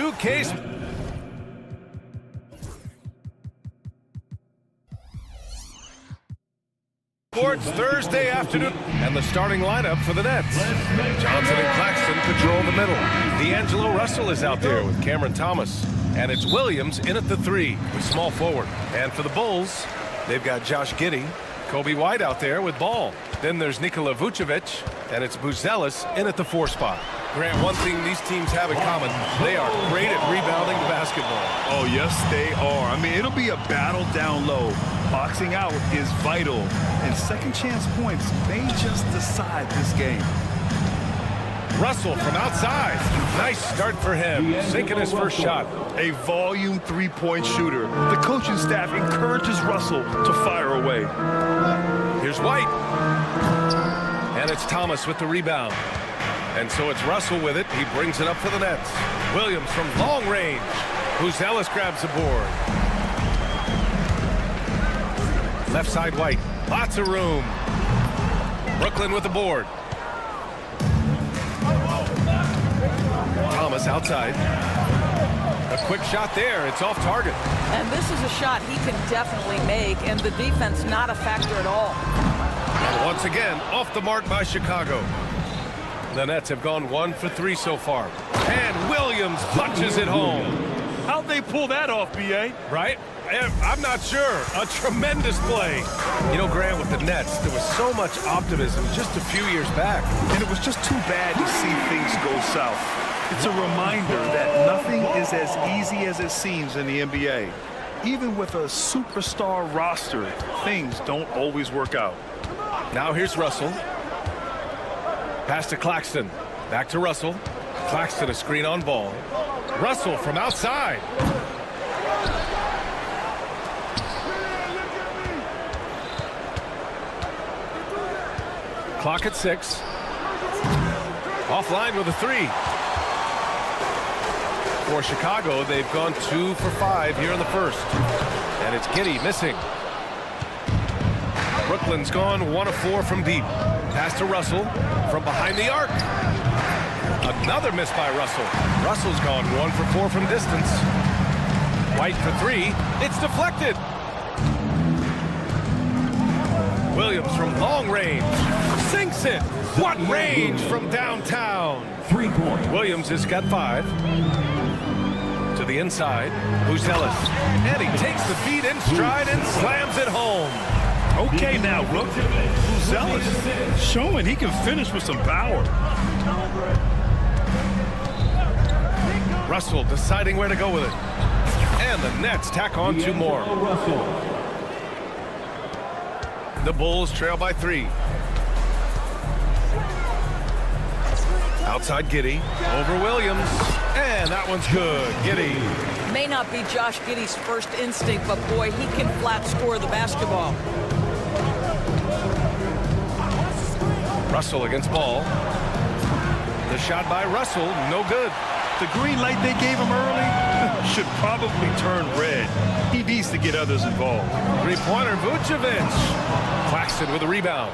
suitcase. Sports Thursday afternoon, and the starting lineup for the Nets. Johnson and Claxton patrol the middle. D'Angelo Russell is out there with Cameron Thomas. And it's Williams in at the 3 with small forward. And for the Bulls, they've got Josh Giddey, Kobe White out there with ball. Then there's Nikola Vucevic, and it's Buzelis in at the 4 spot. Grant, one thing these teams have in common, they are great at rebounding the basketball. Oh, yes, they are. I mean, it'll be a battle down low. Boxing out is vital, and second chance points may just decide this game. Russell from outside. Nice start for him, sinking his first shot. A volume three-point shooter. The coaching staff encourages Russell to fire away. Here's White. And it's Thomas with the rebound. And so it's Russell with it. He brings it up for the Nets. Williams from long range. Buzelis grabs the board. Left side White. Lots of room. Brooklyn with the board. Thomas outside. A quick shot there. It's off target. And this is a shot he can definitely make, and the defense not a factor at all. And once again, off the mark by Chicago. The Nets have gone 1 for 3 so far. And Williams punches it home. How'd they pull that off, B.A.? Right? I'm not sure. A tremendous play. You know, Grant, with the Nets, there was so much optimism just a few years back. And it was just too bad to see things go south. It's a reminder that nothing is as easy as it seems in the NBA. Even with a superstar roster, things don't always work out. Now here's Russell. Pass to Claxton. Back to Russell. Claxton a screen on ball. Russell from outside. Clock at 6. Offline with a 3. For Chicago, they've gone 2 for 5 here in the first. And it's Giddey missing. Brooklyn's gone 1 of 4 from deep. Pass to Russell from behind the arc. Another miss by Russell. Russell's gone 1 for 4 from distance. White for 3. It's deflected. Williams from long range. Sinks it. What range from downtown. 3-point. Williams has got 5. To the inside. Buzelis. And he takes the feed in stride and slams it home. Okay now, Rook. Buzelis showing he can finish with some power. Russell deciding where to go with it. And the Nets tack on 2 more. The Bulls trail by 3. Outside Giddey. Over Williams. And that one's good. Giddey. May not be Josh Giddey's first instinct, but boy, he can flat score the basketball. Russell against ball. The shot by Russell, no good. The green light they gave him early should probably turn red. He needs to get others involved. Three-pointer, Vucevic. Claxton with a rebound.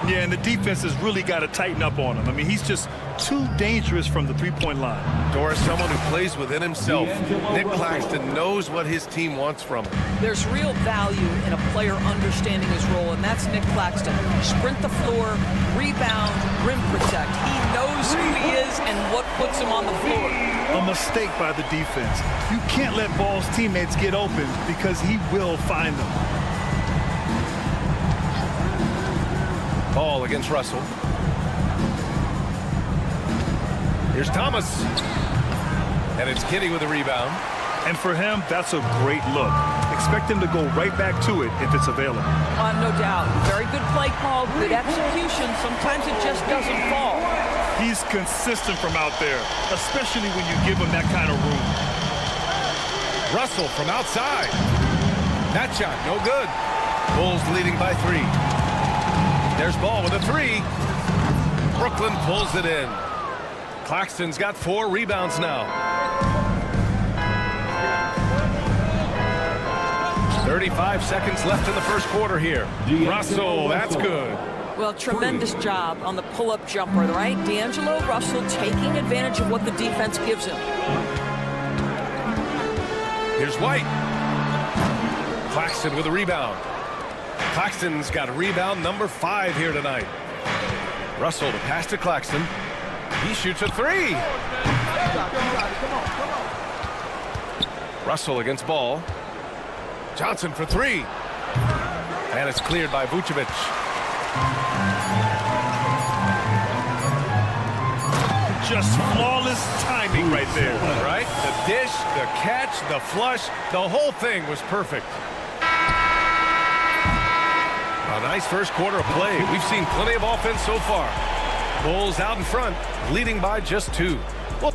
Yeah, and the defense has really got to tighten up on him. I mean, he's just too dangerous from the three-point line. Doris, someone who plays within himself. Nick Claxton knows what his team wants from him. There's real value in a player understanding his role, and that's Nick Claxton. Sprint the floor, rebound, rim protect. He knows who he is and what puts him on the floor. A mistake by the defense. You can't let Ball's teammates get open because he will find them. Ball against Russell. Here's Thomas. And it's Giddey with a rebound. And for him, that's a great look. Expect him to go right back to it if it's available. No doubt. Very good play call, good execution. Sometimes it just doesn't fall. He's consistent from out there, especially when you give him that kind of room. Russell from outside. That shot, no good. Bulls leading by 3. There's Ball with a 3. Brooklyn pulls it in. Claxton's got 4 rebounds now. 35 seconds left in the first quarter here. Russell, that's good. Well, tremendous job on the pull-up jumper, right? D'Angelo Russell taking advantage of what the defense gives him. Here's White. Claxton with a rebound. Claxton's got rebound number 5 here tonight. Russell to pass to Claxton. He shoots a 3. Russell against Ball. Johnson for 3. And it's cleared by Vucevic. Just flawless timing right there. Right? The dish, the catch, the flush, the whole thing was perfect. A nice first quarter of play. We've seen plenty of offense so far. Bulls out in front, leading by just 2. Well,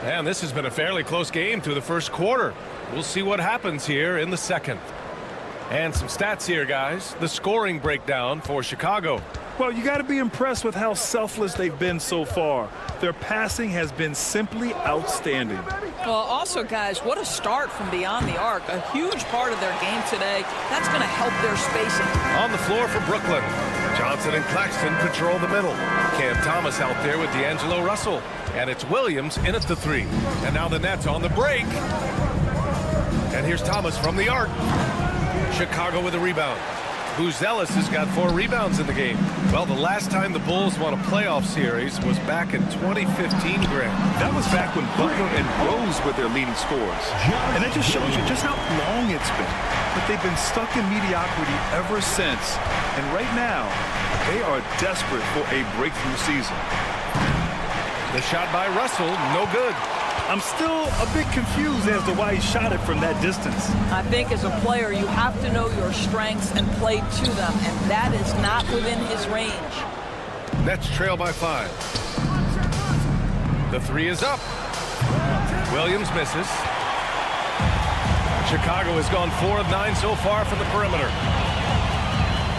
and this has been a fairly close game through the first quarter. We'll see what happens here in the second. And some stats here, guys. The scoring breakdown for Chicago. Well, you got to be impressed with how selfless they've been so far. Their passing has been simply outstanding. Well, also, guys, what a start from beyond the arc. A huge part of their game today. That's going to help their spacing. On the floor for Brooklyn, Johnson and Claxton patrol the middle. Cam Thomas out there with D'Angelo Russell. And it's Williams in at the 3. And now the Nets on the break. And here's Thomas from the arc. Chicago with a rebound. Buzelis has got 4 rebounds in the game. Well, the last time the Bulls won a playoff series was back in 2015, Grant. That was back when Butler and Rose were their leading scorers. And that just shows you just how long it's been. But they've been stuck in mediocrity ever since. And right now, they are desperate for a breakthrough season. The shot by Russell, no good. I'm still a bit confused as to why he shot it from that distance. I think as a player, you have to know your strengths and play to them, and that is not within his range. Nets trail by 5. The 3 is up. Williams misses. Chicago has gone 4 of 9 so far from the perimeter.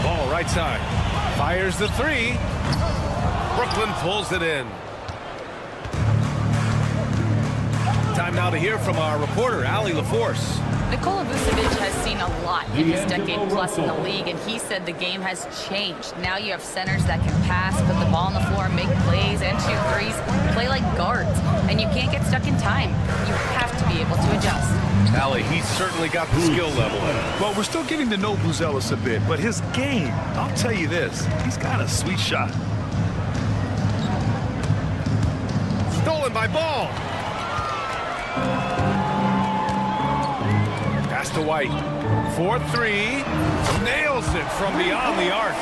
Ball right side. Fires the 3. Brooklyn pulls it in. Time now to hear from our reporter, Allie LaForce. Nikola Vucevic has seen a lot in his decade plus in the league, and he said the game has changed. Now you have centers that can pass, put the ball on the floor, make plays, and shoot threes, play like guards, and you can't get stuck in time. You have to be able to adjust. Allie, he's certainly got the skill level. Well, we're still getting to know Buzelis a bit, but his game, I'll tell you this, he's got a sweet shot. Stolen by Ball. Pass to White. 4-3. Nails it from beyond the arc.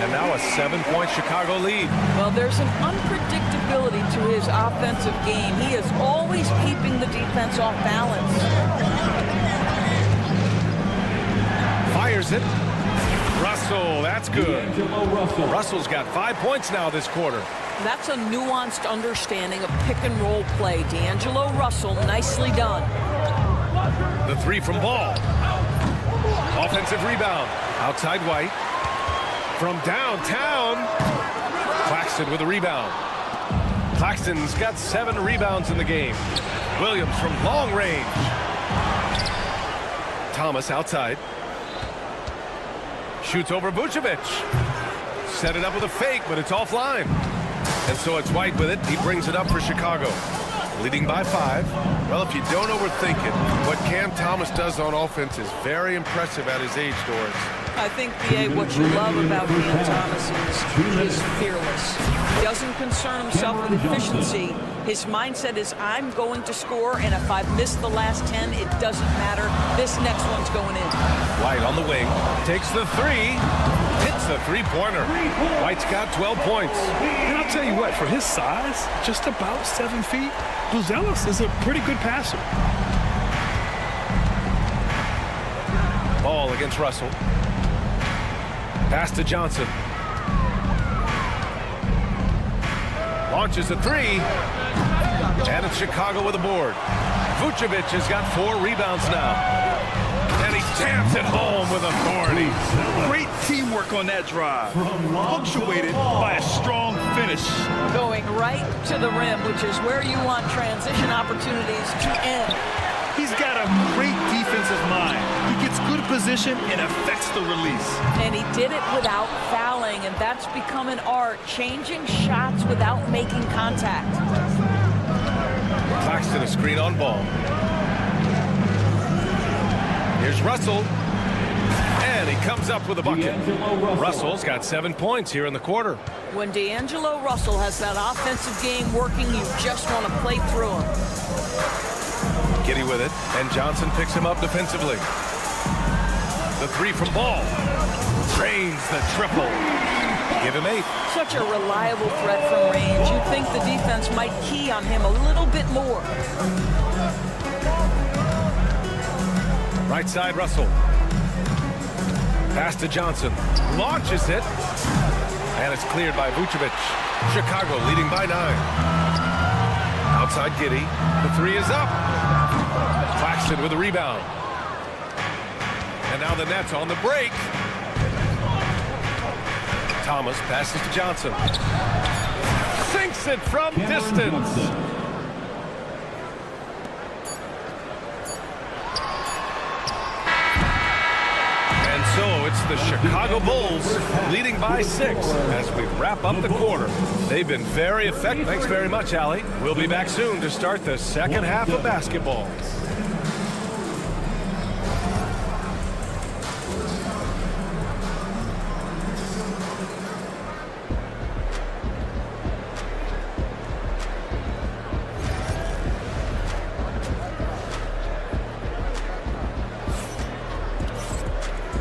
And now a 7-point Chicago lead. Well, there's an unpredictability to his offensive game. He is always keeping the defense off balance. Fires it. Russell, that's good. Russell's got 5 points now this quarter. That's a nuanced understanding of pick-and-roll play. D'Angelo Russell, nicely done. The 3 from Ball. Offensive rebound. Outside White. From downtown. Claxton with a rebound. Claxton's got 7 rebounds in the game. Williams from long range. Thomas outside. Shoots over Vucevic. Set it up with a fake, but it's offline. And so it's White with it. He brings it up for Chicago. Leading by 5. Well, if you don't overthink it, what Cam Thomas does on offense is very impressive at his age, Doris. I think, B.A., what you love about Cam Thomas is he is fearless. He doesn't concern himself with efficiency. His mindset is, I'm going to score, and if I've missed the last 10, it doesn't matter. This next one's going in. White on the wing. Takes the 3. Hits the 3-pointer. White's got 12 points. And I'll tell you what, for his size, just about 7 feet, Buzelis is a pretty good passer. Ball against Russell. Pass to Johnson. Launches a 3. And it's Chicago with a board. Vucevic has got 4 rebounds now. And he jams it home with authority. Great teamwork on that drive. Punctuated by a strong finish. Going right to the rim, which is where you want transition opportunities to end. He's got a great defensive mind. He gets good position and affects the release. And he did it without fouling, and that's become an art, changing shots without making contact. Claxton a screen on ball. Here's Russell. And he comes up with a bucket. Russell's got 7 points here in the quarter. When D'Angelo Russell has that offensive game working, you just want to play through him. Giddy with it, and Johnson picks him up defensively. The three from Ball. Drains the triple. Give him 8. Such a reliable threat from range. You'd think the defense might key on him a little bit more. Right side, Russell. Pass to Johnson. Launches it. And it's cleared by Vucevic. Chicago leading by 9. Outside Giddy. The three is up. Claxton with a rebound. And now the Nets on the break. Thomas passes to Johnson. Sinks it from distance. So it's the Chicago Bulls leading by 6 as we wrap up the quarter. They've been very effective. Thanks very much, Allie. We'll be back soon to start the second half of basketball.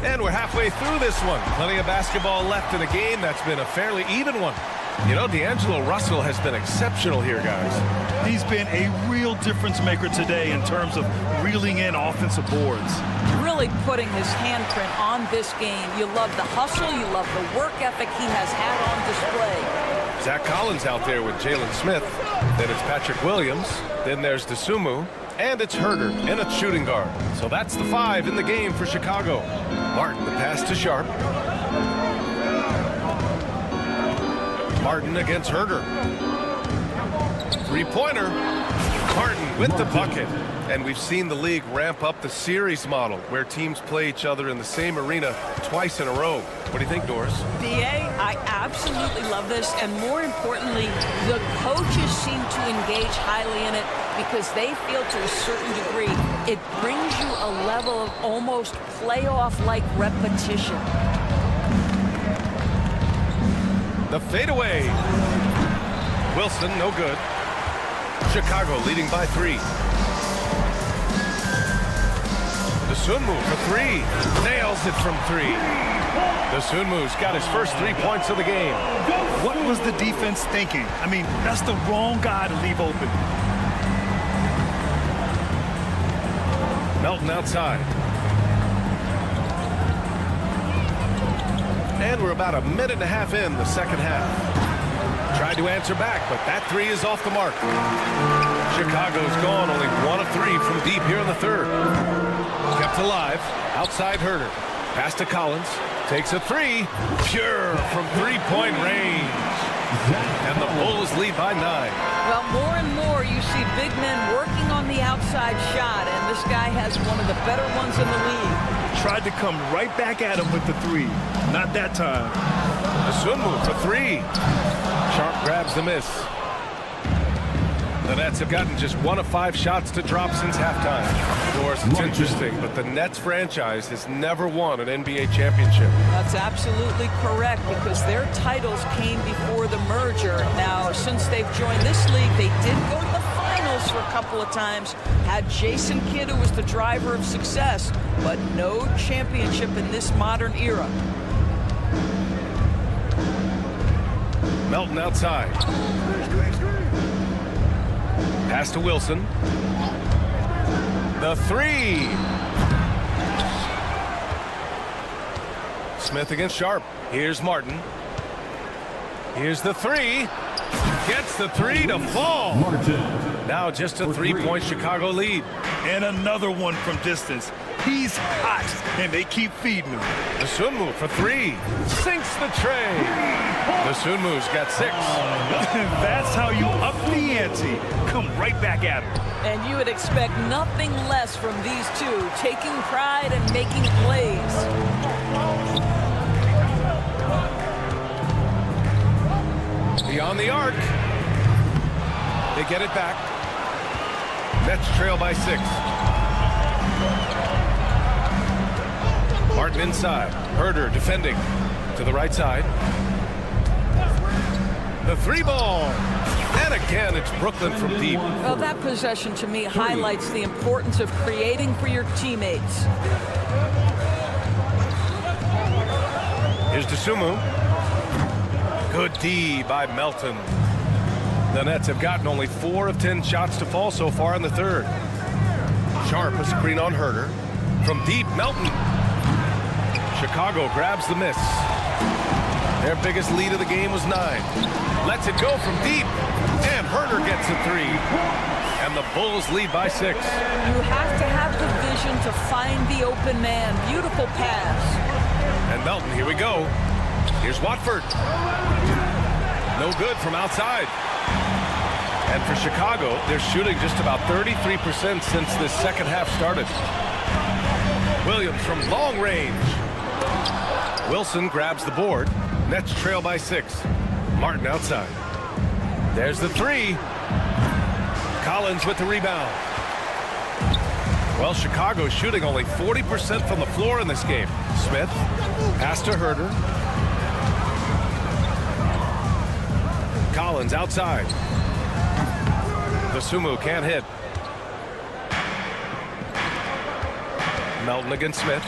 And we're halfway through this one. Plenty of basketball left in a game that's been a fairly even one. You know, D'Angelo Russell has been exceptional here, guys. He's been a real difference maker today in terms of reeling in offensive boards. Really putting his handprint on this game. You love the hustle, you love the work ethic he has had on display. Zach Collins out there with Jalen Smith. Then it's Patrick Williams. Then there's DeSumo. And it's Herder and a shooting guard. So that's the 5 in the game for Chicago. Martin, the pass to Sharp. Martin against Herder. Three-pointer. Martin with the bucket. And we've seen the league ramp up the series model where teams play each other in the same arena twice in a row. What do you think, Doris? DA, I absolutely love this. And more importantly, the coaches seem to engage highly in it because they feel to a certain degree it brings you a level of almost playoff-like repetition. The fadeaway. Wilson, no good. Chicago leading by 3. DeSumo for 3. Nails it from 3. DeSumo's got his first 3 points of the game. What was the defense thinking? I mean, that's the wrong guy to leave open. Melton outside. And we're about a minute and a half in the second half. Tried to answer back, but that 3 is off the mark. Chicago's gone only 1 of 3 from deep here in the third. Kept alive. Outside Herder. Pass to Collins. Takes a 3. Pure from 3-point range. And the Bulls lead by 9. Well, more and more you see big men working on the outside shot, and this guy has one of the better ones in the league. Tried to come right back at him with the 3. Not that time. DeSumo for 3. Sharp grabs the miss. The Nets have gotten just 1 of 5 shots to drop since halftime. Of course, it's interesting, but the Nets franchise has never won an NBA championship. That's absolutely correct because their titles came before the merger. Now, since they've joined this league, they did go to the finals for a couple of times. Had Jason Kidd, who was the driver of success, but no championship in this modern era. Melton outside. Pass to Wilson. The 3. Smith against Sharp. Here's Martin. Here's the 3. Gets the 3 to fall. Now just a 3-point Chicago lead. And another one from distance. He's hot, and they keep feeding him. The Sunmu for three. Sinks the tray. The Sunmu's got 6. That's how you up the ante. Come right back at him. And you would expect nothing less from these two, taking pride and making plays. Beyond the arc. They get it back. Nets trail by 6. Martin inside. Herder defending to the right side. The 3-ball. And again, it's Brooklyn from deep. Well, that possession to me highlights the importance of creating for your teammates. Here's Dosunmu. Good D by Melton. The Nets have gotten only 4 of 10 shots to fall so far in the third. Sharp a screen on Herder. From deep, Melton. Chicago grabs the miss. Their biggest lead of the game was 9. Lets it go from deep. And Herder gets a 3. And the Bulls lead by 6. You have to have the vision to find the open man. Beautiful pass. And Melton, here we go. Here's Watford. No good from outside. And for Chicago, they're shooting just about 33% since this second half started. Williams from long range. Wilson grabs the board. Nets trail by 6. Martin outside. There's the 3. Collins with the rebound. Well, Chicago's shooting only 40% from the floor in this game. Smith, pass to Herder. Collins outside. The Sumu can't hit. Melton against Smith.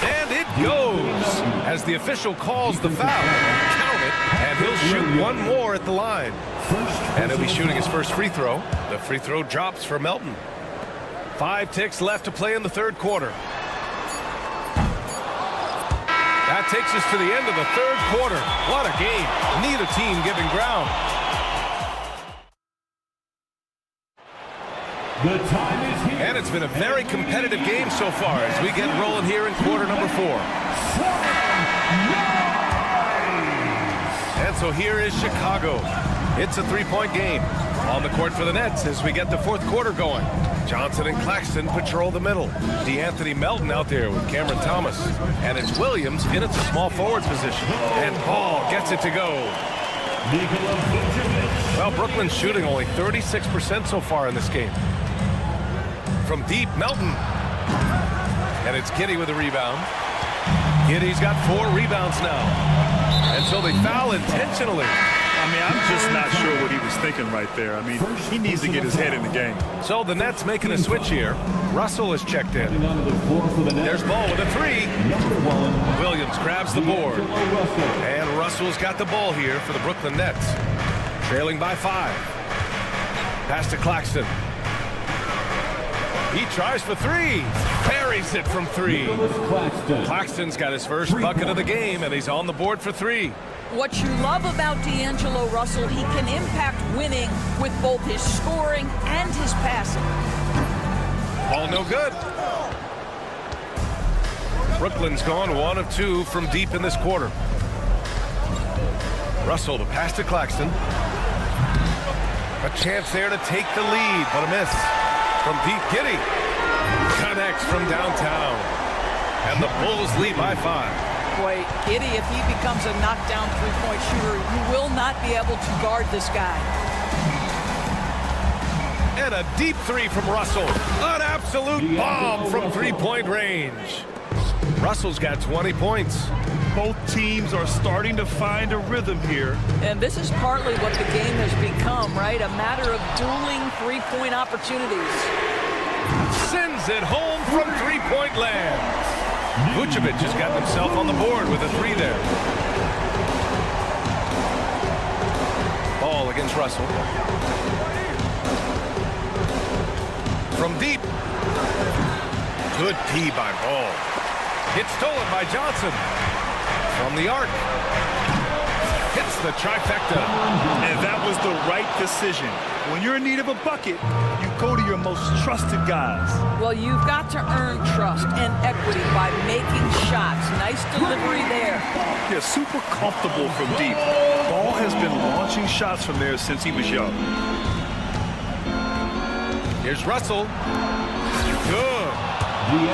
And it goes as the official calls the foul. Count it, and he'll shoot one more at the line. And he'll be shooting his first free throw. The free throw drops for Melton. 5 ticks left to play in the third quarter. That takes us to the end of the third quarter. What a game. Neither team giving ground. The time is here. And it's been a very competitive game so far as we get rolling here in quarter number 4. And so here is Chicago. It's a 3-point game. On the court for the Nets as we get the fourth quarter going. Johnson and Claxton patrol the middle. DeAnthony Melton out there with Cameron Thomas. And it's Williams in at the small forward position. And Ball gets it to go. Well, Brooklyn's shooting only 36% so far in this game. From deep, Melton. And it's Giddey with the rebound. Giddey's got 4 rebounds now. And so they foul intentionally. I mean, I'm just not sure what he was thinking right there. I mean, he needs to get his head in the game. So the Nets making a switch here. Russell is checked in. There's Ball with a 3. Williams grabs the board. And Russell's got the ball here for the Brooklyn Nets. Trailing by 5. Pass to Claxton. He tries for 3. Parries it from 3. Claxton's got his first bucket of the game, and he's on the board for 3. What you love about D'Angelo Russell, he can impact winning with both his scoring and his passing. All no good. Brooklyn's gone 1 of 2 from deep in this quarter. Russell to pass to Claxton. A chance there to take the lead, but a miss. From deep, Giddey connects from downtown. And the Bulls lead by 5. Boy, Giddey, if he becomes a knockdown three-point shooter, you will not be able to guard this guy. And a deep 3 from Russell. An absolute bomb from three-point range. Russell's got 20 points. Both teams are starting to find a rhythm here. And this is partly what the game has become, right? A matter of dueling three-point opportunities. Sends it home from three-point land. Vucevic has got himself on the board with a 3 there. Ball against Russell. From deep. Good D by Ball. It's stolen by Johnson. From the arc. hits the trifecta. And that was the right decision. When you're in need of a bucket, you go to your most trusted guys. Well, you've got to earn trust and equity by making shots. Nice delivery there. Yeah, super comfortable from deep. Ball has been launching shots from there since he was young. Here's Russell. Good.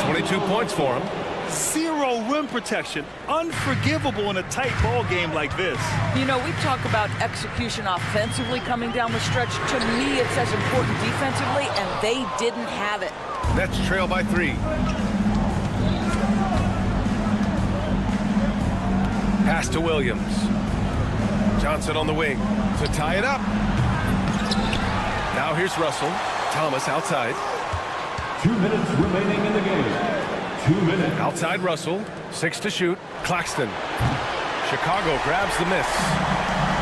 22 points for him. Zero rim protection. Unforgivable in a tight ball game like this. You know, we talk about execution offensively coming down the stretch. To me, it's as important defensively, and they didn't have it. Nets trail by 3. Pass to Williams. Johnson on the wing to tie it up. Now here's Russell. Thomas outside. 2 minutes remaining in the game. 2 minutes. Outside Russell. 6 to shoot. Claxton. Chicago grabs the miss.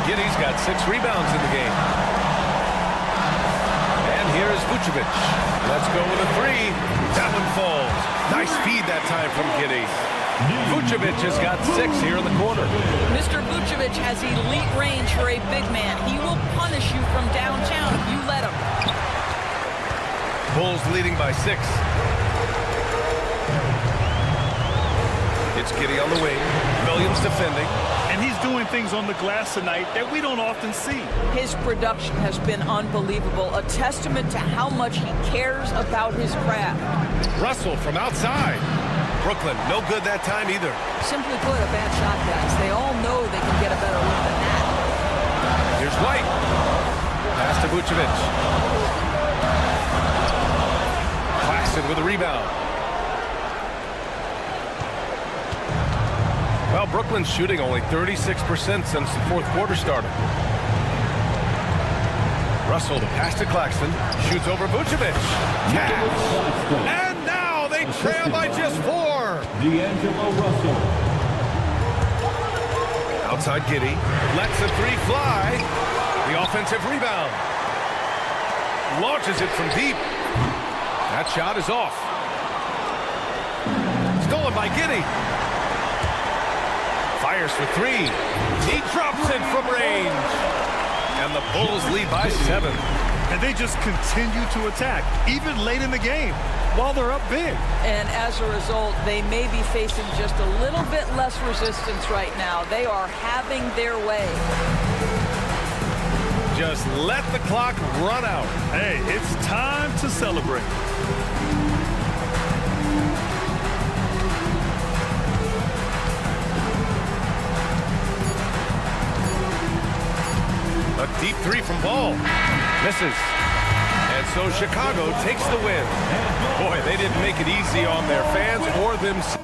Giddey's got 6 rebounds in the game. And here's Vucevic. Let's go with a 3. That one falls. Nice feed that time from Giddey. Vucevic has got 6 here in the corner. Mr. Vucevic has elite range for a big man. He will punish you from downtown if you let him. Bulls leading by 6. It's Giddey on the wing. Williams defending. And he's doing things on the glass tonight that we don't often see. His production has been unbelievable, a testament to how much he cares about his craft. Russell from outside. Brooklyn, no good that time either. Simply put, a bad shot, guys. They all know they can get a better look than that. Here's White. Pass to Vucevic. Claxton with a rebound. Well, Brooklyn's shooting only 36% since the 4th quarter started. Russell to pass to Claxton. Shoots over Vucevic. And now they trail by just 4. D'Angelo Russell. Outside Giddey. Lets a 3 fly. The offensive rebound. Launches it from deep. That shot is off. Stolen by Giddey. Fires for 3. He drops it from range. And the Bulls lead by 7. And they just continue to attack, even late in the game, while they're up big. And as a result, they may be facing just a little bit less resistance right now. They are having their way. Just let the clock run out. Hey, it's time to celebrate. A deep 3 from Ball. Misses. And so Chicago takes the win. Boy, they didn't make it easy on their fans or themselves.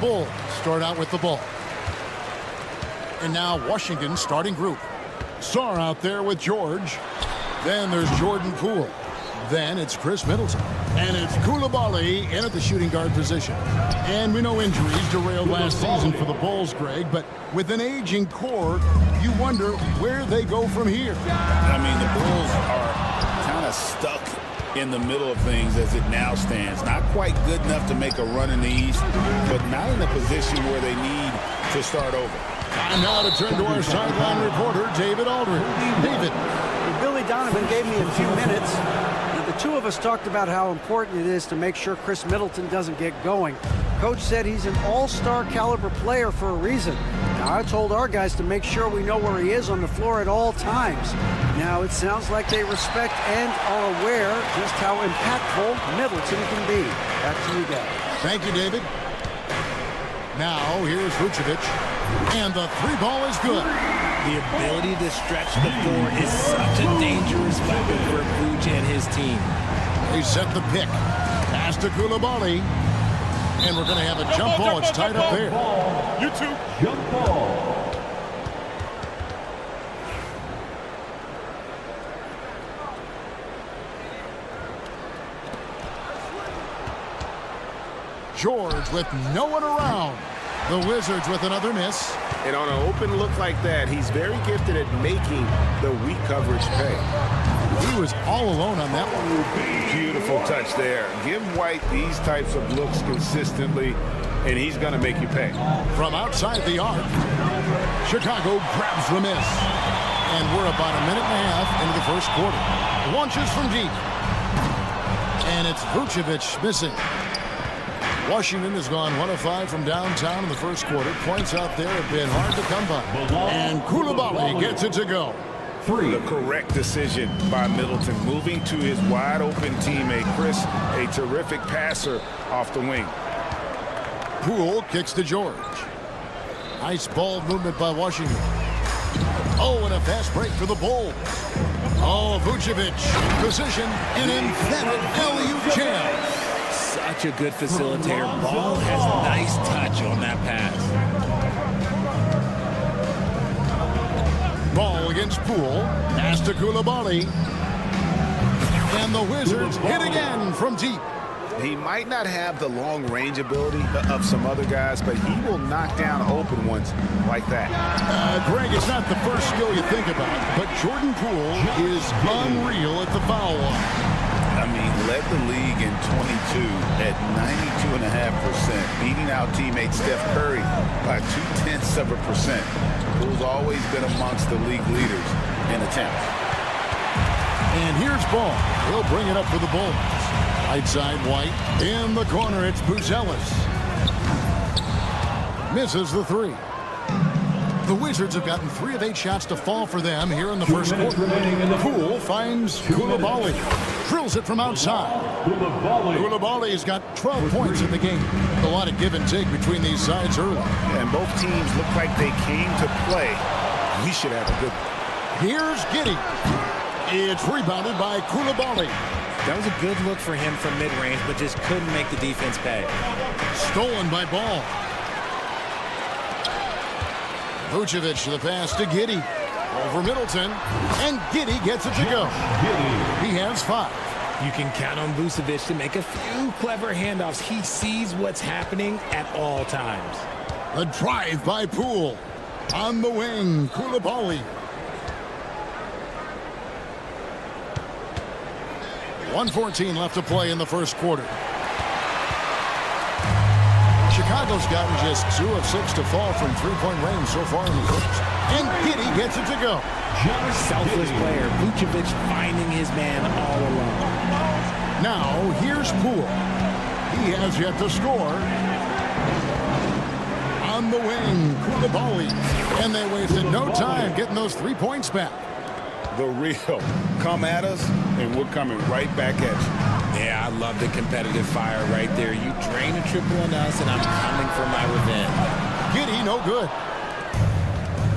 Bulls start out with the ball. And now Washington starting group. Sarr out there with George. Then there's Jordan Poole. Then it's Chris Middleton. And it's Koulibaly in at the shooting guard position. And we know injuries derailed last season for the Bulls, Greg, but with an aging core, you wonder where they go from here. I mean, the Bulls are kind of stuck in the middle of things as it now stands. Not quite good enough to make a run in the East, but not in a position where they need to start over. Time now to turn to our sideline reporter, David Aldridge. David. Billy Donovan gave me a few minutes. The two of us talked about how important it is to make sure Chris Middleton doesn't get going. Coach said he's an all-star caliber player for a reason. Now, I told our guys to make sure we know where he is on the floor at all times. Now, it sounds like they respect and are aware just how impactful Middleton can be. Back to you guys. Thank you, David. Now, here's Vucevic. And the three ball is good. The ability to stretch the floor is such a dangerous weapon for Vuce and his team. They set the pick. Pass to Koulibaly. And we're going to have a jump ball. It's tied up there. You two. Jump ball. George with no one around. The Wizards with another miss. And on an open look like that, he's very gifted at making the weak coverage pay. He was all alone on that one. Beautiful touch there. Give White these types of looks consistently, and he's going to make you pay. From outside the arc, Chicago grabs the miss. And we're about a minute and a half into the first quarter. Launches from deep. And it's Vucevic missing. Washington has gone 1 of 5 from downtown in the first quarter. Points out there have been hard to come by. And Koulibaly gets it to go. The correct decision by Middleton, moving to his wide-open teammate, Chris, a terrific passer off the wing. Poole kicks to George. Nice ball movement by Washington. Oh, and a fast break for the Bulls. Oh, Vucevic in position, an emphatic alley-oop jam. Such a good facilitator. Ball has nice touch on that pass. Ball against Poole. Pass to Koulibaly. And the Wizards hit again from deep. He might not have the long-range ability of some other guys, but he will knock down open ones like that. Greg, it's not the first skill you think about, but Jordan Poole is unreal at the foul line. I mean, led the league in 22 at 92.5%, beating out teammate Steph Curry by 0.2%. Poole's always been amongst the league leaders in attempts. And here's Ball. He'll bring it up for the Bulls. Right side, White. In the corner, it's Buzelis. Misses the three. The Wizards have gotten 3 of 8 shots to fall for them here in the first quarter. Poole finds Koulibaly. Drills it from outside. Koulibaly's got 12 points in the game. A lot of give and take between these sides early. And both teams look like they came to play. We should have a good one. Here's Giddey. It's rebounded by Koulibaly. That was a good look for him from mid-range, but just couldn't make the defense pay. Stolen by Ball. Vucevic the pass to Giddey. Over Middleton. And Giddey gets it to go. He has 5. You can count on Vucevic to make a few clever handoffs. He sees what's happening at all times. The drive by Poole. On the wing, Koulibaly. 1:14 left to play in the first quarter. Chicago's gotten just 2 of 6 to fall from three-point range so far in the first. And Giddey gets it to go. Selfless player. Vucevic finding his man all alone. Now, here's Poole. He has yet to score. On the wing, Koulibaly. And they wasted no time getting those 3 points back. The real. Come at us, and we're coming right back at you. Yeah, I love the competitive fire right there. You drain a triple on us, and I'm coming for my revenge. Giddey, no good.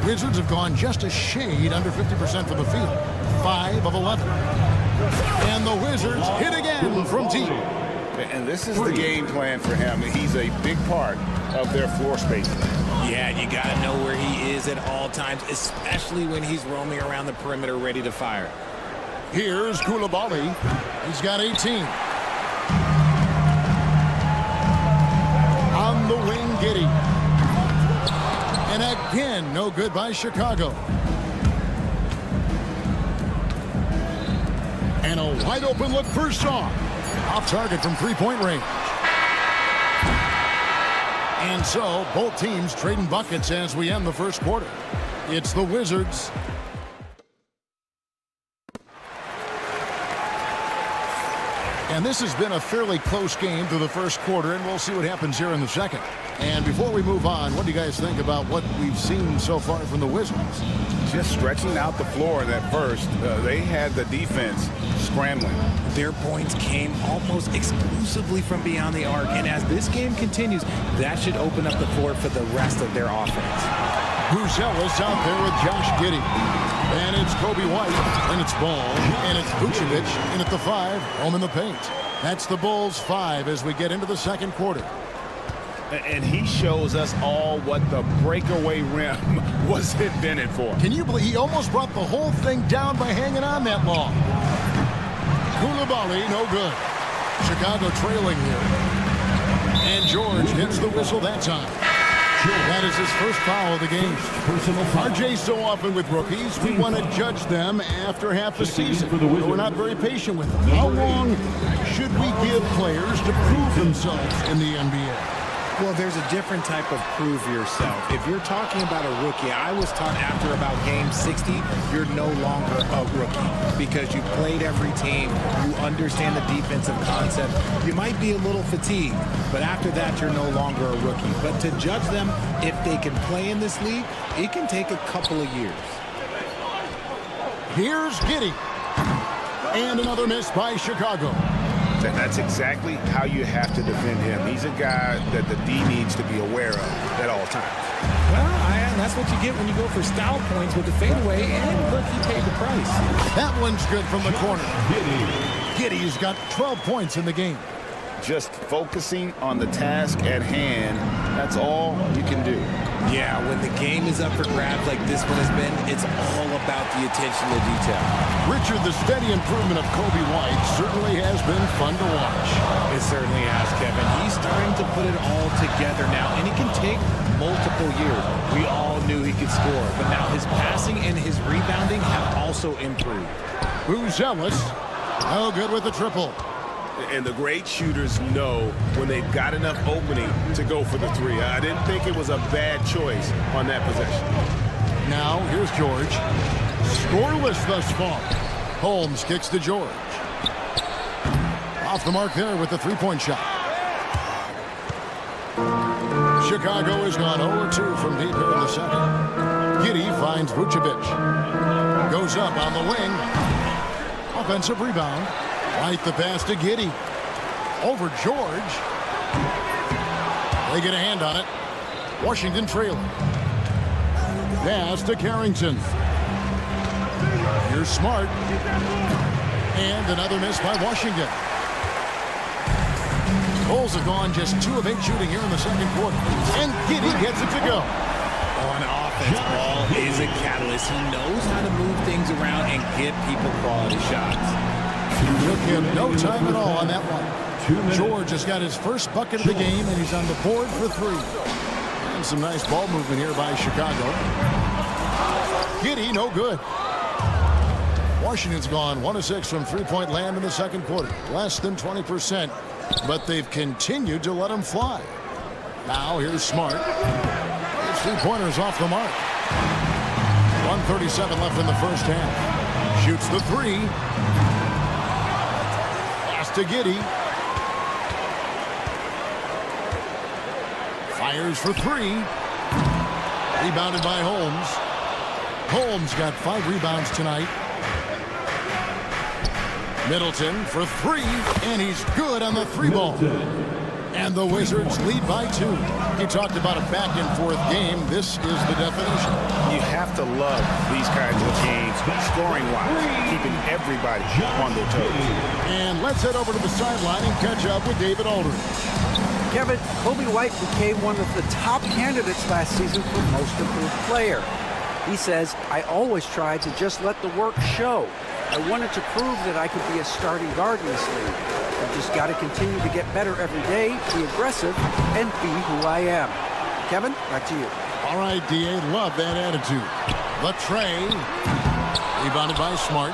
Wizards have gone just a shade under 50% from the field. 5 of 11. And the Wizards hit again from deep. And this is the game plan for him. He's a big part of their floor spacing. Yeah, you got to know where he is at all times, especially when he's roaming around the perimeter ready to fire. Here's Koulibaly. He's got 18. On the wing, Giddey. And again, no good by Chicago. And a wide open look for Shaw. Off target from three-point range. And so, both teams trading buckets as we end the first quarter. It's the Wizards. And this has been a fairly close game through the first quarter, and we'll see what happens here in the second. And before we move on, what do you guys think about what we've seen so far from the Wizards? Just stretching out the floor in that first. They had the defense scrambling. Their points came almost exclusively from beyond the arc, and as this game continues, that should open up the floor for the rest of their offense. Buzelis out there with Josh Giddey. And it's Kobe White, and it's Ball, and it's Vucevic in at the 5, home in the paint. That's the Bulls' 5 as we get into the second quarter. And he shows us all what the breakaway rim was invented for. Can you believe he almost brought the whole thing down by hanging on that long? Koulibaly, no good. Chicago trailing here. And George gets the whistle that time. That is his first foul of the game. RJ, so often with rookies, we want to judge them after half a season. But we're not very patient with them. How long should we give players to prove themselves in the NBA? Well, there's a different type of prove yourself. If you're talking about a rookie, I was taught after about game 60, you're no longer a rookie because you played every team, you understand the defensive concept. You might be a little fatigued, but after that, you're no longer a rookie. But to judge them, if they can play in this league, it can take a couple of years. Here's Giddey. And another miss by Chicago. And that's exactly how you have to defend him. He's a guy that the D needs to be aware of at all times. Well, that's what you get when you go for style points with the fadeaway, and look, he paid the price. That one's good from the corner. Giddey's got 12 points in the game. Just focusing on the task at hand, that's all you can do. Yeah, when the game is up for grabs like this one has been, it's all about the attention to detail. Richard, the steady improvement of Kobe White certainly has been fun to watch. It certainly has, Kevin. He's starting to put it all together now, and he can take multiple years. We all knew he could score, but now his passing and his rebounding have also improved. Buzelis, no good with the triple. And the great shooters know when they've got enough opening to go for the three. I didn't think it was a bad choice on that possession. Now, here's George. Scoreless thus far. Holmes kicks to George. Off the mark there with the three-point shot. Chicago has gone 0-2 from deep here in the second. Giddey finds Vucevic. Goes up on the wing. Offensive rebound. Right the pass to Giddey. Over George. They get a hand on it. Washington trailing. Pass to Carrington. Here's Smart. And another miss by Washington. Bulls have gone just 2 of 8 shooting here in the second quarter. And Giddey gets it to go. On offense, Ball is a catalyst. He knows how to move things around and get people quality shots. Took him no time at all on that one. George has got his first bucket of the game, and he's on the board for 3. And some nice ball movement here by Chicago. Giddey, no good. Washington's gone 1 of 6 from three-point land in the second quarter. Less than 20%, but they've continued to let him fly. Now here's Smart. His three-pointers off the mark. 1:37 left in the first half. Shoots the 3. To Giddey. Fires for 3. Rebounded by Holmes. Holmes got 5 rebounds tonight. Middleton for 3, and he's good on the 3-ball. And the Wizards lead by 2. He talked about a back-and-forth game. This is the definition. You have to love these kinds of games, scoring-wise, keeping everybody on their toes. And Let's head over to the sideline and catch up with David Aldridge. Kevin, Kobe White became one of the top candidates last season for Most Improved Player. He says, I always tried to just let the work show. I wanted to prove that I could be a starting guard in this league. I've just got to continue to get better every day, be aggressive, and be who I am. Kevin, back to you. All right, D.A., love that attitude. The tray, rebounded by Smart.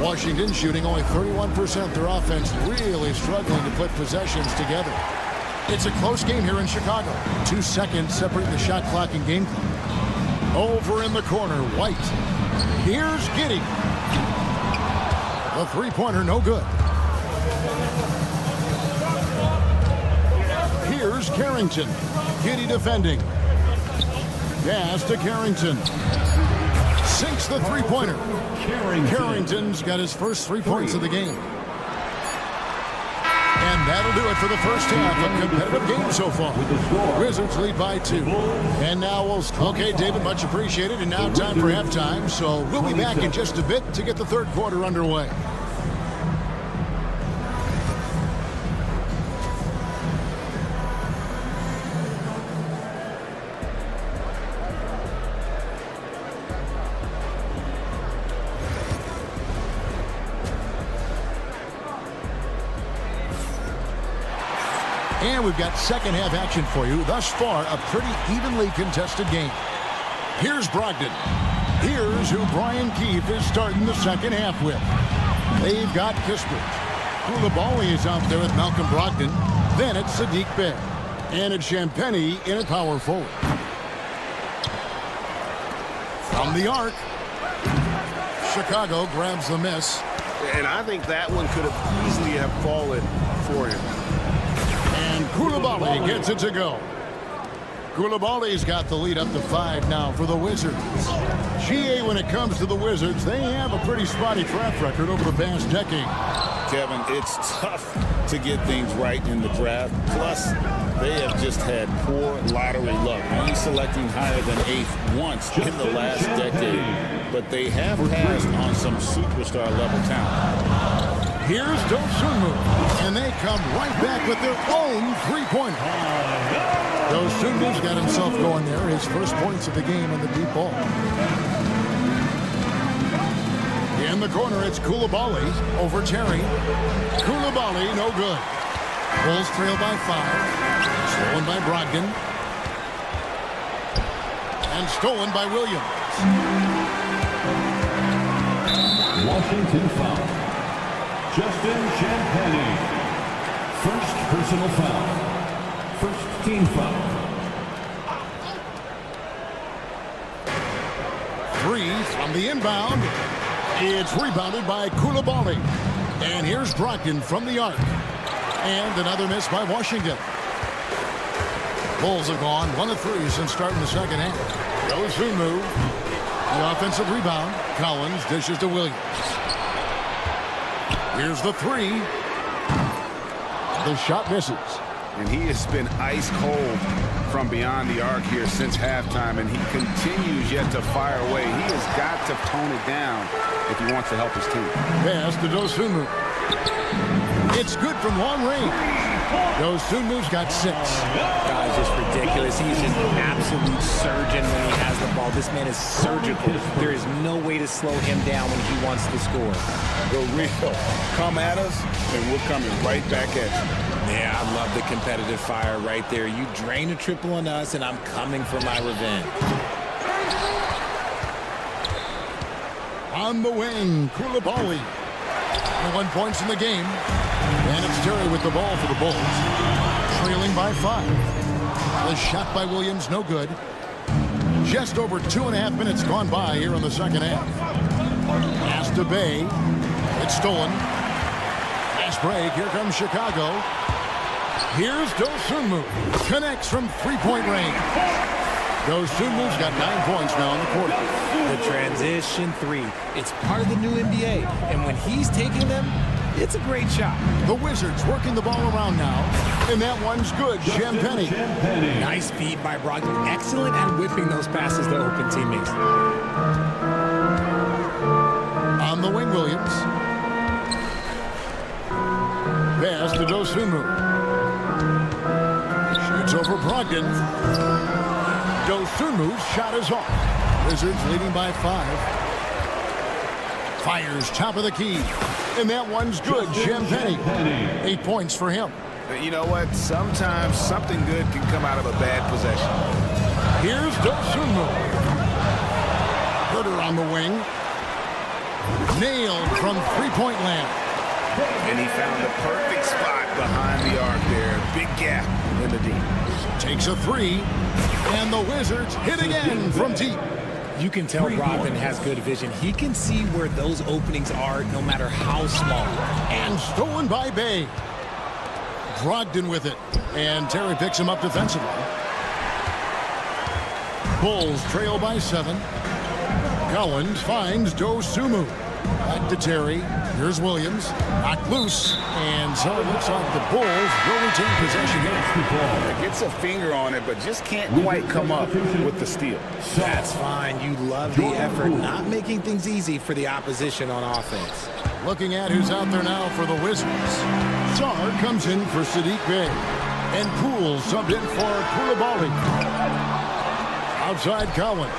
Washington shooting only 31%. Their offense really struggling to put possessions together. It's a close game here in Chicago. 2 seconds separating the shot clock and game clock. Over in the corner, White. Here's Giddey. The three-pointer, no good. Here's Carrington. Giddey defending. Pass to Carrington. Sinks the three-pointer. Carrington's got his first 3 points of the game. And that'll do it for the first half. A competitive game so far. Wizards lead by 2. And now okay, David, much appreciated. And now time for halftime. So we'll be back in just a bit to get the third quarter underway. And we've got second half action for you. Thus far, a pretty evenly contested game. Here's Brogdon. Here's who Brian Keefe is starting the second half with. They've got Kispert. Koulibaly is out there with Malcolm Brogdon. Then it's Sadiq Bey. And it's Champagnie in at power forward. From the arc, Chicago grabs the miss. And I think that one could have easily have fallen for him. And Koulibaly gets it to go. Koulibaly's got the lead up to 5 now for the Wizards. GA, when it comes to the Wizards, they have a pretty spotty track record over the past decade. Kevin, it's tough to get things right in the draft. Plus, they have just had poor lottery luck, only selecting higher than 8th once in the last decade. But they have passed on some superstar-level talent. Here's Dosunmu, and they come right back with their own three-pointer. Dosunmu's got himself going there, his first points of the game on the deep ball. In the corner, it's Koulibaly over Terry. Koulibaly, no good. Bulls trail by 5. Stolen by Brogdon. And stolen by Williams. Washington foul. Justin Champagnie. First personal foul. First team foul. 3 from the inbound. It's rebounded by Koulibaly. And here's Brogdon from the arc. And another miss by Washington. Bulls have gone 1 of 3 since starting the second half. Dosunmu. The offensive rebound. Collins dishes to Williams. Here's the 3. The shot misses. And he has been ice cold from beyond the arc here since halftime, and he continues yet to fire away. He has got to tone it down if he wants to help his team. Pass to Dosunmu. It's good from long range. Dosunmu's got 6. Guys, just ridiculous. He's just an absolute surgeon when he has the ball. This man is surgical. There is no way to slow him down when he wants to score. Go real. Come at us, and we're coming right back at you. Yeah, I love the competitive fire right there. You drain a triple on us, and I'm coming for my revenge. On the wing, Koulibaly. 1 points in the game. And it's Terry with the ball for the Bulls. Trailing by 5. The shot by Williams, no good. Just over 2.5 minutes gone by here in the second half. Pass to Bey. It's stolen. Fast break. Here comes Chicago. Here's Dosunmu. Connects from three-point range. Dosunmu's got 9 points now in the quarter. The transition 3. It's part of the new NBA. And when he's taking them, it's a great shot. The Wizards working the ball around now. And that one's good. Champagnie. Nice feed by Brogdon. Excellent at whipping those passes to open teammates. On the wing, Williams. Dosunmu. Shoots over Brogdon. Dosunmu's shot is off. Wizards leading by 5. Fires top of the key. And that one's good. Champagny. 8 points for him. You know what? Sometimes something good can come out of a bad possession. Here's Dosunmu. Herter on the wing. Nailed from three-point land. And he found the perfect spot behind the arc there. Big gap in the deep. Takes a 3. And the Wizards hit again from deep. You can tell Brogdon has good vision. He can see where those openings are no matter how small. And stolen by Bay. Brogdon with it. And Terry picks him up defensively. Bulls trail by 7. Collins finds Dosunmu. Back to Terry. Here's Williams. Knocked loose. And so it looks like the Bulls will retain possession here. Gets a finger on it, but just can't quite come up with the steal. That's fine. You love the effort, not making things easy for the opposition on offense. Looking at who's out there now for the Wizards. Czar comes in for Sadiq Bey. And Poole subbed in for Koulibaly. Outside Collins.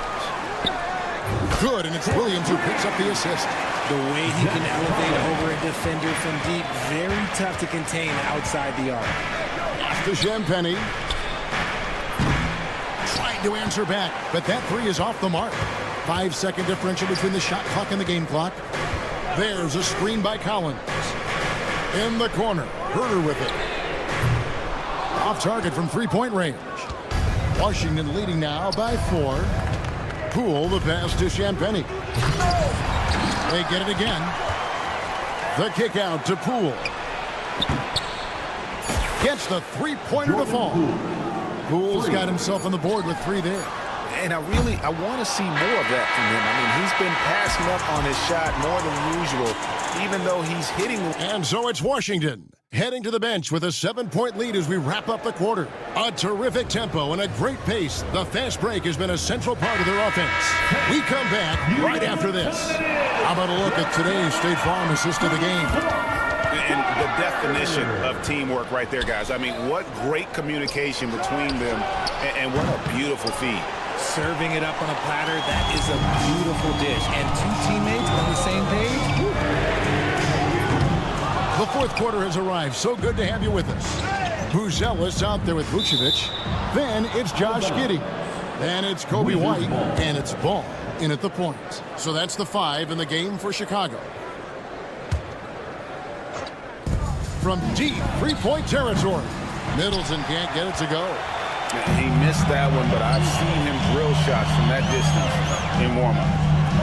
Good, and it's Williams who picks up the assist. The way he can elevate over a defender from deep, very tough to contain outside the arc. To Champagny. Trying to answer back, but that 3 is off the mark. 5-second differential between the shot clock and the game clock. There's a screen by Collins. In the corner, Herter with it. Off target from three-point range. Washington leading now by 4. Poole the pass to Champagny. They get it again. The kick out to Poole. Gets the three-pointer to fall. Poole's got himself on the board with 3 there. And I want to see more of that from him. I mean, he's been passing up on his shot more than usual, even though he's hitting. And so it's Washington heading to the bench with a 7-point lead as we wrap up the quarter. A terrific tempo and a great pace. The fast break has been a central part of their offense. We come back right after this. How about a look at today's State Farm assist of the game? And the definition of teamwork right there, guys. I mean, what great communication between them, and what a beautiful feed. Serving it up on a platter, that is a beautiful dish. And 2 teammates on the same page. Woo. The fourth quarter has arrived. So good to have you with us. Buzelis out there with Vucevic. Then it's Josh Giddey. Then it's Kobe White. And it's Ball in at the point. So that's the 5 in the game for Chicago. From deep three-point territory. Middleton can't get it to go. He missed that one, but I've seen him drill shots from that distance in warm-up.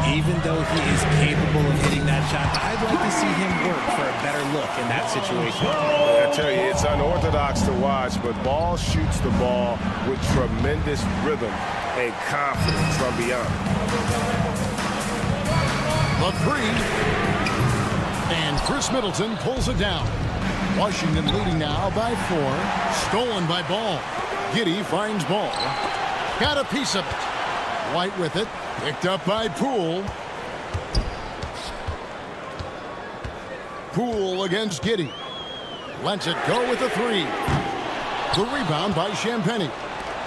Even though he is capable of hitting that shot, I'd like to see him work for a better look in that situation. I tell you, it's unorthodox to watch, but Ball shoots the ball with tremendous rhythm and confidence from beyond. The 3. And Chris Middleton pulls it down. Washington leading now by 4. Stolen by Ball. Giddey finds Ball. Got a piece of it. White with it. Picked up by Poole. Poole against Giddey. Lets it go with the 3. The rebound by Champagny.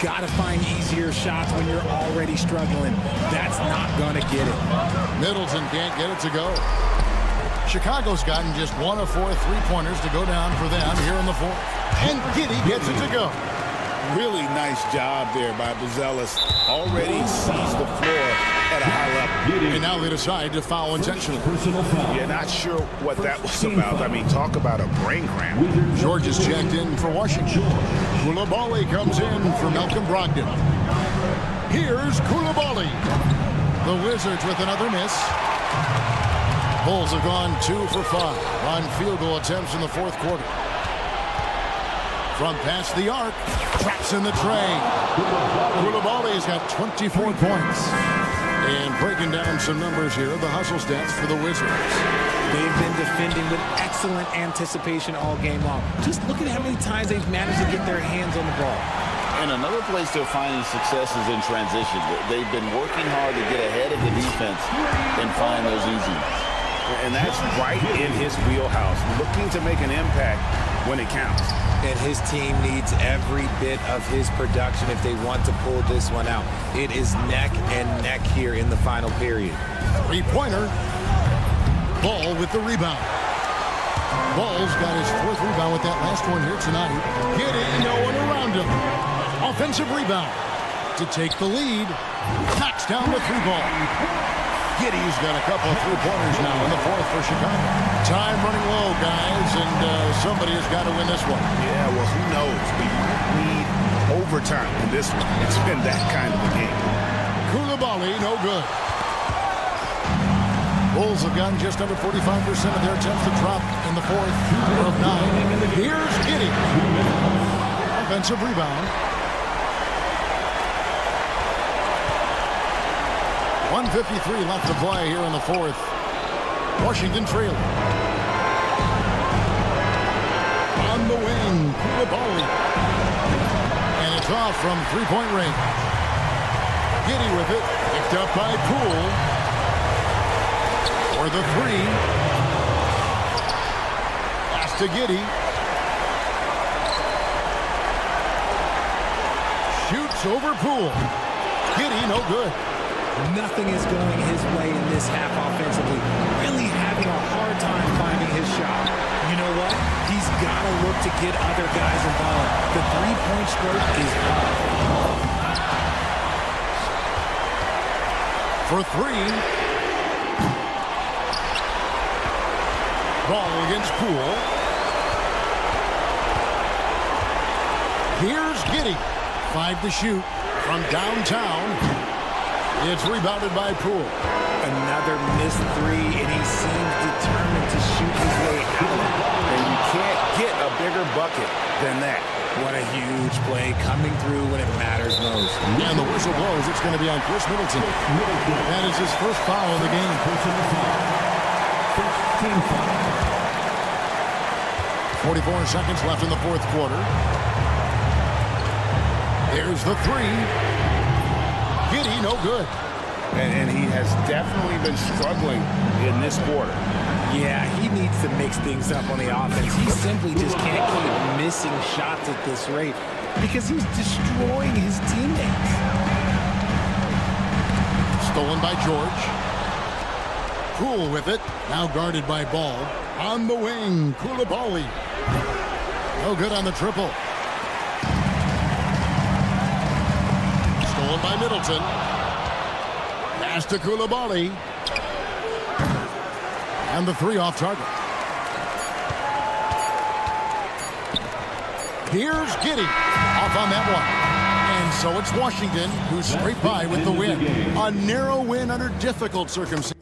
Got to find easier shots when you're already struggling. That's not going to get it. Middleton can't get it to go. Chicago's gotten just 1 of 4 3-pointers to go down for them here in the 4th. And Giddey gets it to go. Really nice job there by Buzelis. Already sees the floor at a high level. And now they decide to foul intentionally. Yeah, not sure what that was about. I mean, talk about a brain cramp. George is checked in for Washington. Koulibaly comes in for Malcolm Brogdon. Here's Koulibaly. The Wizards with another miss. Bulls have gone 2 for 5 on field goal attempts in the 4th quarter. From past the arc, traps in the tray. Koulibaly's got 24 points. And breaking down some numbers here, the hustle stats for the Wizards. They've been defending with excellent anticipation all game long. Just look at how many times they've managed to get their hands on the ball. And another place they're finding success is in transition. They've been working hard to get ahead of the defense and find those easy ones. And that's right in his wheelhouse, looking to make an impact when it counts. And his team needs every bit of his production if they want to pull this one out. It is neck and neck here in the final period. Three-pointer. Ball with the rebound. Ball's got his 4th rebound with that last one here tonight. Giddy, no one around him. Offensive rebound to take the lead. Knocks down the 3-ball. Giddy's got a couple of 3-pointers now in the 4th for Chicago. Time running low, guys, and somebody has got to win this one. Yeah, well, who knows? We might need overtime in this one. It's been that kind of a game. Koulibaly, no good. Bulls have gotten just under 45% of their attempts to drop in the 4th of 9. Here's Giddy. Offensive rebound. 1:53 left to play here in the 4th. Washington trailing. On the wing, Koulibaly. And it's off from 3-point range. Giddy with it. Picked up by Poole. For the 3. Pass to Giddy. Shoots over Poole. Giddy, no good. Nothing is going his way in this half offensively. Really having a hard time finding his shot. You know what? He's got to look to get other guys involved. The 3-point stroke is off. For 3. Ball against Poole. Here's Giddy. 5 to shoot from downtown. It's rebounded by Poole. Another missed 3, and he seems determined to shoot his way out of it. And you can't get a bigger bucket than that. What a huge play coming through when it matters most. And the whistle blows. It's going to be on Chris Middleton. That is his first foul of the game. 44 seconds left in the 4th quarter. There's the 3. Giddy, no good. And he has definitely been struggling in this quarter. Yeah, he needs to mix things up on the offense. He simply just can't keep missing shots at this rate because he's destroying his teammates. Stolen by George. Poole with it. Now guarded by Ball. On the wing, Koulibaly. No good on the triple. Stolen by Middleton. Pass to Koulibaly. And the 3 off target. Here's Giddy. Off on that one. And so it's Washington who scraped by with the win. A narrow win under difficult circumstances.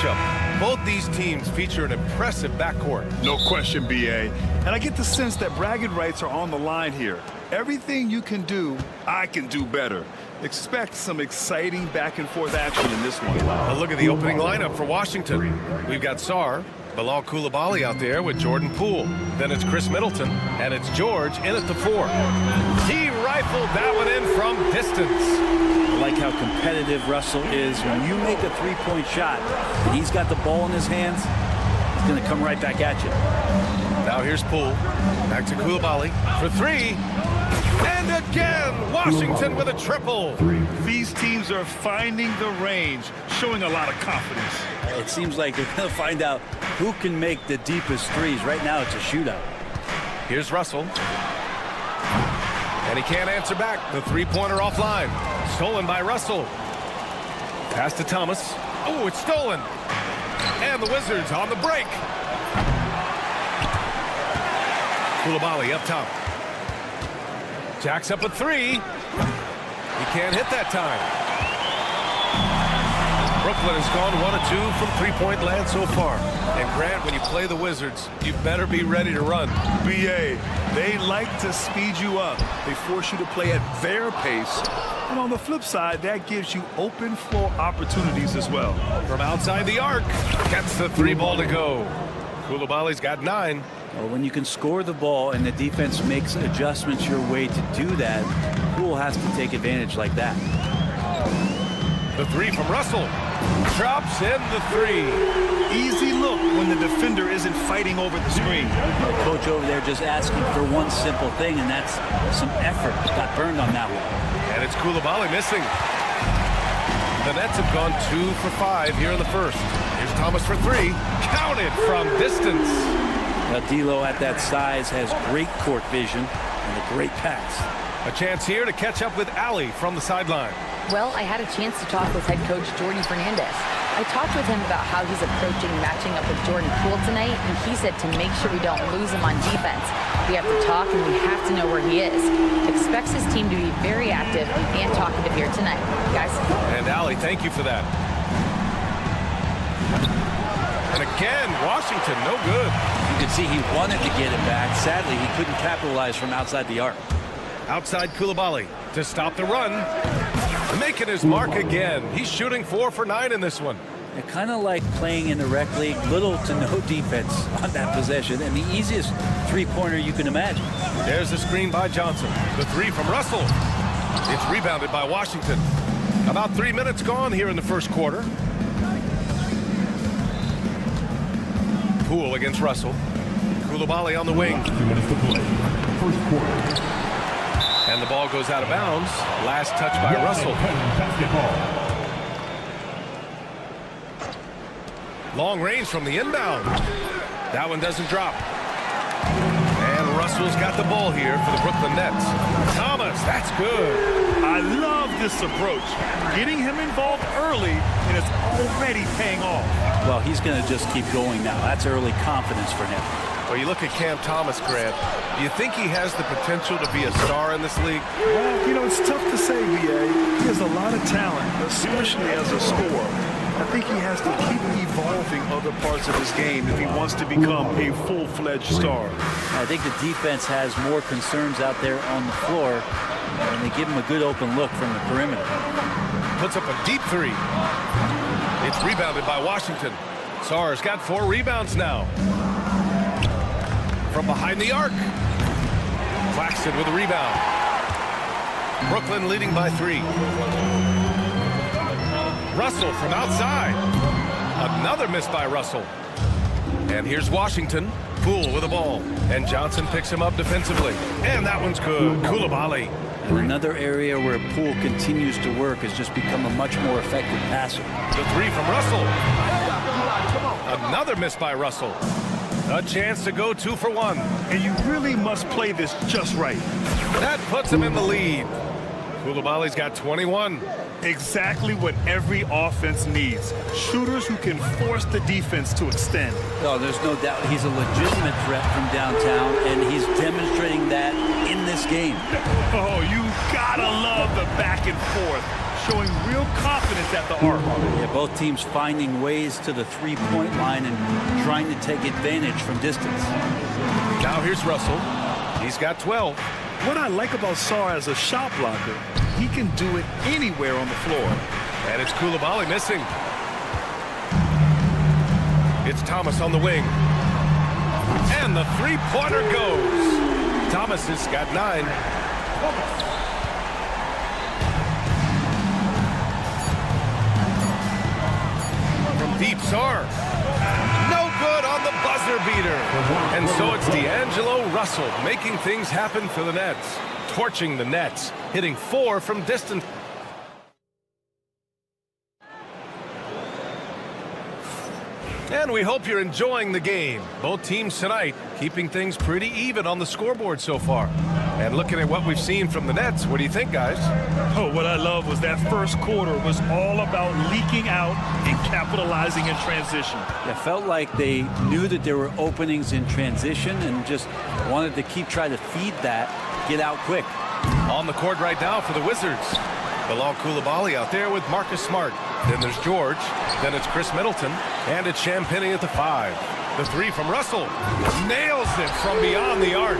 matchup. Both these teams feature an impressive backcourt. No question, B.A. And I get the sense that bragging rights are on the line here. Everything you can do, I can do better. Expect some exciting back-and-forth action in this one. A look at the opening lineup for Washington. We've got Sarr, Bilal Coulibaly out there with Jordan Poole. Then it's Chris Middleton, and it's George in at the 4. He rifled that one in from distance. I like how competitive Russell is. When you make a three-point shot and he's got the ball in his hands, he's going to come right back at you. Now here's Poole. Back to Coulibaly for 3. And again, Washington with a triple. These teams are finding the range, showing a lot of confidence. It seems like they're going to find out who can make the deepest threes. Right now, it's a shootout. Here's Russell. And he can't answer back. The three-pointer offline. Stolen by Russell. Pass to Thomas. Oh, it's stolen. And the Wizards on the break. Coulibaly up top. Jacks up a 3. He can't hit that time. Brooklyn has gone 1 of 2 from three-point land so far. And Grant, when you play the Wizards, you better be ready to run. B.A., they like to speed you up. They force you to play at their pace. And on the flip side, that gives you open floor opportunities as well. From outside the arc, gets the 3 ball to go. Coulibaly's got 9. Well, when you can score the ball and the defense makes adjustments your way to do that, Poole has to take advantage like that. The 3 from Russell. Drops in the 3. Easy look when the defender isn't fighting over the screen. Coach over there just asking for one simple thing, and that's some effort. Got burned on that one. And it's Coulibaly missing. The Nets have gone 2 for 5 here in the first. Here's Thomas for 3. Counted from distance. Now, D'Lo at that size has great court vision and a great pass. A chance here to catch up with Ali from the sideline. Well, I had a chance to talk with head coach Jordy Fernandez. I talked with him about how he's approaching matching up with Jordan Poole tonight, and he said to make sure we don't lose him on defense. We have to talk, and we have to know where he is. Expects his team to be very active and talkative here tonight. Guys? And Ali, thank you for that. And again, Washington, no good. You could see he wanted to get it back. Sadly, he couldn't capitalize from outside the arc. Outside Coulibaly to stop the run. Making his mark again. He's shooting 4 for 9 in this one. They're kind of like playing in the rec league, little to no defense on that possession, and the easiest three-pointer you can imagine. There's the screen by Johnson. The 3 from Russell. It's rebounded by Washington. About 3 minutes gone here in the first quarter. Poole against Russell. Coulibaly on the wing. 2 minutes to play. First quarter. And the ball goes out of bounds. Last touch by Russell. Basketball. Long range from the inbound. That one doesn't drop. And Russell's got the ball here for the Brooklyn Nets. Thomas, that's good. I love this approach. Getting him involved early, and it's already paying off. Well, he's going to just keep going now. That's early confidence for him. Well, you look at Cam Thomas, Grant. Do you think he has the potential to be a star in this league? Well, you know, it's tough to say, B.A. He has a lot of talent, especially as a scorer. I think he has to keep evolving other parts of his game if he wants to become a full-fledged star. I think the defense has more concerns out there on the floor, and they give him a good open look from the perimeter. Puts up a deep 3. It's rebounded by Washington. Sarr's got 4 rebounds now. From behind the arc. Claxton with a rebound. Brooklyn leading by 3. Russell from outside. Another miss by Russell. And here's Washington. Poole with the ball. And Johnson picks him up defensively. And that one's good. Coulibaly. And another area where Poole continues to work has just become a much more effective passer. The 3 from Russell. Another miss by Russell. A chance to go 2 for 1. And you really must play this just right. That puts him in the lead. Coulibaly's got 21. Exactly what every offense needs. Shooters who can force the defense to extend. Oh, there's no doubt he's a legitimate threat from downtown, and he's demonstrating that in this game. Oh, you gotta love the back and forth, showing real confidence at the arc. Yeah, both teams finding ways to the three-point line and trying to take advantage from distance. Now here's Russell. He's got 12. What I like about Sarr as a shot blocker, he can do it anywhere on the floor. And it's Coulibaly missing. It's Thomas on the wing. And the three-pointer goes. Thomas has got 9. From deep, Sarr. No good on the buzzer beater. And so it's D'Angelo Russell making things happen for the Nets. Torching the Nets, hitting 4 from distance. And we hope you're enjoying the game. Both teams tonight keeping things pretty even on the scoreboard so far. And looking at what we've seen from the Nets, what do you think, guys? Oh, what I love was that first quarter was all about leaking out and capitalizing in transition. It felt like they knew that there were openings in transition and just wanted to keep trying to feed that, get out quick. On the court right now for the Wizards. Bilal Coulibaly out there with Marcus Smart. Then there's George. Then it's Chris Middleton. And it's Champagnie at the 5. The 3 from Russell. Nails it from beyond the arc.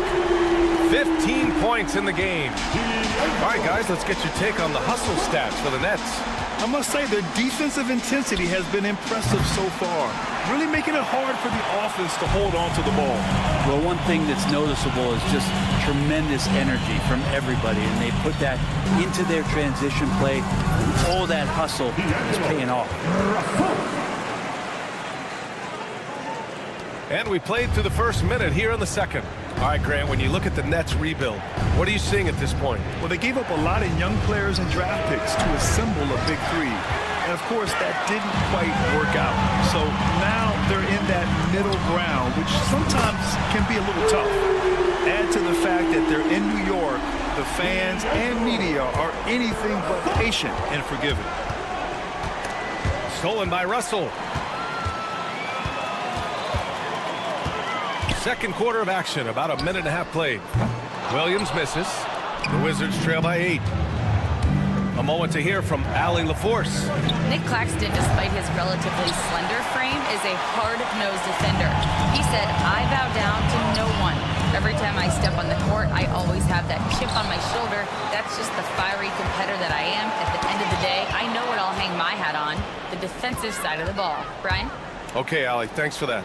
15 points in the game. All right, guys, let's get your take on the hustle stats for the Nets. I must say their defensive intensity has been impressive so far, really making it hard for the offense to hold on to the ball. Well, one thing that's noticeable is just tremendous energy from everybody, and they put that into their transition play. All that hustle is paying off. And we played through the first minute here in the second. All right, Grant, when you look at the Nets rebuild, what are you seeing at this point? Well, they gave up a lot of young players and draft picks to assemble a big three. And, of course, that didn't quite work out. So now they're in that middle ground, which sometimes can be a little tough. Add to the fact that they're in New York, the fans and media are anything but patient and forgiving. Stolen by Russell. Second quarter of action, about a minute and a half played. Williams misses. The Wizards trail by 8. A moment to hear from Allie LaForce. Nick Claxton, despite his relatively slender frame, is a hard-nosed defender. He said, "I bow down to no one. Every time I step on the court, I always have that chip on my shoulder. That's just the fiery competitor that I am. At the end of the day, I know what I'll hang my hat on, the defensive side of the ball." Brian? Okay, Allie, thanks for that.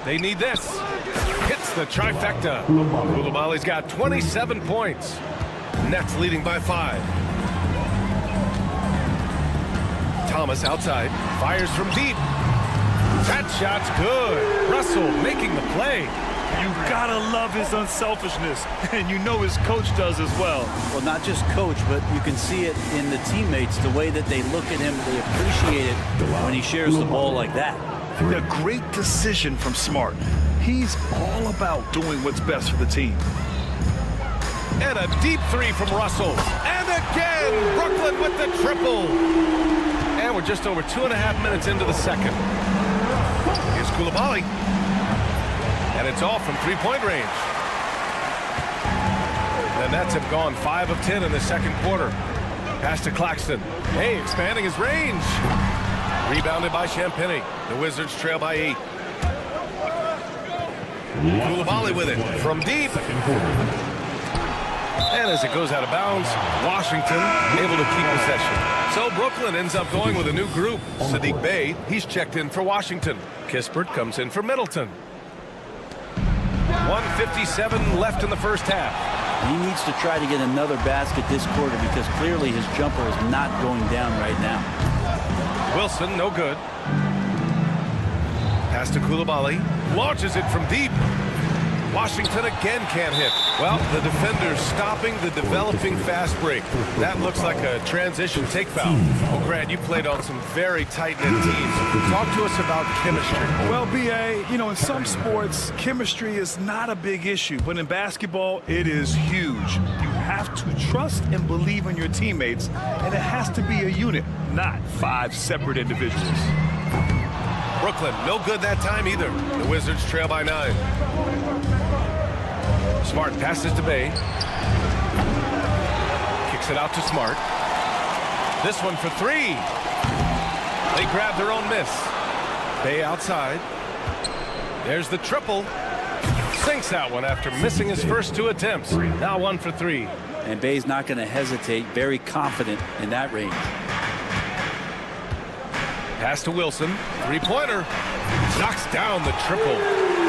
They need this. Hits the trifecta. Coulibaly's got 27 points. Nets leading by 5. Thomas outside. Fires from deep. That shot's good. Russell making the play. You gotta love his unselfishness, and you know his coach does as well. Well, not just coach, but you can see it in the teammates, the way that they look at him. They appreciate it when he shares the ball like that. A great decision from Smart. He's all about doing what's best for the team. And a deep 3 from Russell. And again, Brooklyn with the triple. And we're just over 2.5 minutes into the second. Here's Coulibaly. And it's all from three-point range. The Nets have gone 5 of 10 in the second quarter. Pass to Claxton. Hey, expanding his range. Rebounded by Champagnie. The Wizards trail by 8. Coulibaly with it from deep. And as it goes out of bounds, Washington able to keep possession. So Brooklyn ends up going with a new group. Sadiq Bey, he's checked in for Washington. Kispert comes in for Middleton. 1:57 left in the first half. He needs to try to get another basket this quarter because clearly his jumper is not going down right now. Wilson, no good. Pass to Coulibaly. Launches it from deep. Washington again can't hit. Well, the defender's stopping the developing fast break. That looks like a transition take foul. Well, Grant, you played on some very tight-knit teams. Talk to us about chemistry. Well, B.A., you know, in some sports, chemistry is not a big issue. But in basketball, it is huge. You have to trust and believe in your teammates, and it has to be a unit, not 5 separate individuals. Brooklyn, no good that time either. The Wizards trail by 9. Smart passes to Bay. Kicks it out to Smart. This one for three. They grab their own miss. Bay outside. There's the triple. Sinks that one after missing his first two attempts. Now 1 for 3. And Bay's not going to hesitate. Very confident in that range. Pass to Wilson. Three-pointer. Knocks down the triple.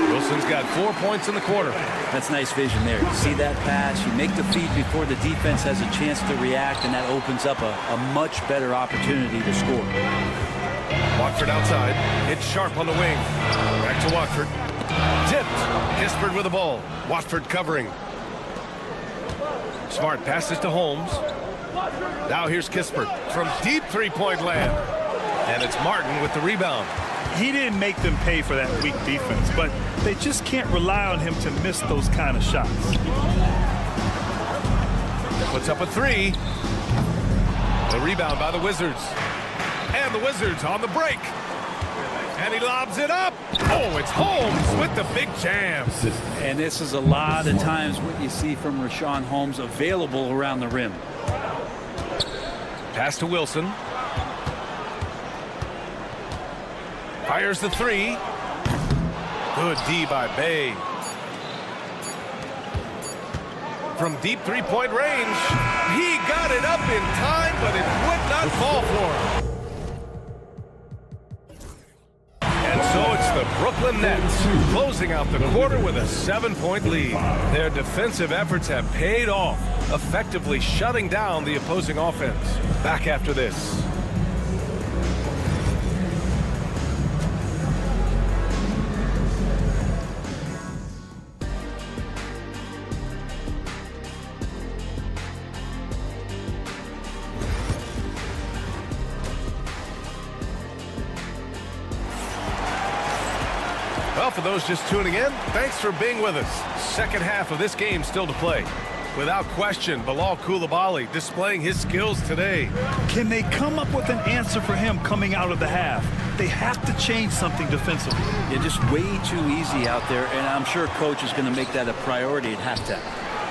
Wilson's got 4 points in the quarter. That's nice vision there. You see that pass, you make the feed before the defense has a chance to react, and that opens up a much better opportunity to score. Watford outside. It's Sharp on the wing. Back to Watford. Tipped. Kispert with the ball. Watford covering. Smart passes to Holmes. Now here's Kispert from deep three-point land. And it's Martin with the rebound. He didn't make them pay for that weak defense, but they just can't rely on him to miss those kind of shots. Puts up a three. The rebound by the Wizards. And the Wizards on the break. And he lobs it up. Oh, it's Holmes with the big jam. And this is a lot of times what you see from Richaun Holmes available around the rim. Pass to Wilson. Fires the three. Good D by Bay. From deep three-point range, he got it up in time, but it would not fall for him. And so it's the Brooklyn Nets closing out the quarter with a 7-point lead. Their defensive efforts have paid off, effectively shutting down the opposing offense. Back after this. Well, for those just tuning in, thanks for being with us. Second half of this game still to play. Without question, Bilal Coulibaly displaying his skills today. Can they come up with an answer for him coming out of the half? They have to change something defensively. Yeah, just way too easy out there, and I'm sure Coach is going to make that a priority at halftime.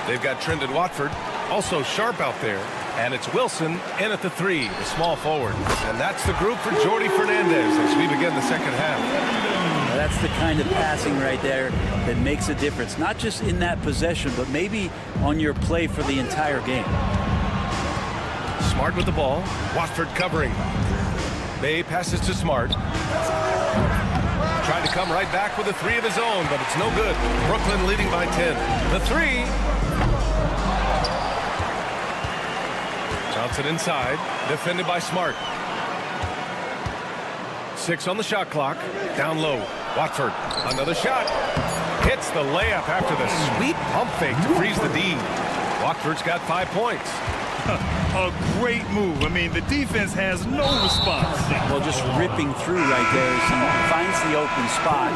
They've got Trendon Watford, also Sharp out there. And it's Wilson in at the three, the small forward. And that's the group for Jordi Fernandez as we begin the second half. Well, that's the kind of passing right there that makes a difference. Not just in that possession, but maybe on your play for the entire game. Smart with the ball. Watford covering. Bay passes to Smart. Tried to come right back with a three of his own, but it's no good. Brooklyn leading by 10. The three. Johnson inside, defended by Smart. 6 on the shot clock, down low. Watford, another shot. Hits the layup after the sweet pump fake to freeze the D. Watford's got 5 points. A great move. I mean, the defense has no response. Well, just ripping through right there as he finds the open spot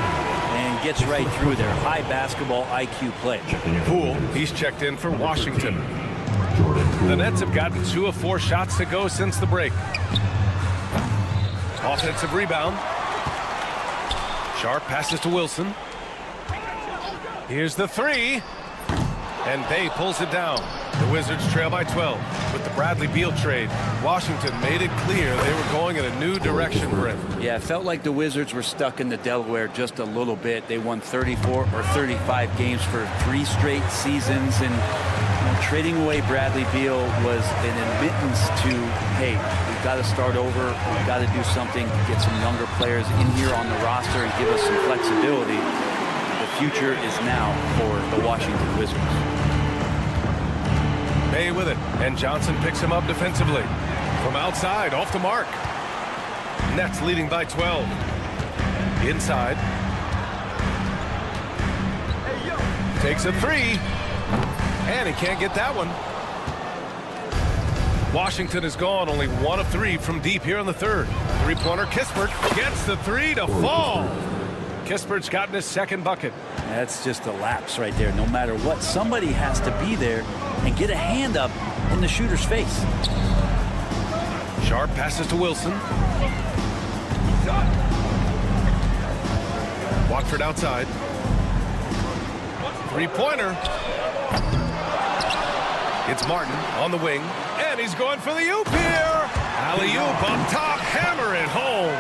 and gets right through there. High basketball IQ play. Poole, he's checked in for Washington. The Nets have gotten 2 of 4 shots to go since the break. Offensive rebound. Sharp passes to Wilson. Here's the three. And Bay pulls it down. The Wizards trail by 12. With the Bradley Beal trade, Washington made it clear they were going in a new direction for him. Yeah, it felt like the Wizards were stuck in the Delaware just a little bit. They won 34 or 35 games for 3 straight seasons, and trading away Bradley Beal was an admittance to, hey, we've got to start over. We've got to do something, get some younger players in here on the roster and give us some flexibility. The future is now for the Washington Wizards. Bay with it, and Johnson picks him up defensively. From outside, off the mark. Nets leading by 12. Inside. Takes a three. And he can't get that one. Washington is gone, only 1 of 3 from deep here in the third. Three-pointer, Kispert gets the three to fall. Kispert's gotten his second bucket. That's just a lapse right there. No matter what, somebody has to be there and get a hand up in the shooter's face. Sharp passes to Wilson. Watford outside. Three-pointer. It's Martin on the wing, and he's going for the oop here. Alley-oop on top, hammer it home.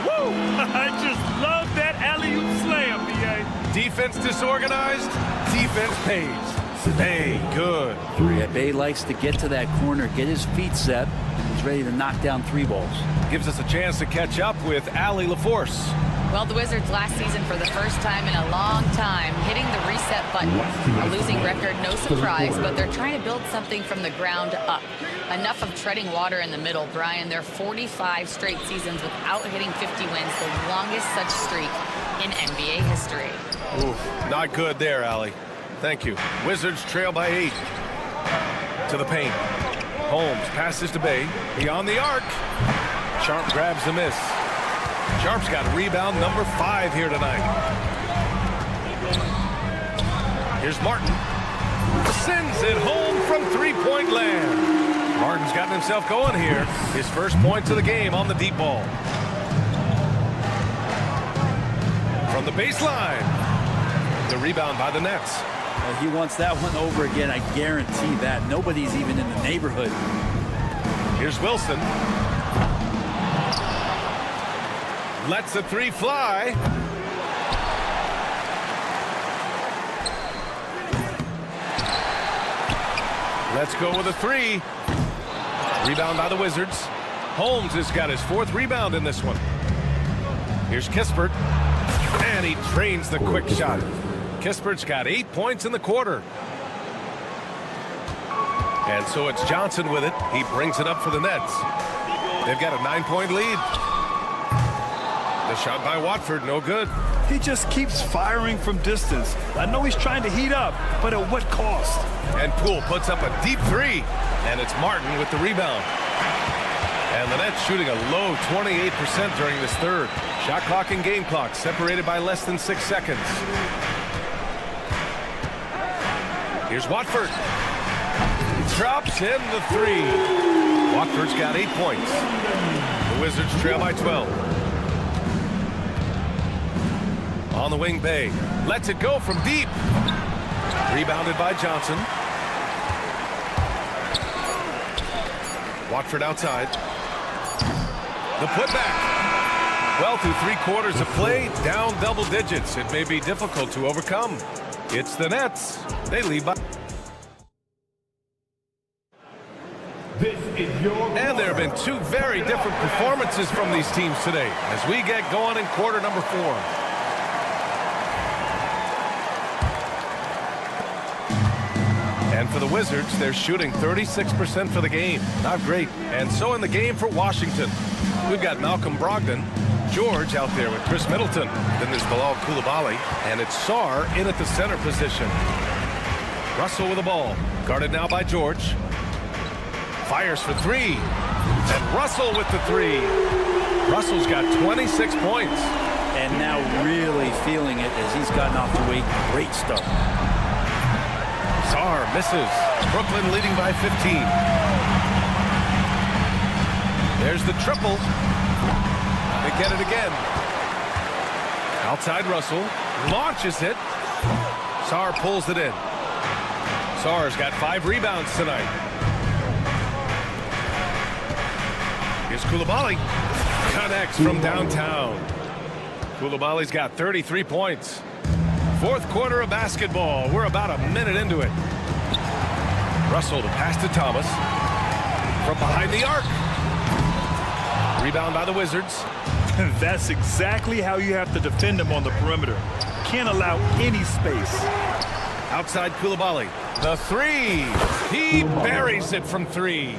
Woo! I just love that alley-oop slam, B.A. Defense disorganized, defense pays. Hey, good. Yeah, Bay likes to get to that corner, get his feet set. He's ready to knock down 3 balls. Gives us a chance to catch up with Allie LaForce. Well, the Wizards last season for the first time in a long time hitting the reset button. A losing record, no surprise, but they're trying to build something from the ground up. Enough of treading water in the middle, Brian. They're 45 straight seasons without hitting 50 wins, the longest such streak in NBA history. Oof, not good there, Allie. Thank you. Wizards trail by 8. To the paint. Holmes passes to Bay. Beyond the arc. Sharp grabs the miss. Sharp's got rebound number 5 here tonight. Here's Martin. Sends it home from three-point land. Martin's gotten himself going here. His first points of the game on the deep ball. From the baseline. The rebound by the Nets. Well, he wants that one over again. I guarantee that. Nobody's even in the neighborhood. Here's Wilson. Lets the 3 fly. Let's go with a 3. Rebound by the Wizards. Holmes has got his 4th rebound in this one. Here's Kispert. And he trains the quick shot. Kispert's got 8 points in the quarter. And so it's Johnson with it. He brings it up for the Nets. They've got a 9-point lead. The shot by Watford, no good. He just keeps firing from distance. I know he's trying to heat up, but at what cost? And Poole puts up a deep 3. And it's Martin with the rebound. And the Nets shooting a low 28% during this third. Shot clock and game clock separated by less than 6 seconds. Here's Watford. Drops in the 3. Watford's got 8 points. The Wizards trail by 12. On the wing, Bay lets it go from deep. Rebounded by Johnson. Watford outside. The putback. Well, through 3 quarters of play, down double digits. It may be difficult to overcome. It's the Nets. They lead by. And there have been 2 very different performances from these teams today as we get going in quarter number 4. And for the Wizards, they're shooting 36% for the game. Not great. And so in the game for Washington, we've got Malcolm Brogdon, George out there with Chris Middleton. Then there's Bilal Coulibaly, and it's Sarr in at the center position. Russell with the ball, guarded now by George. Fires for 3. And Russell with the 3. Russell's got 26 points. And now really feeling it as he's gotten off to a great start. Sarr misses. Brooklyn leading by 15. There's the triple. They get it again. Outside Russell. Launches it. Sarr pulls it in. Sarr's got 5 rebounds tonight. Here's Coulibaly. Connects from downtown. Koulibaly's got 33 points. 4th quarter of basketball. We're about a minute into it. Russell to pass to Thomas. From behind the arc. Rebound by the Wizards. That's exactly how you have to defend him on the perimeter. Can't allow any space. Outside Coulibaly. The 3. He buries it from 3.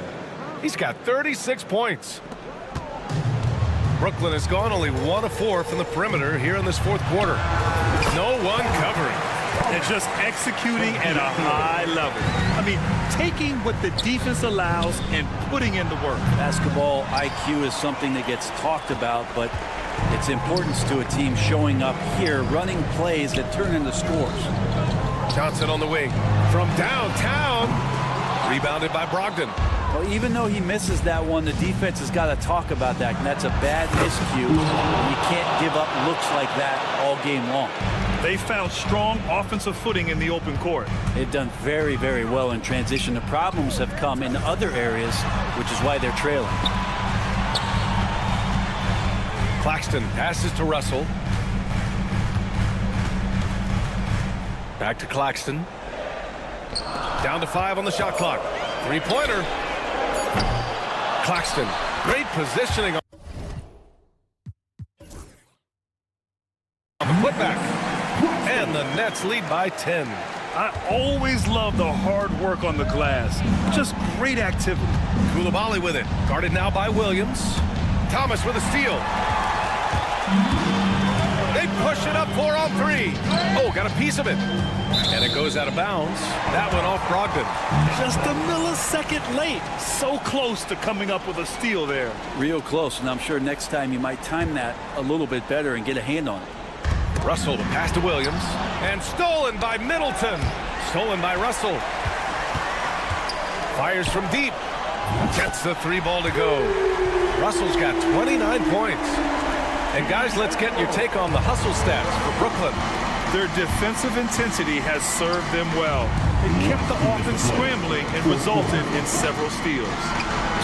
He's got 36 points. Brooklyn has gone only 1 of 4 from the perimeter here in this 4th quarter. No one covering. And just executing at a high level. I mean, taking what the defense allows and putting in the work. Basketball IQ is something that gets talked about, but its importance to a team showing up here, running plays that turn into scores. Johnson on the wing. From downtown. Rebounded by Brogdon. Well, even though he misses that one, the defense has got to talk about that, and that's a bad miscue. You can't give up looks like that all game long. They found strong offensive footing in the open court. They've done very, very well in transition. The problems have come in other areas, which is why they're trailing. Claxton passes to Russell. Back to Claxton. Down to 5 on the shot clock. Three-pointer. Claxton, great positioning on the putback. And the Nets lead by 10. I always love the hard work on the glass. Just great activity. Coulibaly with it. Guarded now by Williams. Thomas with a steal. They push it up 4 on 3. Oh, got a piece of it. And it goes out of bounds. That went off Brogdon. Just a millisecond late. So close to coming up with a steal there. Real close, and I'm sure next time you might time that a little bit better and get a hand on it. Russell to pass to Williams. And stolen by Middleton. Stolen by Russell. Fires from deep. Gets the 3 ball to go. Russell's got 29 points. And guys, let's get your take on the hustle stats for Brooklyn. Their defensive intensity has served them well. It kept the offense scrambling and resulted in several steals.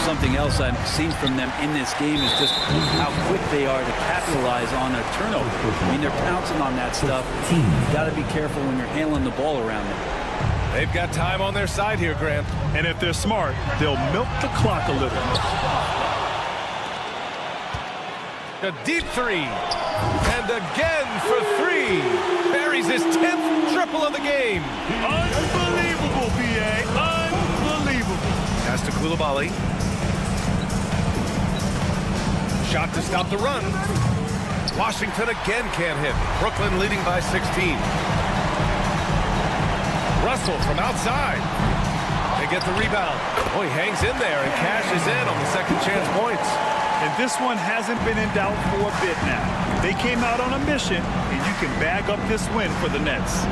Something else I've seen from them in this game is just how quick they are to capitalize on their turnover. I mean, they're pouncing on that stuff. You've got to be careful when you're handling the ball around them. They've got time on their side here, Grant. And if they're smart, they'll milk the clock a little. A deep 3. And again for 3. Buries his 10th triple of the game. Unbelievable, B.A. Unbelievable. Pass to Coulibaly. Shot to stop the run. Washington again can't hit. Brooklyn leading by 16. Russell from outside. They get the rebound. Oh, he hangs in there and cashes in on the second chance points. And this one hasn't been in doubt for a bit now. They came out on a mission, and you can bag up this win for the Nets.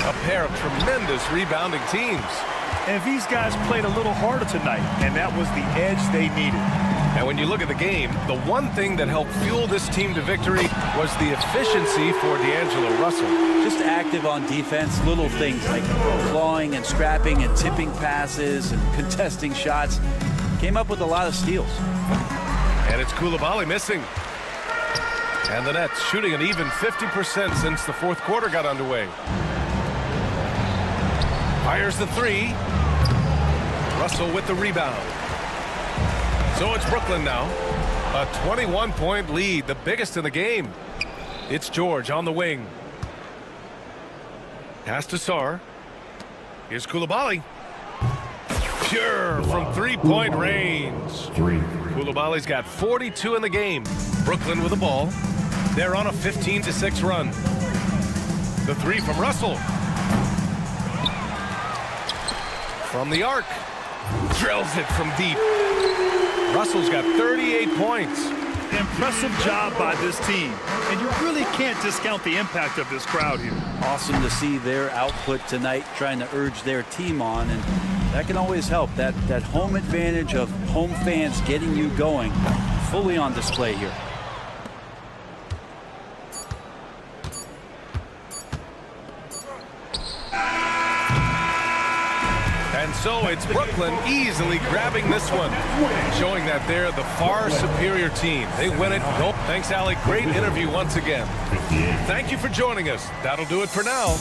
A pair of tremendous rebounding teams. And these guys played a little harder tonight, and that was the edge they needed. And when you look at the game, the one thing that helped fuel this team to victory was the efficiency for D'Angelo Russell. Just active on defense, little things like clawing and scrapping and tipping passes and contesting shots. Came up with a lot of steals. And it's Coulibaly missing. And the Nets shooting an even 50% since the fourth quarter got underway. Fires the 3. Russell with the rebound. So it's Brooklyn now. A 21-point lead, the biggest in the game. It's George on the wing. Pass to Sarr. Here's Coulibaly. Pure from 3-point range. Coulibaly's got 42 in the game. Brooklyn with the ball. They're on a 15-6 run. The 3 from Russell. From the arc. Drills it from deep. Russell's got 38 points. Impressive job by this team. And you really can't discount the impact of this crowd here. Awesome to see their output tonight, trying to urge their team on, and that can always help. That home advantage of home fans getting you going, fully on display here. And so it's Brooklyn easily grabbing this one, showing that they're the far superior team. They win it. Thanks, Allie. Great interview once again. Thank you for joining us. That'll do it for now.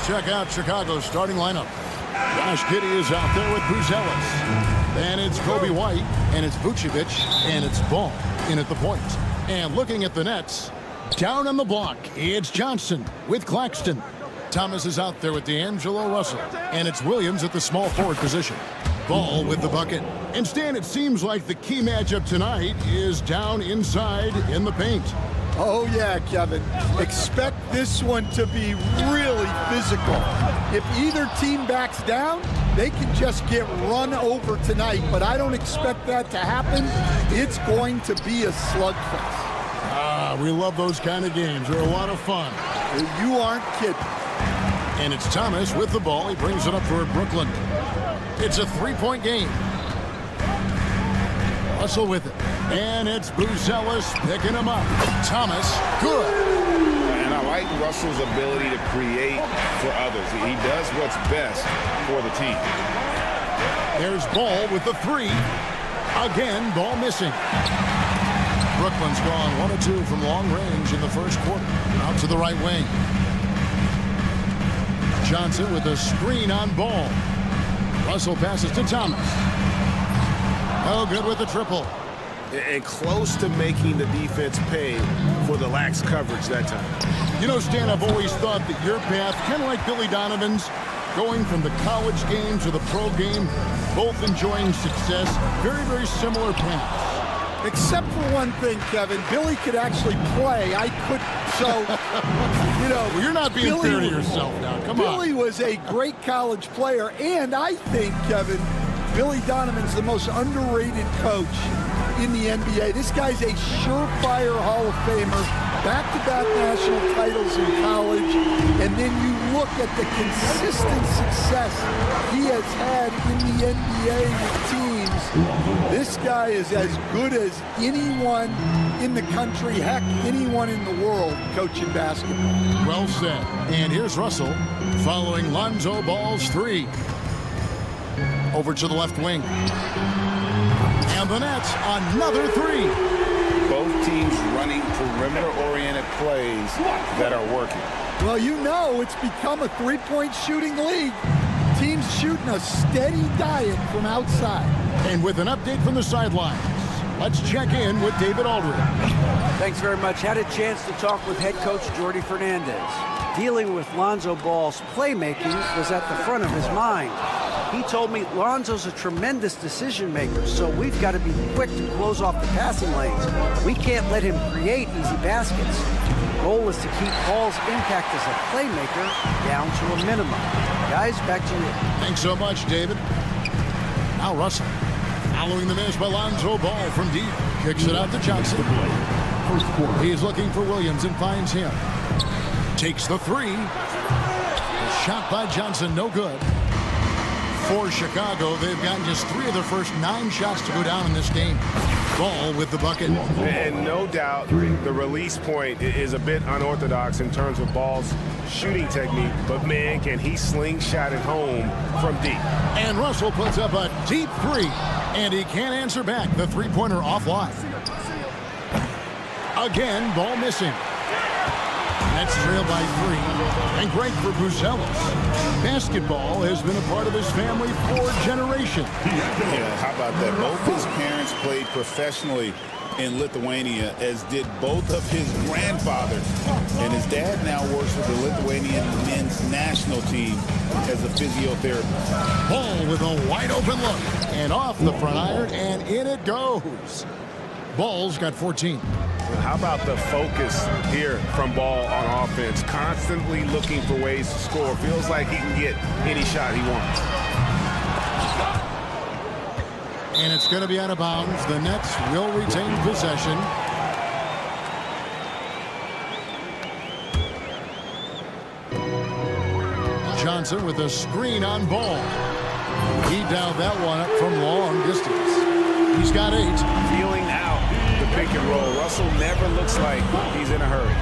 check out Chicago's starting lineup. Josh Giddey is out there with Bruce Ellis. Then it's Kobe White, and it's Vucevic, and it's Ball in at the point. And looking at the Nets, down on the block, it's Johnson with Claxton. Thomas is out there with D'Angelo Russell, and it's Williams at the small forward position. Ball with the bucket. And Stan, it seems like the key matchup tonight is down inside in the paint. Oh, yeah, Kevin. Expect this one to be really physical. If either team backs down, they can just get run over tonight, but I don't expect that to happen. It's going to be a slugfest. We love those kind of games. They're a lot of fun. You aren't kidding. And it's Thomas with the ball. He brings it up for Brooklyn. It's a three-point game. Russell with it. And it's Buzelis picking him up. Thomas, good. And I like Russell's ability to create for others. He does what's best for the team. There's Ball with the three. Again, Ball missing. Brooklyn's gone 1 of 2 from long range in the first quarter. Out to the right wing. Johnson with a screen on Ball. Russell passes to Thomas. Oh, good with the triple. And close to making the defense pay for the lax coverage that time. You know, Stan, I've always thought that your path, kind of like Billy Donovan's, going from the college game to the pro game, both enjoying success, very, very similar paths. Except for one thing, Kevin. Billy could actually play. I couldn't. So, you know. Well, you're not being fair to yourself now. Come on. Billy was a great college player. And I think, Kevin, Billy Donovan's the most underrated coach in the NBA. This guy's a surefire Hall of Famer. Back-to-back national titles in college. And then you look at the consistent success he has had in the NBA with teams. This guy is as good as anyone in the country, heck, anyone in the world coaching basketball. Well said. And here's Russell following Lonzo Ball's three. Over to the left wing. And the Nets, another three. Both teams running perimeter-oriented plays that are working. Well, you know it's become a three-point shooting league. Teams shooting a steady diet from outside. And with an update from the sidelines, let's check in with David Aldridge. Thanks very much. Had a chance to talk with head coach Jordi Fernandez. Dealing with Lonzo Ball's playmaking was at the front of his mind. He told me Lonzo's a tremendous decision maker, so we've got to be quick to close off the passing lanes. We can't let him create easy baskets. The goal is to keep Ball's impact as a playmaker down to a minimum. Guys, back to you. Thanks so much, David. Now Russell, following the miss by Lonzo Ball from deep, kicks it out to Johnson. He's looking for Williams and finds him. Takes the three. The shot by Johnson, no good. For Chicago, they've gotten just 3 of their first 9 shots to go down in this game. Ball with the bucket. And no doubt the release point is a bit unorthodox in terms of Ball's shooting technique, but man, can he slingshot it home from deep. And Russell puts up a deep three, and he can't answer back. The three-pointer offline. Again, Ball missing. That's trailed by 3, and great for Buzelis. Basketball has been a part of his family for generations. Yeah, how about that? Both his parents played professionally in Lithuania, as did both of his grandfathers. And his dad now works with the Lithuanian men's national team as a physiotherapist. Ball with a wide open look, and off the front iron, and in it goes. Ball's got 14. How about the focus here from Ball on offense? Constantly looking for ways to score. Feels like he can get any shot he wants. And it's going to be out of bounds. The Nets will retain possession. Johnson with a screen on Ball. He dialed that one up from long distance. He's got 8. Feeling out the pick and roll. Russell never looks like he's in a hurry.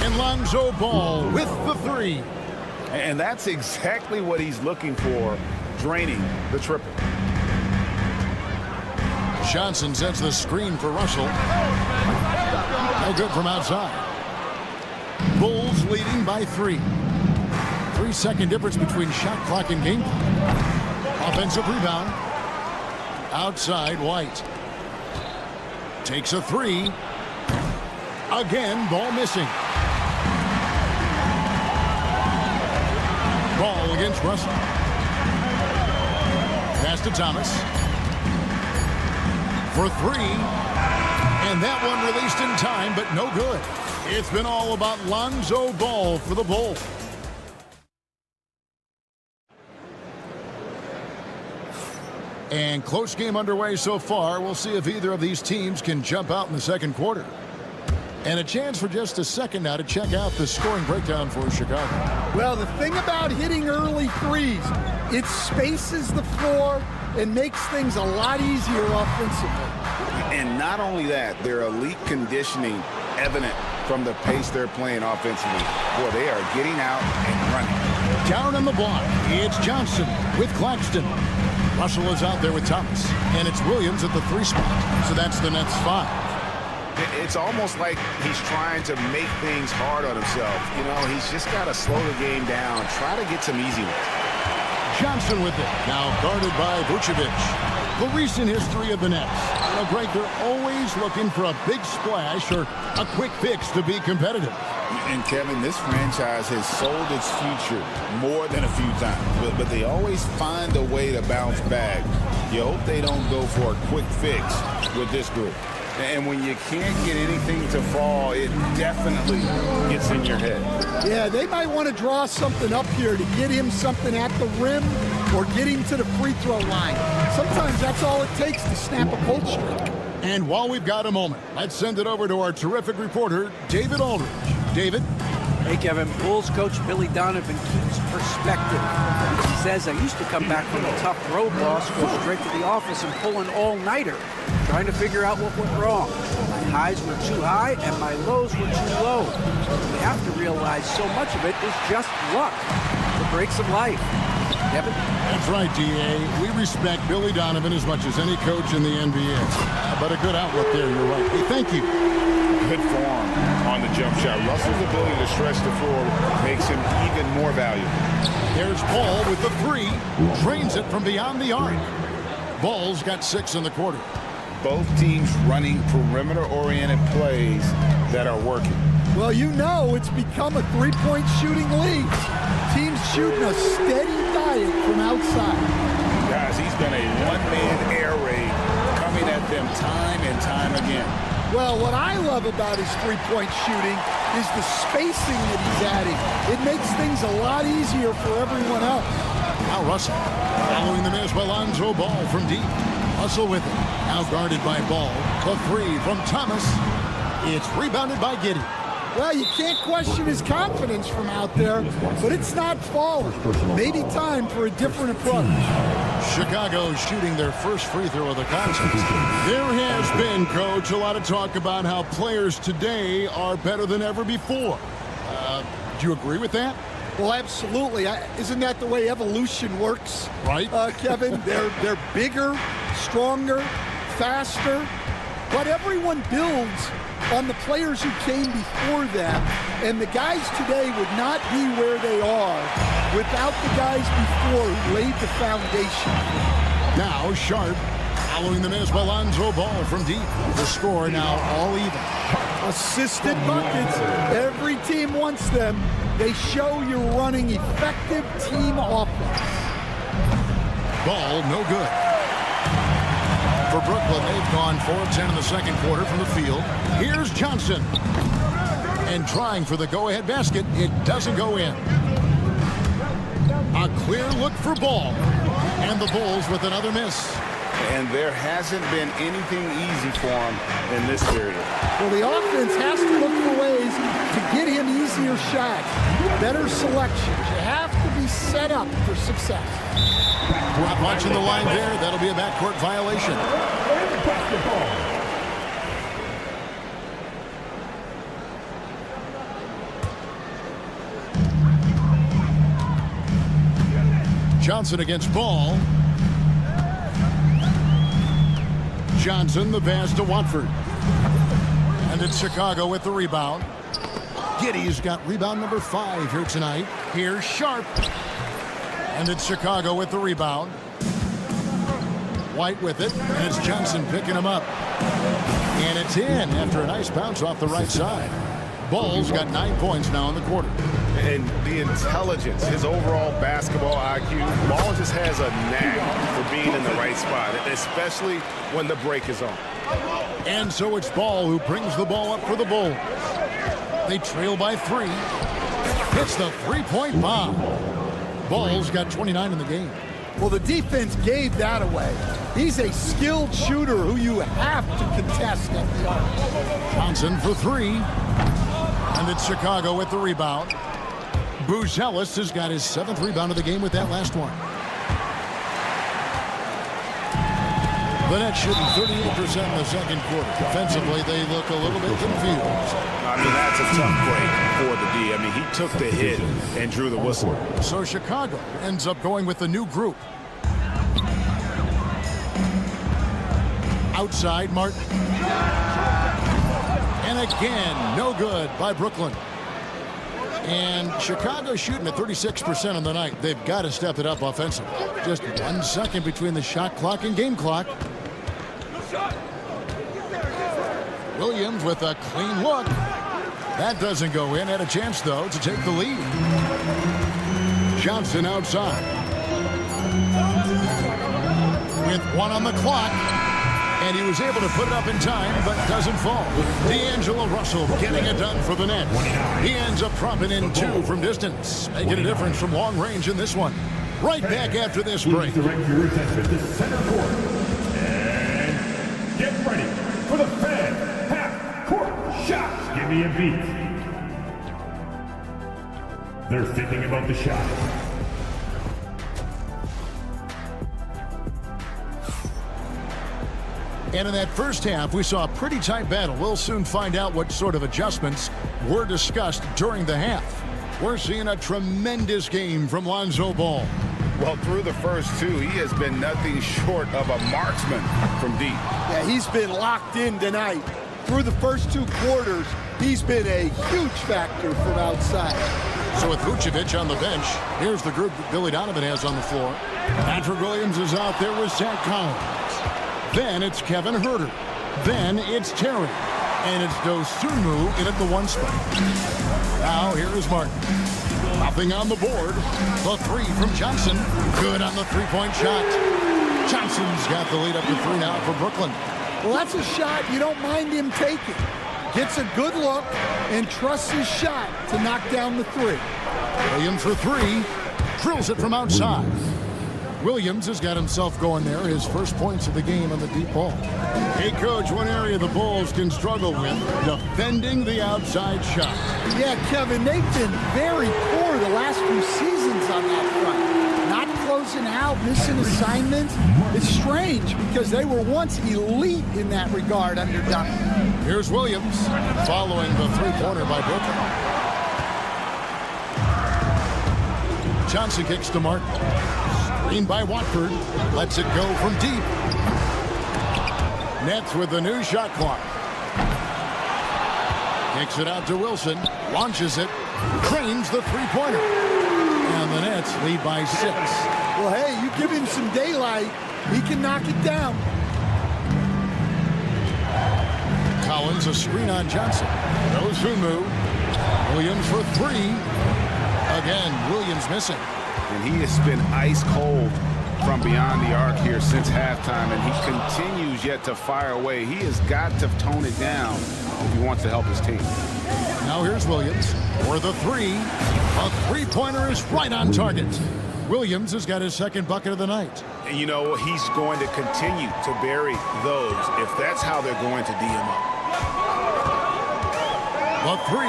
And Lonzo Ball with the 3. And that's exactly what he's looking for, draining the triple. Johnson sets the screen for Russell. No good from outside. Bulls leading by 3. 3-second difference between shot clock and game clock. Offensive rebound. Outside, White. Takes a 3. Again, ball missing. Ball against Russell. Pass to Thomas. For 3. And that one released in time, but no good. It's been all about Lonzo Ball for the Bulls. And close game underway so far. We'll see if either of these teams can jump out in the second quarter. And a chance for just a second now to check out the scoring breakdown for Chicago. Well, the thing about hitting early threes, it spaces the floor and makes things a lot easier offensively. And not only that, their elite conditioning evident from the pace they're playing offensively. Boy, they are getting out and running. Down on the block, it's Johnson with Claxton. Russell is out there with Thomas. And it's Williams at the 3 spot. So that's the Nets 5. It's almost like he's trying to make things hard on himself. You know, he's just got to slow the game down, try to get some easy ones. Johnson with it, now guarded by Vucevic. The recent history of the Nets. You know, Greg, they're always looking for a big splash or a quick fix to be competitive. And Kevin, this franchise has sold its future more than a few times, but they always find a way to bounce back. You hope they don't go for a quick fix with this group. And when you can't get anything to fall, it definitely gets in your head. Yeah, they might want to draw something up here to get him something at the rim or get him to the free throw line. Sometimes that's all it takes to snap a cold streak. And while we've got a moment, let's send it over to our terrific reporter, David Aldridge. David? Hey, Kevin. Bulls coach Billy Donovan keeps perspective. He says, I used to come back from a tough road loss, go straight to the office and pull an all-nighter, trying to figure out what went wrong. My highs were too high and my lows were too low. We have to realize so much of it is just luck, the breaks of life. Kevin? That's right, D.A. We respect Billy Donovan as much as any coach in the NBA. But a good outlook there, you're right. Hey, thank you. Good form on the jump shot. Russell's ability to stretch the floor makes him even more valuable. There's Ball with the 3. Drains it from beyond the arc. Ball's got 6 in the quarter. Both teams running perimeter-oriented plays that are working. Well, you know it's become a three-point shooting league. Teams shooting a steady diet from outside. Guys, he's been a one-man air raid coming at them time and time again. Well, what I love about his three-point shooting is the spacing that he's adding. It makes things a lot easier for everyone else. Now Russell following the miss by Lonzo Ball from deep. Russell with it. Now guarded by Ball. The 3 from Thomas. It's rebounded by Giddey. Well, you can't question his confidence from out there, but it's not falling. Maybe time for a different approach. Chicago shooting their first free throw of the contest. There has been, Coach, a lot of talk about how players today are better than ever before. Do you agree with that? Well, absolutely. Isn't that the way evolution works? Right. Kevin, they're bigger, stronger, faster, but everyone builds on the players who came before them, and the guys today would not be where they are without the guys before who laid the foundation. Now Sharp following the miss by Lonzo Ball from deep. The score now all even. Assisted buckets. Every team wants them. They show you're running effective team offense. Ball no good. For Brooklyn, they've gone 4 of 10 in the second quarter from the field. Here's Johnson. And trying for the go-ahead basket. It doesn't go in. A clear look for Ball. And the Bulls with another miss. And there hasn't been anything easy for him in this period. Well, the offense has to look for ways to get him easier shots, better selections. You have to be set up for success. Not watching the line there. That'll be a backcourt violation. Johnson against Ball. Johnson, the pass to Watford. And it's Chicago with the rebound. Giddey's got rebound number 5 here tonight. Here's Sharp. And it's Chicago with the rebound. White with it, and it's Johnson picking him up. And it's in after a nice bounce off the right side. Bull's got 9 points now in the quarter. And the intelligence, his overall basketball IQ, Ball just has a knack for being in the right spot, especially when the break is on. And so it's Ball who brings the ball up for the Bulls. They trail by 3. Hits the three-point bomb. Bulls got 29 in the game. Well, the defense gave that away. He's a skilled shooter who you have to contest at the arc. Johnson for 3. And it's Chicago with the rebound. Buzelis has got his 7th rebound of the game with that last one. The Nets shooting 38% in the second quarter. Defensively, they look a little bit confused. I mean, that's a tough break for the D. I mean, he took the hit and drew the whistle. So Chicago ends up going with the new group. Outside, Martin. And again, no good by Brooklyn. And Chicago shooting at 36% on the night. They've got to step it up offensively. Just 1 second between the shot clock and game clock. Williams with a clean look. That doesn't go in. Had a chance, though, to take the lead. Johnson outside. With 1 on the clock. And he was able to put it up in time, but doesn't fall. D'Angelo Russell getting it done for the Nets. He ends up dropping in 2 from distance, making a difference from long range in this one. Right back after this break. Direct your attention to center court. And get ready for the fan half-court shot. Give me a beat. They're thinking about the shot. And in that first half, we saw a pretty tight battle. We'll soon find out what sort of adjustments were discussed during the half. We're seeing a tremendous game from Lonzo Ball. Well, through the first 2, he has been nothing short of a marksman from deep. Yeah, he's been locked in tonight. Through the first 2 quarters, he's been a huge factor from outside. So with Vucevic on the bench, here's the group that Billy Donovan has on the floor. Patrick Williams is out there with Zach Collins. Then it's Kevin Huerter. Then it's Terry. And it's Dosunmu in at the 1 spot. Now here is Martin. Nothing on the board. The 3 from Johnson. Good on the 3-point shot. Johnson's got the lead up to 3 now for Brooklyn. Well, that's a shot you don't mind him taking. Gets a good look and trusts his shot to knock down the 3. Williams for 3. Drills it from outside. Williams has got himself going there, his first points of the game on the deep ball. Hey, Coach, one area the Bulls can struggle with, defending the outside shot. Yeah, Kevin, they've been very poor the last few seasons on that front. Not closing out, missing assignments. It's strange because they were once elite in that regard under Donovan. Here's Williams following the 3-pointer by Brooklyn. Johnson kicks to Martin. Screen by Watford. Lets it go from deep. Nets with the new shot clock. Kicks it out to Wilson. Launches it. Cranes the 3-pointer. And the Nets lead by 6. Well, hey, you give him some daylight, he can knock it down. Collins, a screen on Johnson. Dosunmu. Williams for 3. Again, Williams missing. And he has been ice cold from beyond the arc here since halftime, and he continues yet to fire away. He has got to tone it down if he wants to help his team. Now here's Williams for the 3. A 3-pointer is right on target. Williams has got his 2nd bucket of the night. And you know, he's going to continue to bury those if that's how they're going to D him up. The 3.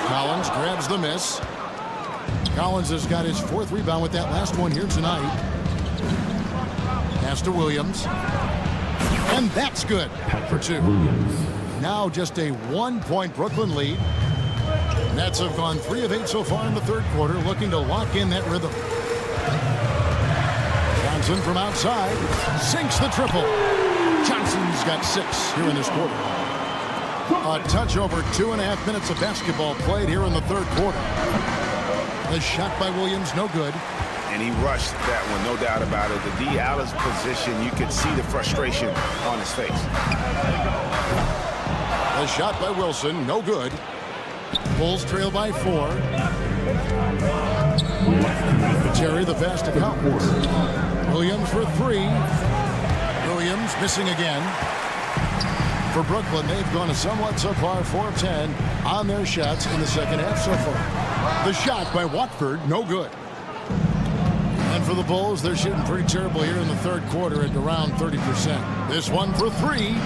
Collins grabs the miss. Collins has got his 4th rebound with that last one here tonight. Pass to Williams. And that's good for 2. Now just a 1-point Brooklyn lead. Nets have gone 3 of 8 so far in the 3rd quarter, looking to lock in that rhythm. Johnson from outside sinks the triple. Johnson's got 6 here in this quarter. A touch over 2.5 minutes of basketball played here in the third quarter. The shot by Williams, no good. And he rushed that one, no doubt about it. The D out of position, you could see the frustration on his face. The shot by Wilson, no good. Bulls trail by 4. Terry the pass to Collins. Williams for 3. Williams missing again. For Brooklyn, they've gone a somewhat subpar 4 of 10 on their shots in the second half so far. The shot by Watford, no good. And for the Bulls, they're shooting pretty terrible here in the third quarter at around 30%. This one for 3.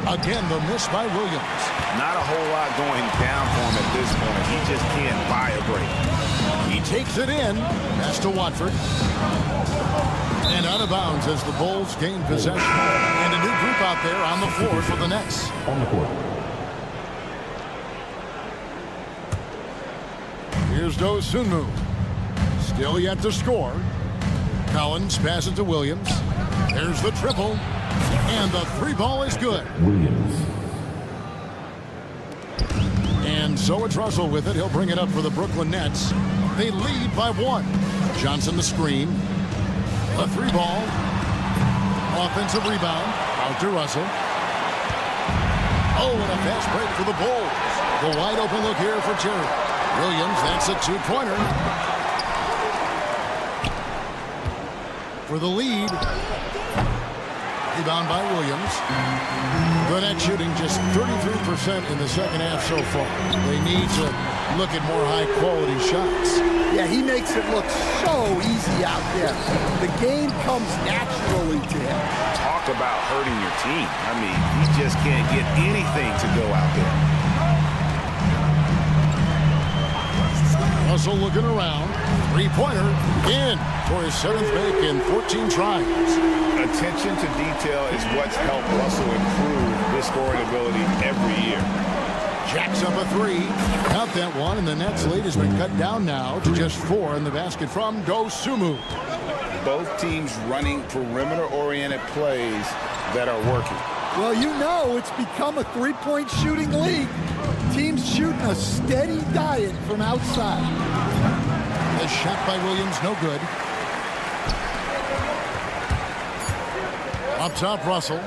Again, the miss by Williams. Not a whole lot going down for him at this point. He just can't buy a break. He takes it in. Pass to Watford. And out of bounds as the Bulls gain possession. And a new group out there on the floor for the Nets. On the court. Here's Dosunmu. Still yet to score. Collins passes to Williams. There's the triple. And the 3 ball is good. Williams. And so it's Russell with it. He'll bring it up for the Brooklyn Nets. They lead by 1. Johnson the screen. A 3 ball. Offensive rebound. Out to Russell. Oh, and a fast break for the Bulls. The wide open look here for Terry. Williams, that's a 2-pointer. For the lead. Rebound by Williams. The Nets shooting just 33% in the second half so far. They need to look at more high-quality shots. Yeah, he makes it look so easy out there. The game comes naturally to him. Talk about hurting your team. I mean, he just can't get anything to go out there. Russell looking around. 3-pointer in for his 7th make in 14 tries. Attention to detail is what's helped Russell improve his scoring ability every year. Jacks up a 3. Count that one, and the Nets lead has been cut down now to just 4 in the basket from Dosunmu. Both teams running perimeter-oriented plays that are working. Well, you know it's become a 3-point shooting league. Teams shooting a steady diet from outside. The shot by Williams, no good. Up top, Russell.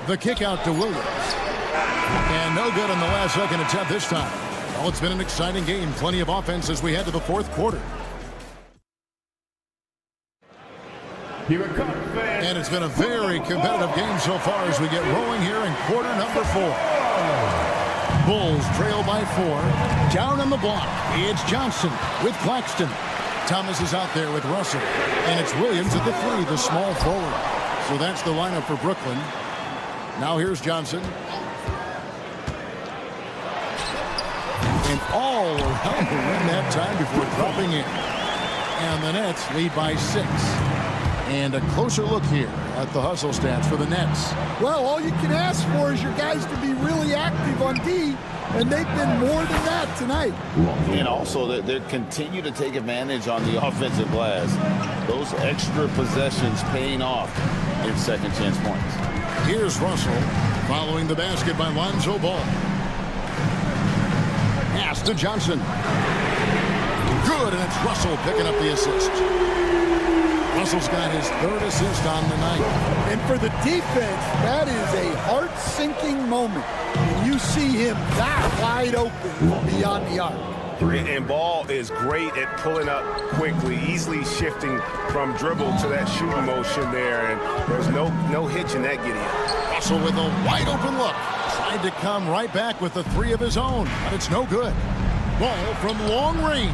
The kick out to Williams. And no good on the last second attempt this time. Well, it's been an exciting game. Plenty of offense as we head to the fourth quarter. Here it comes, fans. And it's been a very competitive game so far as we get rolling here in quarter number 4. Bulls trail by 4. Down on the block, it's Johnson with Claxton. Thomas is out there with Russell. And it's Williams at the 3, the small forward. So that's the lineup for Brooklyn. Now here's Johnson. And all around the rim that time before dropping in. And the Nets lead by 6. And a closer look here at the hustle stats for the Nets. Well, all you can ask for is your guys to be really active on D, and they've been more than that tonight. And also, they continue to take advantage on the offensive glass. Those extra possessions paying off in second chance points. Here's Russell following the basket by Lonzo Ball. Pass to Johnson. Good, and it's Russell picking up the assist. Russell's got his 3rd assist on the night. And for the defense, that is a heart-sinking moment. And you see him that wide open beyond the arc. And Ball is great at pulling up quickly, easily shifting from dribble to that shooting motion there. And there's no hitch in that giddy-up. Russell with a wide open look. Tried to come right back with the 3 of his own, but it's no good. Ball from long range.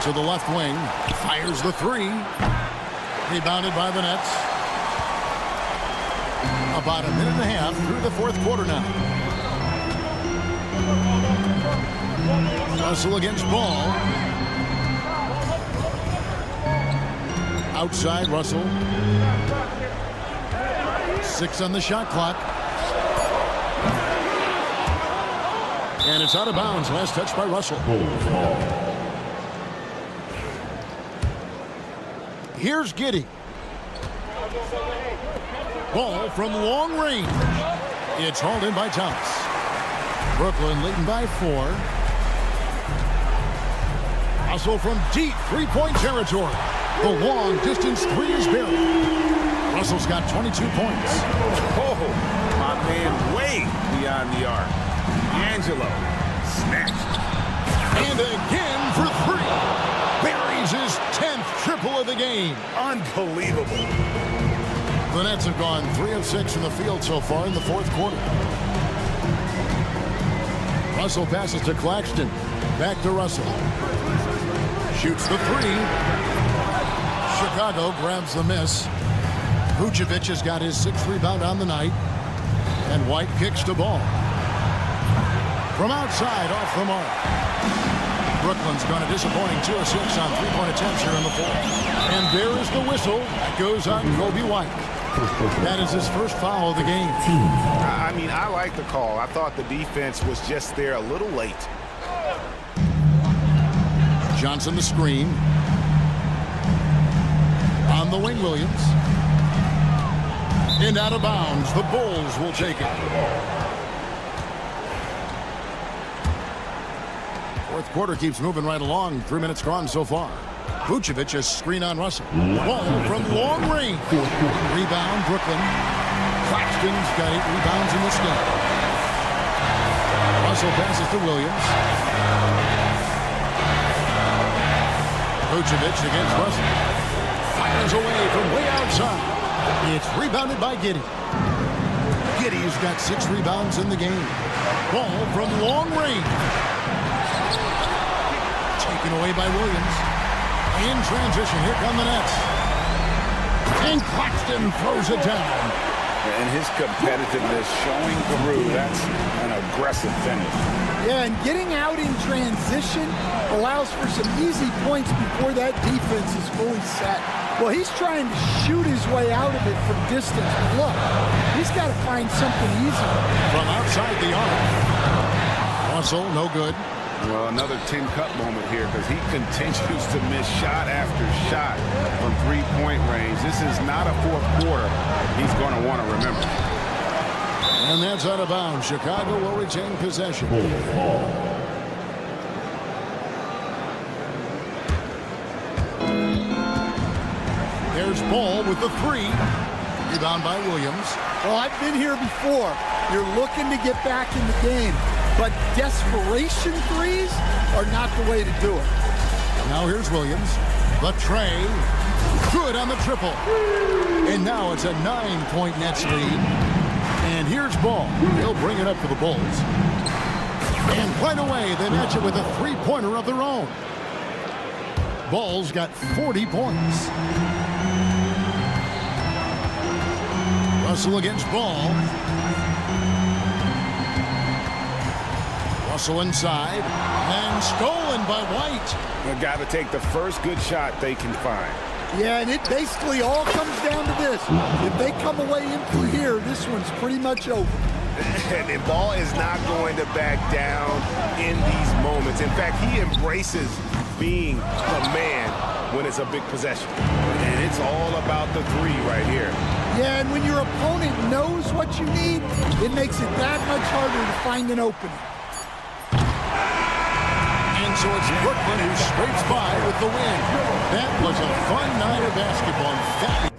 To the left wing, fires the 3. Rebounded by the Nets. About a minute and a half through the fourth quarter now. Russell against Ball. Outside Russell. 6 on the shot clock. And it's out of bounds. Last touch by Russell. Here's Giddey. Ball from long range. It's hauled in by Thomas. Brooklyn leading by 4. Russell from deep three-point territory. The long-distance three is buried. Russell's got 22 points. Oh, my man way beyond the arc. D'Angelo snatched. And again for 3. Buries his 10th triple of the game. Unbelievable. The Nets have gone 3 of 6 from the field so far in the fourth quarter. Russell passes to Claxton. Back to Russell. Shoots the 3. Chicago grabs the miss. Vucevic has got his 6th rebound on the night. And White kicks the ball. From outside, off the mark. Brooklyn's gone a disappointing 2 of 6 on three-point attempts here in the fourth. And there is the whistle. That goes on Kobe White. That is his first foul of the game. I mean, I like the call. I thought the defense was just there a little late. Johnson the screen. On the wing, Williams. And out of bounds. The Bulls will take it. Fourth quarter keeps moving right along. 3 minutes gone so far. Vucevic has screen on Russell. Ball from long range. Rebound, Brooklyn. Claxton's got 8 rebounds in this game. Russell passes to Williams. Vucevic against Russell. Fires away from way outside. It's rebounded by Giddey. Giddey's got 6 rebounds in the game. Ball from long range. Taken away by Williams. In transition, here come the Nets. And Claxton throws it down. And his competitiveness showing through. That's an aggressive finish. Yeah, and getting out in transition allows for some easy points before that defense is fully set. Well, he's trying to shoot his way out of it from distance. But look, he's got to find something easy. From outside the arc. Russell, no good. Well, another tin cup moment here because he continues to miss shot after shot from three-point range. This is not a fourth quarter he's going to want to remember. And that's out of bounds. Chicago will retain possession. There's Ball with the 3. Rebound by Williams. Well, I've been here before. You're looking to get back in the game. But desperation threes are not the way to do it. Now here's Williams. The tray. Good on the triple. And now it's a 9-point Nets lead. And here's Ball. He'll bring it up for the Bulls. And right away, they match it with a 3-pointer of their own. Ball's got 40 points. Russell against Ball. Russell inside, and stolen by White. They've got to take the first good shot they can find. Yeah, and it basically all comes down to this. If they come away empty here, this one's pretty much over. And the Ball is not going to back down in these moments. In fact, he embraces being the man when it's a big possession. And it's all about the 3 right here. Yeah, and when your opponent knows what you need, it makes it that much harder to find an opening. And so it's Brooklyn who scrapes by with the win. That was a fun night of basketball.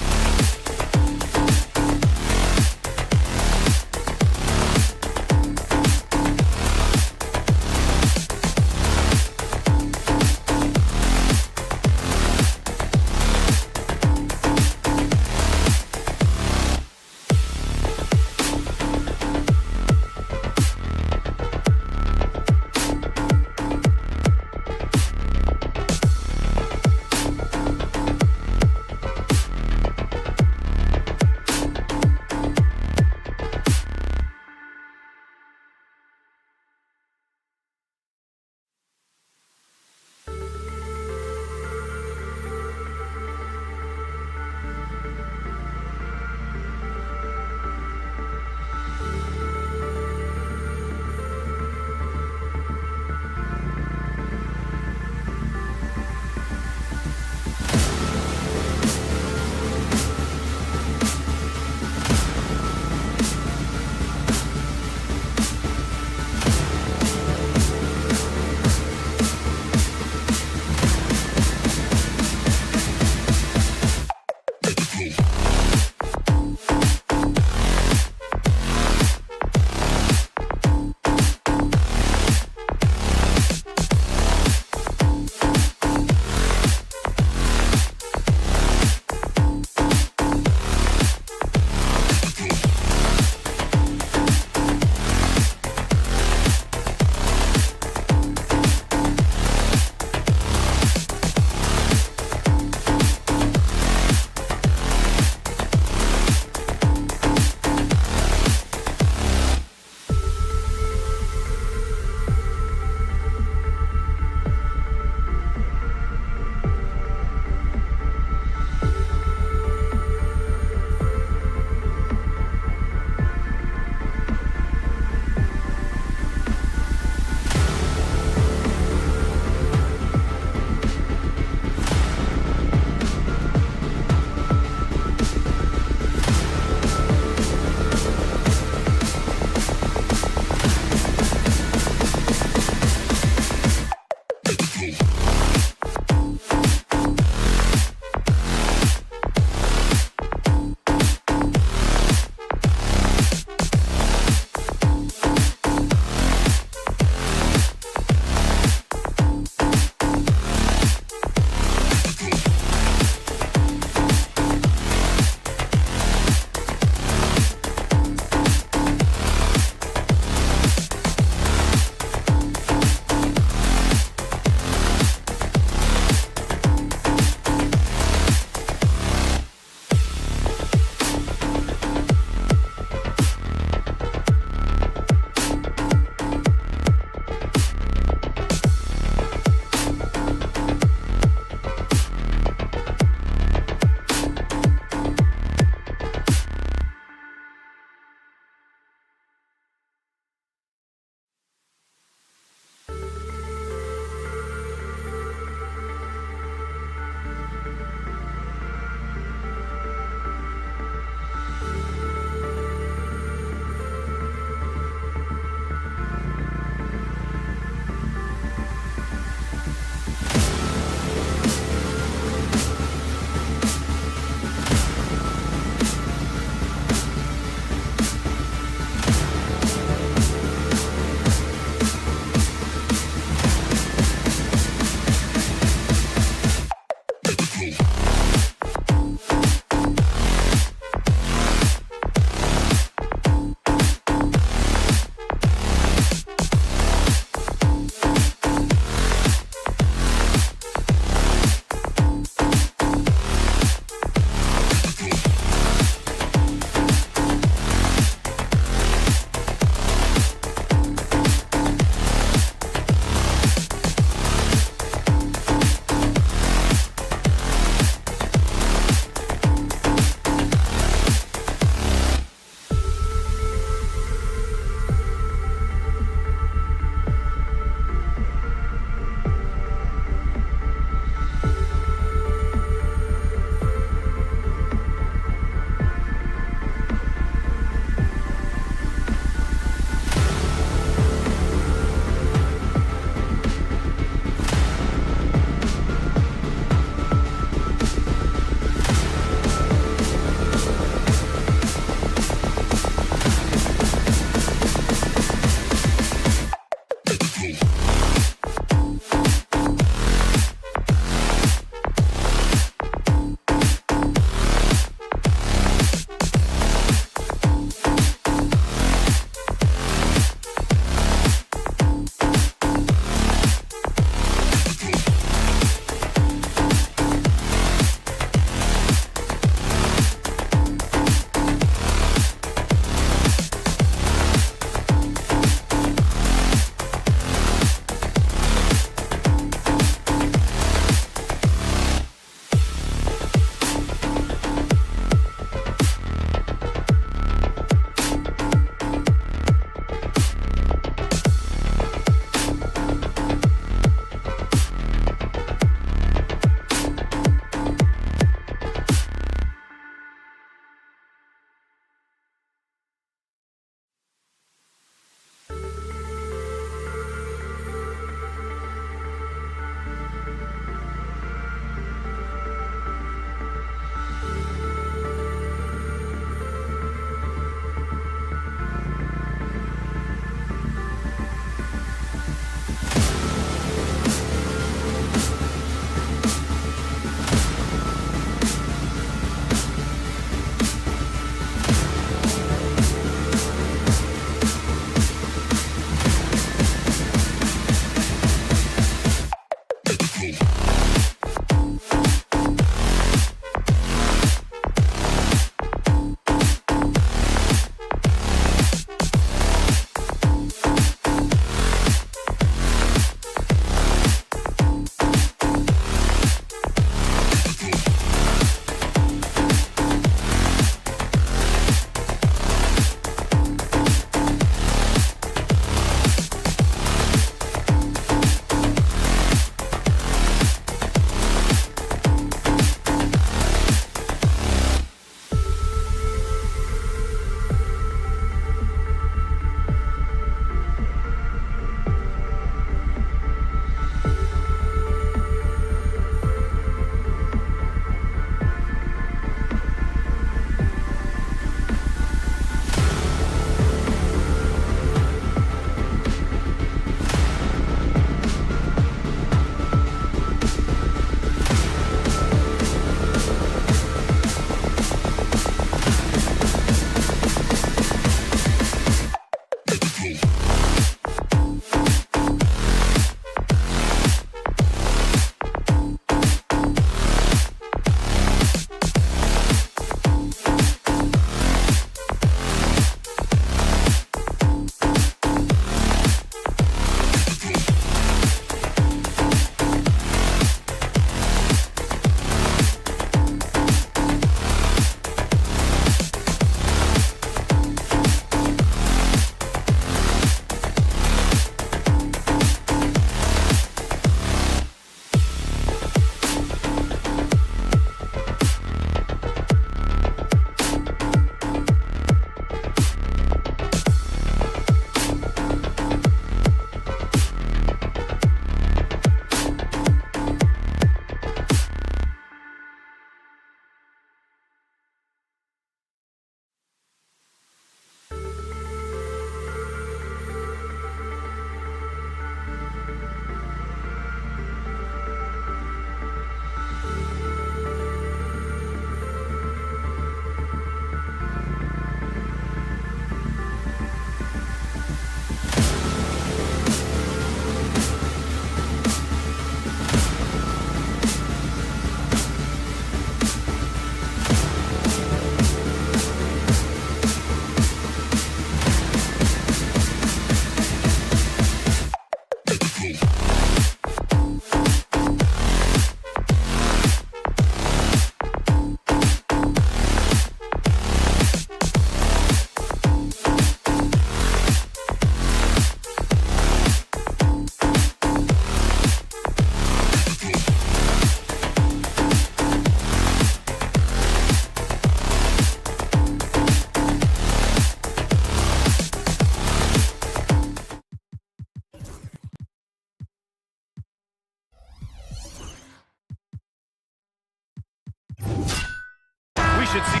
should see.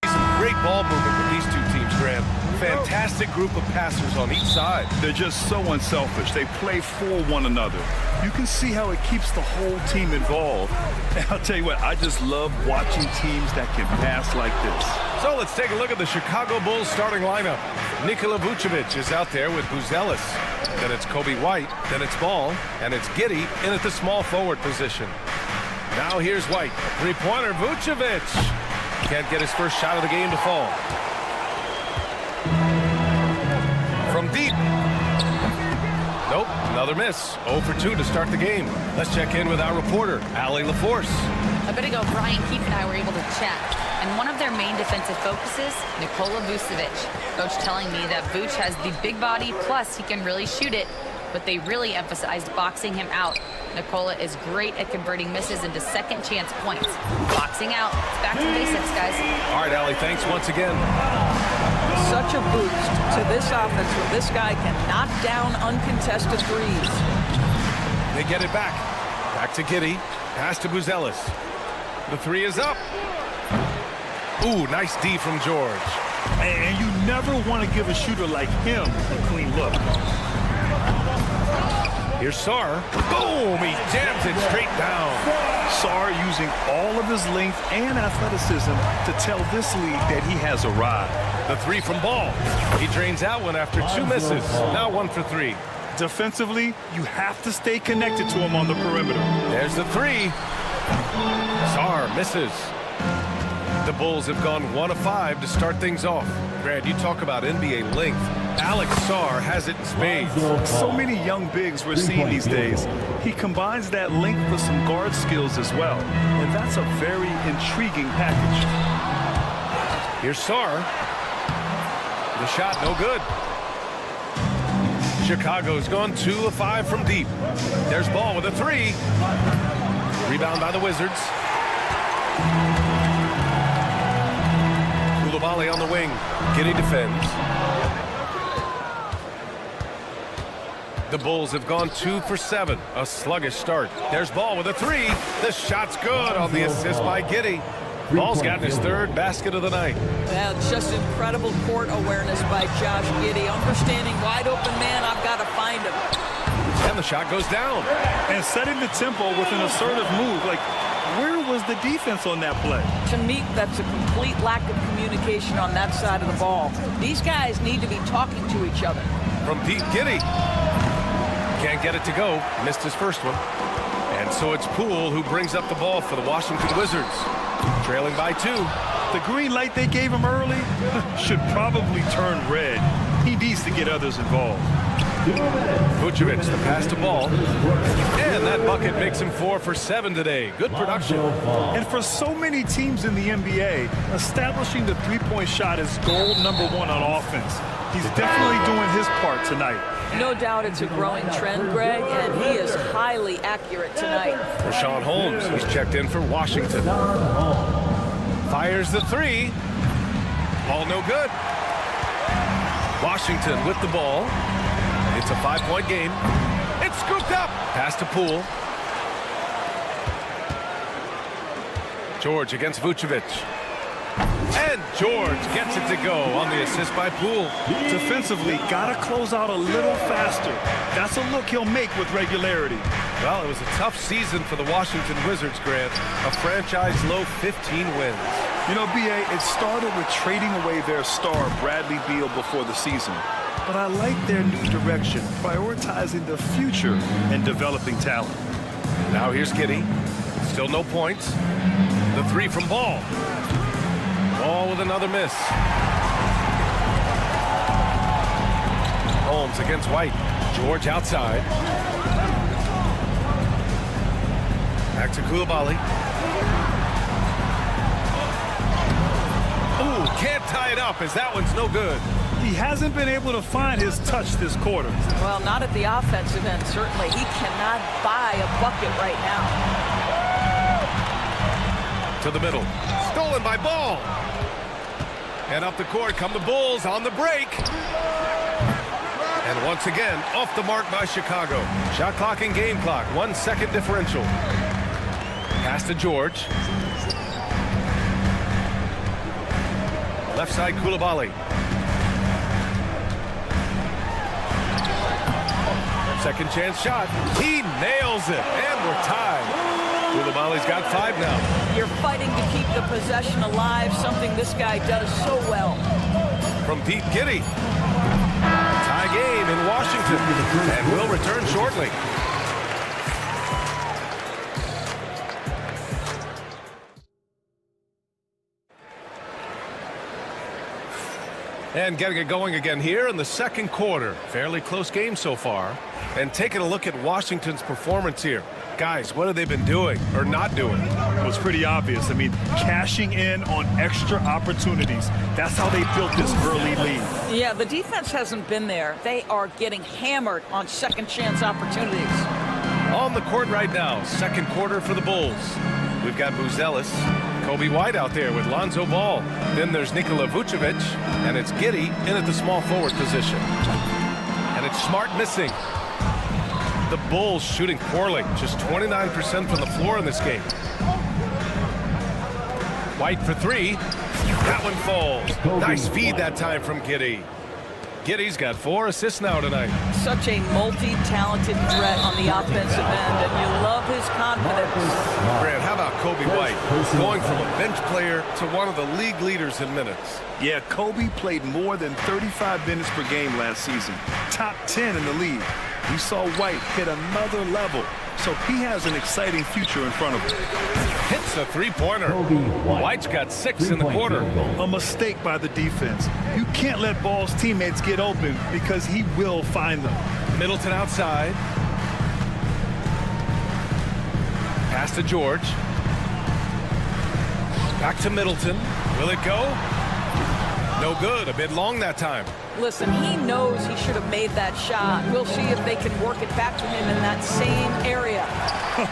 Some great ball movement with these two teams, Graham. Fantastic group of passers on each side. They're just so unselfish. They play for one another. You can see how it keeps the whole team involved. And I'll tell you what, I just love watching teams that can pass like this. So let's take a look at the Chicago Bulls starting lineup. Nikola Vucevic is out there with Buzelis. Then it's Kobe White. Then it's Ball. And it's Giddey in at the small forward position. Now here's White. Three-pointer, Vucevic. Can't get his first shot of the game to fall. From deep. Nope, another miss. 0 for 2 to start the game. Let's check in with our reporter, Allie LaForce. A bit ago, Brian Keefe and I were able to chat, and one of their main defensive focuses, Nikola Vucevic. Coach telling me that Vuce has the big body, plus he can really shoot it, but they really emphasized boxing him out. Nikola is great at converting misses into second chance points. Boxing out. It's back to basics, guys. All right, Allie, thanks once again. Such a boost to this offense when this guy can knock down uncontested threes. They get it back. Back to Giddey. Pass to Buzelis. The three is up. Ooh, nice D from George. And you never want to give a shooter like him a clean look. Here's Sarr. Boom! He jams it straight down. Sarr using all of his length and athleticism to tell this league that he has arrived. The three from Ball. He drains out one after 2 misses. Now 1 for 3. Defensively, you have to stay connected to him on the perimeter. There's the 3. Sarr misses. The Bulls have gone 1 of 5 to start things off. Grant, you talk about NBA length. Alex Sarr has it in spades. So many young bigs we're seeing these days. He combines that length with some guard skills as well. And that's a very intriguing package. Here's Sarr. The shot, no good. Chicago's gone 2 of 5 from deep. There's Ball with a 3. Rebound by the Wizards. Koulibaly on the wing. Giddey defends. The Bulls have gone 2 for 7. A sluggish start. There's Ball with a 3. The shot's good on the assist by Giddey. Ball's gotten his 3rd basket of the night. Yeah, it's just incredible court awareness by Josh Giddey. Understanding wide open man, I've got to find him. And the shot goes down. And setting the tempo with an assertive move. Like, where was the defense on that play? To me, that's a complete lack of communication on that side of the ball. These guys need to be talking to each other. From deep, Giddey. Can't get it to go. Missed his first one. And so it's Poole who brings up the ball for the Washington Wizards. Trailing by 2. The green light they gave him early should probably turn red. He needs to get others involved. Vucevic, the pass to Ball. And that bucket makes him 4 for 7 today. Good production. And for so many teams in the NBA, establishing the three-point shot is goal number 1 on offense. He's definitely doing his part tonight. No doubt it's a growing trend, Greg, and he is highly accurate tonight. Rashawn Holmes, he's checked in for Washington. Fires the 3. Ball no good. Washington with the ball. It's a 5-point game. It's scooped up. Pass to Poole. George against Vucevic. And George gets it to go on the assist by Poole. Defensively, got to close out a little faster. That's a look he'll make with regularity. Well, it was a tough season for the Washington Wizards, Grant. A franchise-low 15 wins. You know, B.A., it started with trading away their star, Bradley Beal, before the season. But I like their new direction, prioritizing the future and developing talent. Now here's Giddey. Still no points. The 3 from Ball. Ball with another miss. Holmes against White. George outside. Back to Koulibaly. Ooh, can't tie it up as that one's no good. He hasn't been able to find his touch this quarter. Well, not at the offensive end, certainly. He cannot buy a bucket right now. To the middle. Stolen by Ball. And up the court come the Bulls on the break. And once again, off the mark by Chicago. Shot clock and game clock, 1 second differential. Pass to George. Left side, Koulibaly. Second chance shot. He nails it, and we're tied. Koulibaly's got 5 now. You're fighting to keep the possession alive, something this guy does so well. From Pete Giddy. Tie game in Washington, and will return shortly. And getting it going again here in the second quarter. Fairly close game so far. And taking a look at Washington's performance here. Guys, what have they been doing or not doing? Well, it's pretty obvious. I mean, cashing in on extra opportunities. That's how they built this early lead. Yeah, the defense hasn't been there. They are getting hammered on second chance opportunities. On the court right now, second quarter for the Bulls. We've got Buzelis, Kobe White out there with Lonzo Ball. Then there's Nikola Vucevic, and it's Giddy in at the small forward position. And it's Smart missing. The Bulls shooting poorly, just 29% from the floor in this game. White for 3. That one falls. Nice feed that time from Giddy. Giddy's got 4 assists now tonight. Such a multi-talented threat on the offensive end, and you love his confidence. Grant, how about Kobe White? Going from a bench player to one of the league leaders in minutes. Yeah, Kobe played more than 35 minutes per game last season. Top 10 in the league. We saw White hit another level, so he has an exciting future in front of him. Hits a three-pointer. White's got 6 in the quarter. A mistake by the defense. You can't let Ball's teammates get open because he will find them. Middleton outside. Pass to George. Back to Middleton. Will it go? No good. A bit long that time. Listen, he knows he should have made that shot. We'll see if they can work it back to him in that same area.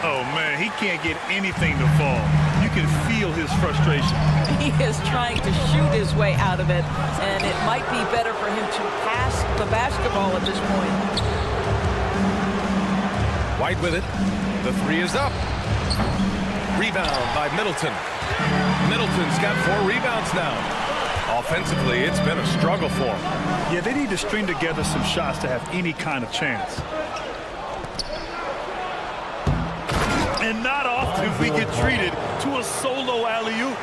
Oh, man, he can't get anything to fall. You can feel his frustration. He is trying to shoot his way out of it, and it might be better for him to pass the basketball at this point. White with it. The 3 is up. Rebound by Middleton. Middleton's got 4 rebounds now. Offensively, it's been a struggle for him. Yeah, they need to string together some shots to have any kind of chance. And not often we get treated to a solo alley-oop.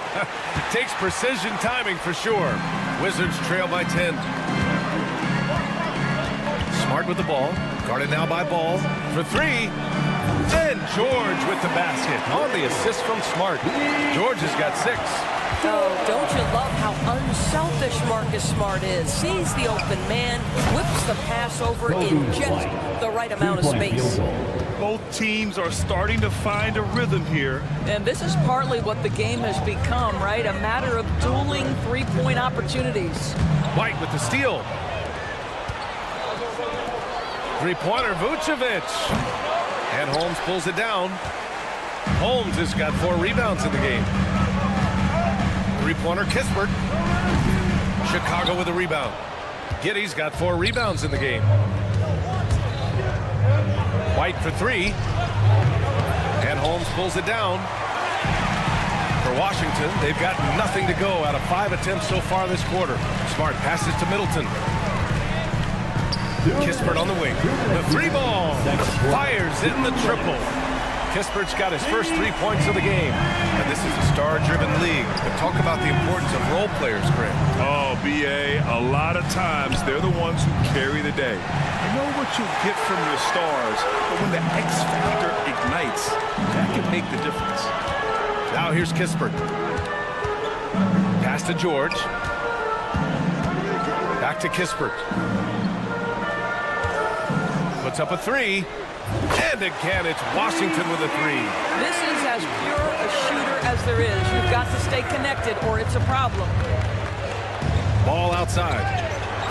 Takes precision timing for sure. Wizards trail by 10. Smart with the ball. Guarded now by Ball for 3. Then George with the basket on the assist from Smart. George has got 6. Oh, don't you love how unselfish Marcus Smart is? Sees the open man, whips the pass over in just the right amount of space. Both teams are starting to find a rhythm here. And this is partly what the game has become, right? A matter of dueling three-point opportunities. White with the steal. Three-pointer, Vucevic. And Holmes pulls it down. Holmes has got 4 rebounds in the game. Three-pointer, Kispert. Chicago with a rebound. Giddy's got 4 rebounds in the game. White for 3. And Holmes pulls it down. For Washington, they've got nothing to go out of 5 attempts so far this quarter. Smart passes to Middleton. Kispert on the wing. The 3-ball. Fires in the triple. Kispert's got his first 3 points of the game. And this is a star-driven league. But talk about the importance of role players, Grant. Oh, B.A., a lot of times they're the ones who carry the day. You know what you get from your stars, but when the X factor ignites, that can make the difference. Now here's Kispert. Pass to George. Back to Kispert. Puts up a 3. And again, it's Washington with a 3. This is as pure a shooter as there is. You've got to stay connected or it's a problem. Ball outside.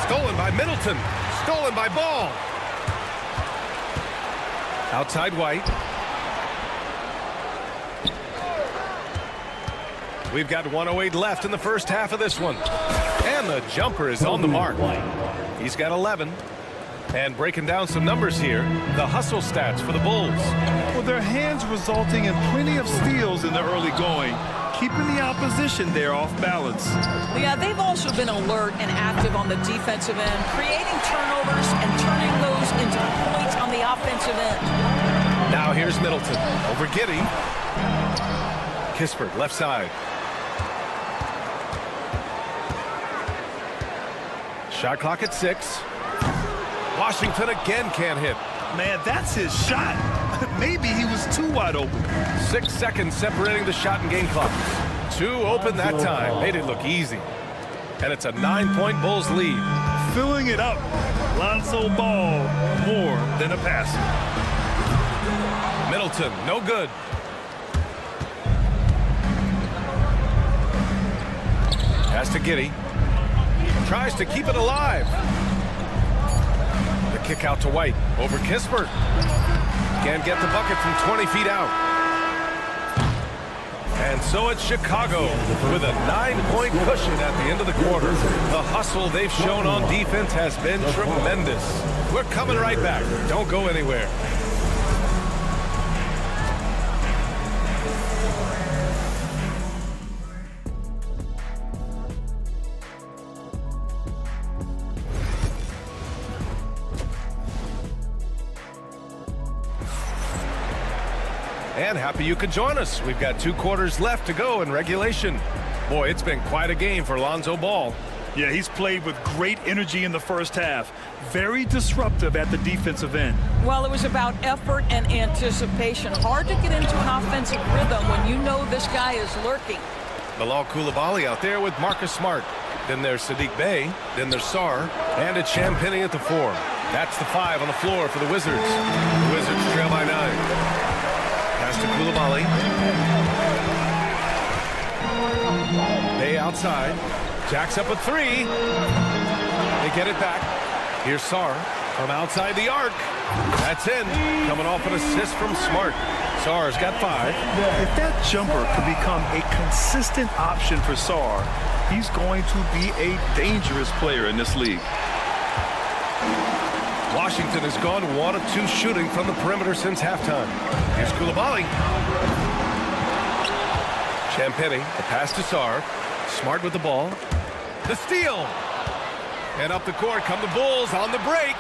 Stolen by Middleton. Stolen by Ball. Outside White. We've got 1:08 left in the first half of this one. And the jumper is on the mark. He's got 11. And breaking down some numbers here, the hustle stats for the Bulls. Well, their hands resulting in plenty of steals in the early going, keeping the opposition there off balance. Yeah, they've also been alert and active on the defensive end, creating turnovers and turning those into points on the offensive end. Now here's Middleton over Giddey. Kispert left side. Shot clock at 6. Washington again can't hit. Man, that's his shot. Maybe he was too wide open. 6 seconds separating the shot and game clock. 2 open that time. Made it look easy. And it's a 9-point Bulls lead. Filling it up. Lonzo Ball, more than a passer. Middleton, no good. Pass to Giddey. Tries to keep it alive. The kick out to White. Over Kispert. Can't get the bucket from 20 feet out. And so it's Chicago with a 9-point cushion at the end of the quarter. The hustle they've shown on defense has been tremendous. We're coming right back. Don't go anywhere. And happy you could join us. We've got 2 quarters left to go in regulation. Boy, it's been quite a game for Lonzo Ball. Yeah, he's played with great energy in the first half. Very disruptive at the defensive end. Well, it was about effort and anticipation. Hard to get into an offensive rhythm when you know this guy is lurking. Bilal Coulibaly out there with Marcus Smart. Then there's Sadiq Bey. Then there's Sarr. And it's Champagnie at the 4. That's the 5 on the floor for the Wizards. The Wizards trail by 9. Pass to Coulibaly. Bey outside. Jacks up a 3. They get it back. Here's Sarr from outside the arc. That's in. Coming off an assist from Smart. Sarr's got 5. If that jumper could become a consistent option for Sarr, he's going to be a dangerous player in this league. Washington has gone 1 of 2 shooting from the perimeter since halftime. Here's Coulibaly. Champagnie, the pass to Sarr. Smart with the ball. The steal. And up the court come the Bulls on the break.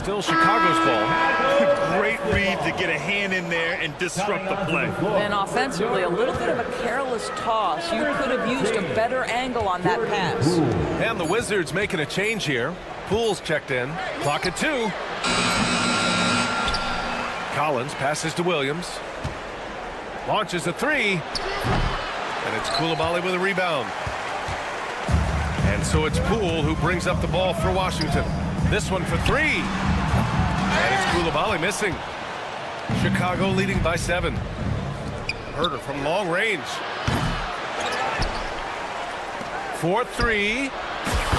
Still Chicago's ball. Great read to get a hand in there and disrupt the play. And offensively, a little bit of a careless toss. You could have used a better angle on that pass. And the Wizards making a change here. Poole's checked in. Clock at 2. Collins passes to Williams. Launches a 3. And it's Coulibaly with a rebound. And so it's Poole who brings up the ball for Washington. This one for 3. And it's Coulibaly missing. Chicago leading by 7. Herter from long range. 4-3.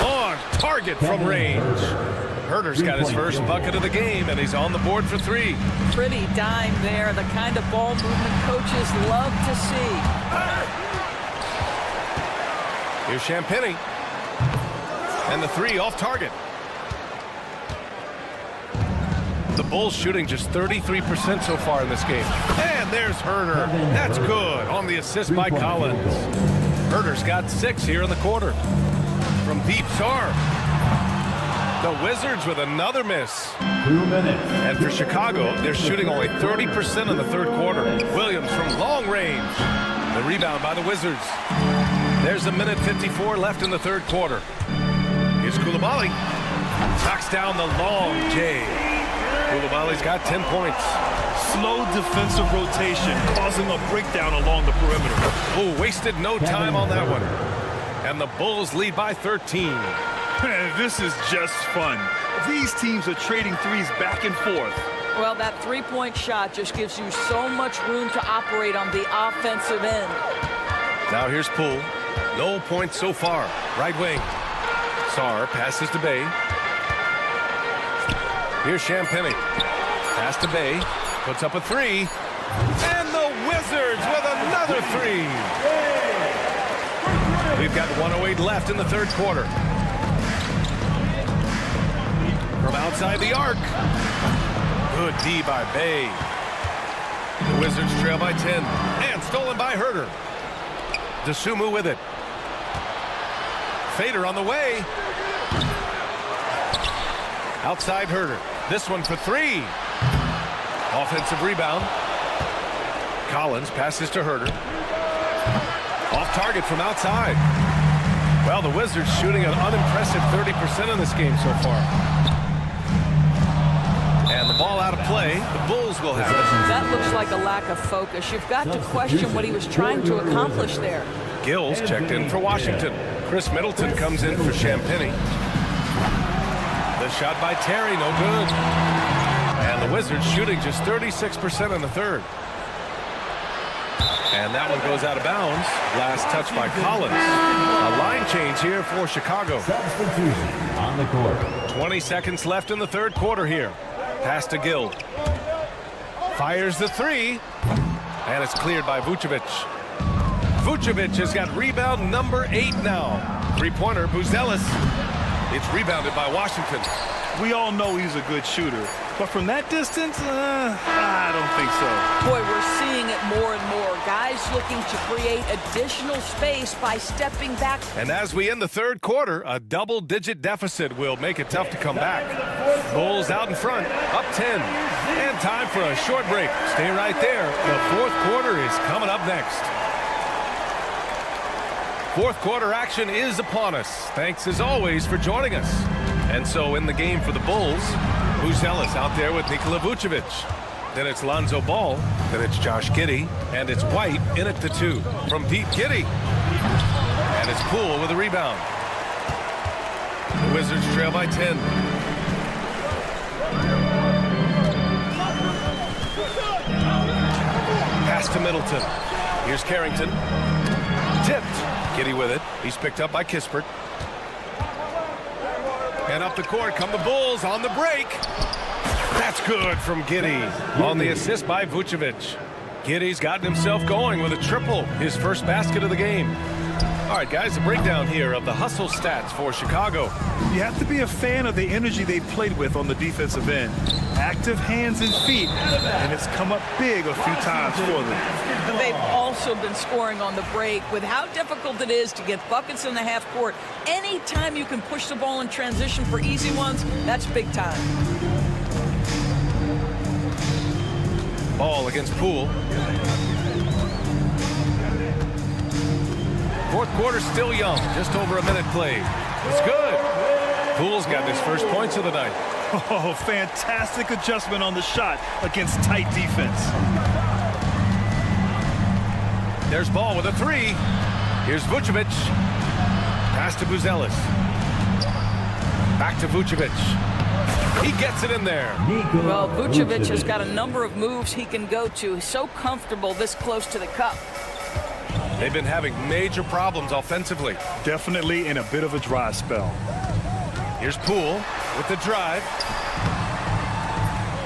On target from range. Herder's got his first bucket of the game, and he's on the board for 3. Pretty dime there, the kind of ball movement coaches love to see. Here's Champagny. And the 3 off target. The Bulls shooting just 33% so far in this game. And there's Herder. That's good on the assist by Collins. Herder's got 6 here in the quarter. From deep, Sarr. The Wizards with another miss. 2 minutes. And for Chicago, they're shooting only 30% in the third quarter. Williams from long range. The rebound by the Wizards. There's a minute 54 left in the third quarter. Here's Coulibaly. Knocks down the long J. Coulibaly's got 10 points. Slow defensive rotation causing a breakdown along the perimeter. Oh, wasted no time on that one. And the Bulls lead by 13. This is just fun. These teams are trading threes back and forth. Well, that three-point shot just gives you so much room to operate on the offensive end. Now here's Poole. No points so far. Right wing. Sarr passes to Bay. Here's Champagny. Pass to Bay. Puts up a 3. And the Wizards with another 3. We've got 1:08 left in the third quarter. From outside the arc. Good D by Bay. The Wizards trail by 10. And stolen by Herder. DeSumo with it. Fader on the way. Outside Herder. This one for 3. Offensive rebound. Collins passes to Herder. Off target from outside. Well, the Wizards shooting an unimpressive 30% in this game so far. And the ball out of play. The Bulls will have it. That looks like a lack of focus. You've got to question what he was trying to accomplish there. Gills checked in for Washington. Chris Middleton comes in for Champagny. The shot by Terry, no good. And the Wizards shooting just 36% in the third. And that one goes out of bounds. Last touch by Collins. A line change here for Chicago. Substitution on the court. 20 seconds left in the third quarter here. Pass to Gill. Fires the 3. And it's cleared by Vucevic. Vucevic has got rebound number 8 now. Three-pointer, Buzelis. It's rebounded by Washington. We all know he's a good shooter, but from that distance, I don't think so. Boy, we're seeing it more and more. Guys looking to create additional space by stepping back. And as we end the third quarter, a double-digit deficit will make it tough to come back. Bulls out in front, up 10. And time for a short break. Stay right there. The fourth quarter is coming up next. Fourth quarter action is upon us. Thanks as always for joining us. And so in the game for the Bulls, Buzelis out there with Nikola Vucevic. Then it's Lonzo Ball. Then it's Josh Giddey. And it's White in at the 2 from Pete Giddey. And it's Poole with a rebound. The Wizards trail by 10. Pass to Middleton. Here's Carrington. Tipped. Giddey with it. He's picked up by Kispert. And up the court come the Bulls on the break. That's good from Giddey on the assist by Vucevic. Giddey's gotten himself going with a triple, his first basket of the game. All right, guys, a breakdown here of the hustle stats for Chicago. You have to be a fan of the energy they've played with on the defensive end. Active hands and feet, and it's come up big a few times for them. They've also been scoring on the break. With how difficult it is to get buckets in the half court, anytime you can push the ball in transition for easy ones, that's big time. Ball against Poole. Fourth quarter still young, just over a minute played. It's good. Poole's got his first points of the night. Oh, fantastic adjustment on the shot against tight defense. There's Ball with a 3. Here's Vucevic. Pass to Buzelis. Back to Vucevic. He gets it in there. Well, Vucevic has got a number of moves he can go to. He's so comfortable this close to the cup. They've been having major problems offensively. Definitely in a bit of a dry spell. Here's Poole. with the drive.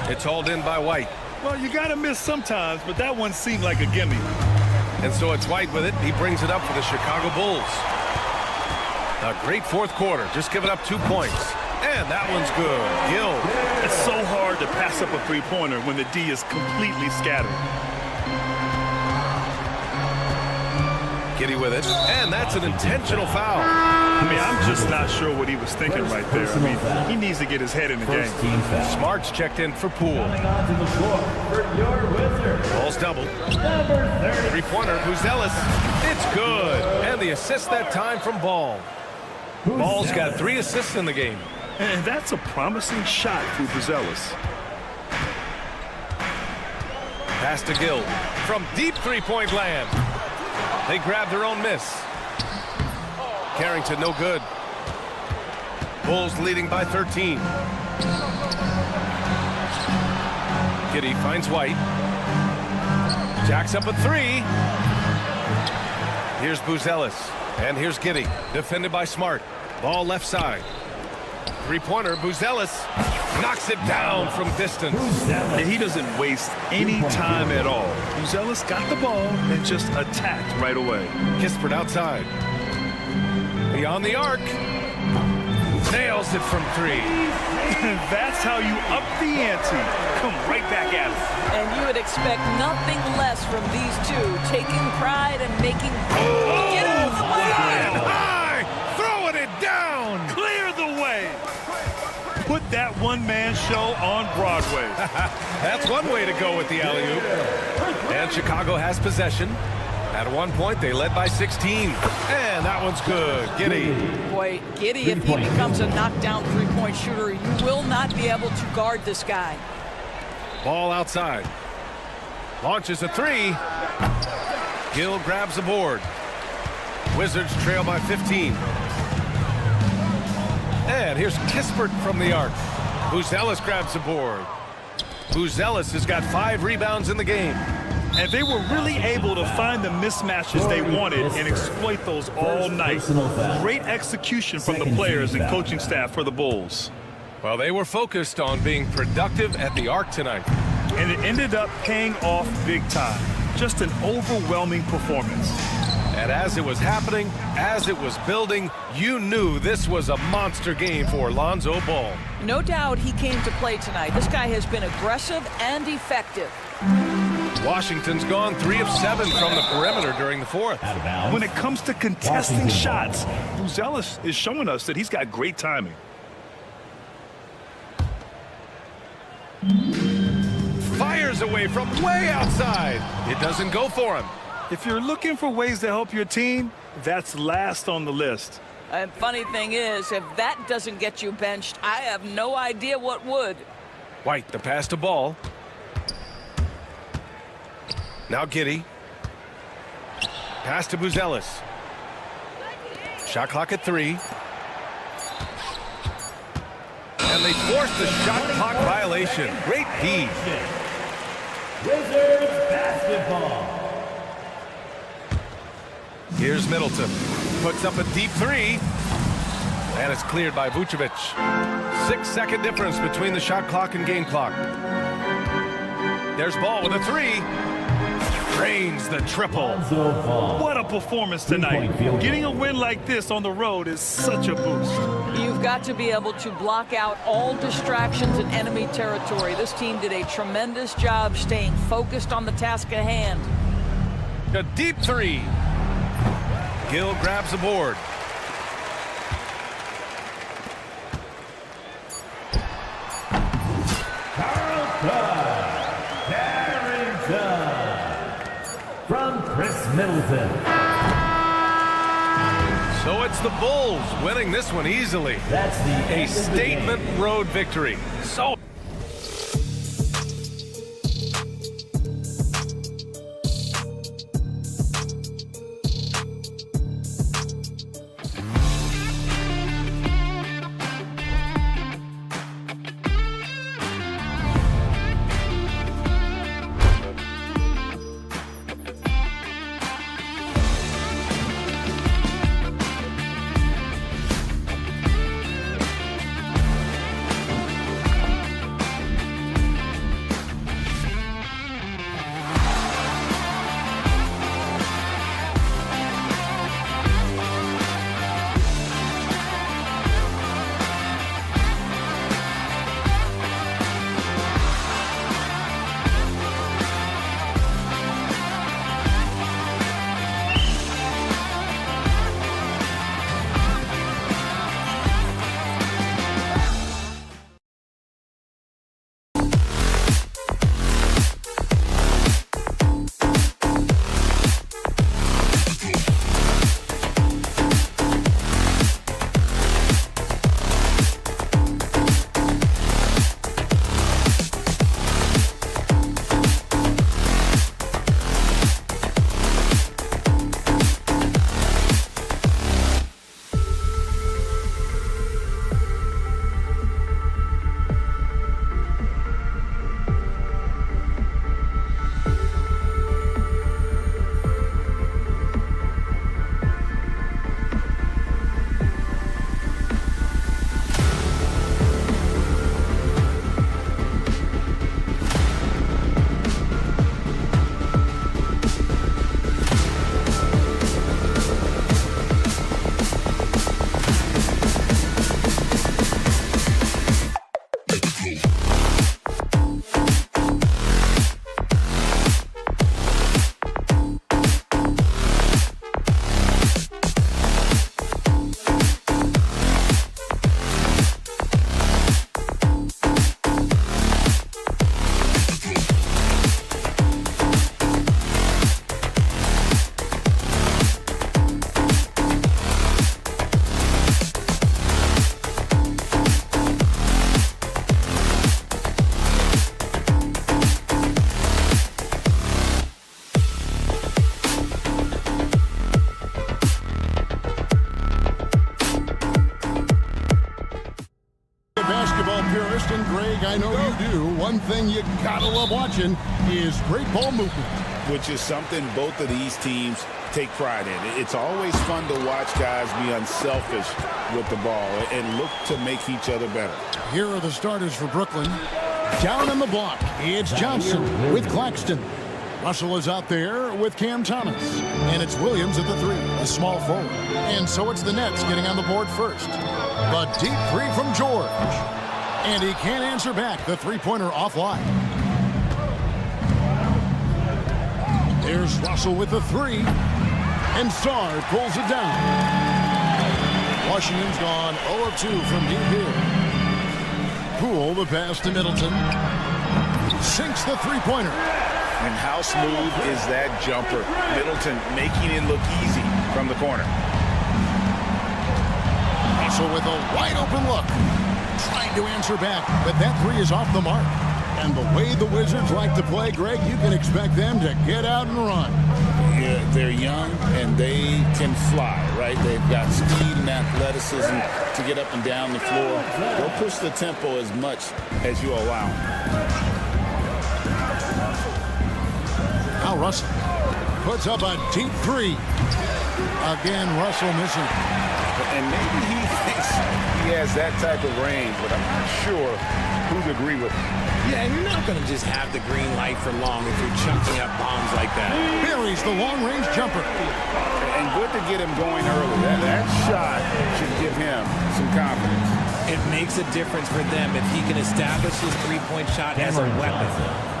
It's hauled in by White. Well, you got to miss sometimes, but that one seemed like a gimme. And so it's White with it. He brings it up for the Chicago Bulls. A great fourth quarter. Just giving up 2 points. And that one's good. Gill. It's so hard to pass up a three-pointer when the D is completely scattered. Giddy with it. And that's an intentional foul. I mean, I'm just not sure what he was thinking right there. I mean, he needs to get his head in the game. Smart's checked in for Poole. Ball's doubled. Three-pointer, Buzelis. It's good. And the assist that time from Ball. Ball's got 3 assists in the game. And that's a promising shot for Buzelis. Pass to Gill. From deep three-point land. They grab their own miss. Carrington, no good. Bulls leading by 13. Giddy finds White. Jacks up a 3. Here's Buzelis. And here's Giddy. Defended by Smart. Ball left side. Three-pointer, Buzelis knocks it down from distance. He doesn't waste any time at all. Buzelis got the ball and just attacked right away. Kispert outside. Beyond the arc. Nails it from 3. That's how you up the ante. Come right back at it. And you would expect nothing less from these two, taking pride and making... Get out of the way! High! Throwing it down! Clear the way! Put that one-man show on Broadway. That's one way to go with the alley-oop. And Chicago has possession. At one point, they led by 16. And that one's good. Giddy. Boy, Giddy, if he becomes a knockdown three-point shooter, you will not be able to guard this guy. Ball outside. Launches a 3. Gill grabs the board. Wizards trail by 15. And here's Kispert from the arc. Buzelis grabs the board. Buzelis has got 5 rebounds in the game. And they were really able to find the mismatches they wanted and exploit those all night. Great execution from the players and coaching staff for the Bulls. Well, they were focused on being productive at the arc tonight. And it ended up paying off big time. Just an overwhelming performance. And as it was happening, as it was building, you knew this was a monster game for Lonzo Ball. No doubt he came to play tonight. This guy has been aggressive and effective. Washington's gone 3 of 7 from the perimeter during the fourth. When it comes to contesting shots, Buzelis is showing us that he's got great timing. Fires away from way outside. It doesn't go for him. If you're looking for ways to help your team, that's last on the list. And funny thing is, if that doesn't get you benched, I have no idea what would. White, the pass to Ball. Now Giddy. Pass to Buzelis. Shot clock at 3. And they force the shot clock violation. Great D. Wizards basketball. Here's Middleton. Puts up a deep 3. And it's cleared by Vucevic. 6-second difference between the shot clock and game clock. There's Ball with a 3. Drains the triple. What a performance tonight. Getting a win like this on the road is such a boost. You've got to be able to block out all distractions in enemy territory. This team did a tremendous job staying focused on the task at hand. A deep 3. Gill grabs the board. From Chris Middleton. So it's the Bulls winning this one easily. That's a statement road victory. So And Greg, I know you do. One thing you gotta love watching is great ball movement. Which is something both of these teams take pride in. It's always fun to watch guys be unselfish with the ball and look to make each other better. Here are the starters for Brooklyn. Down on the block, it's Johnson with Claxton. Russell is out there with Cam Thomas. And it's Williams at the 3, a small forward. And so it's the Nets getting on the board first. The deep 3 from George. And he can't answer back. The three-pointer offline. There's Russell with the 3. And Sarr pulls it down. Washington's gone 0 of 2 from deep here. Poole, the pass to Middleton. Sinks the three-pointer. And how smooth is that jumper? Middleton making it look easy from the corner. Russell with a wide-open look. Trying to answer back, but that 3 is off the mark. And the way the Wizards like to play, Greg, you can expect them to get out and run. Yeah, they're young and they can fly, right? They've got speed and athleticism to get up and down the floor. They'll push the tempo as much as you allow them. Now Russell puts up a deep 3. Again, Russell missing. And maybe he thinks he has that type of range, but I'm not sure who'd agree with him. Yeah, and you're not going to just have the green light for long if you're chunking up bombs like that. Buries the long-range jumper. And good to get him going early. That shot should give him some confidence. It makes a difference for them if he can establish his three-point shot as a weapon.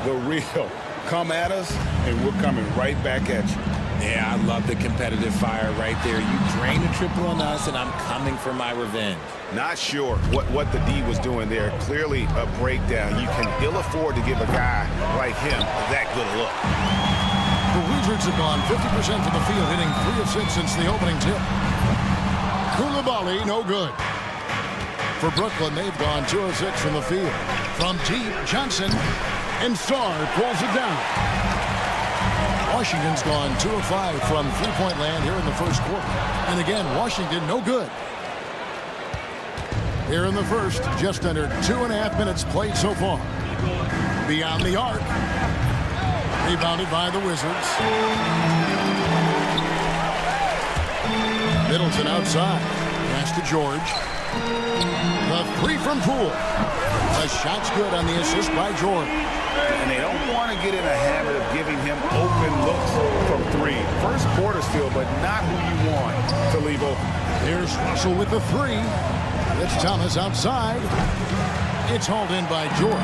The real come at us, and we're coming right back at you. Yeah, I love the competitive fire right there. You drain a triple on us, and I'm coming for my revenge. Not sure what the D was doing there. Clearly a breakdown. You can ill afford to give a guy like him that good a look. The Wizards have gone 50% from the field, hitting 3 of 6 since the opening tip. Koulibaly, no good. For Brooklyn, they've gone 2 of 6 from the field. From deep, Johnson, and Sarr pulls it down. Washington's gone 2 of 5 from three-point land here in the first quarter. And again, Washington no good. Here in the first, just under 2.5 minutes played so far. Beyond the arc. Rebounded by the Wizards. Middleton outside. Pass to George. The 3 from Poole. The shot's good on the assist by George. And they don't want to get in a habit of giving him open looks from 3. First quarter still, but not who you want to leave open. Here's Russell with the 3. It's Thomas outside. It's hauled in by George.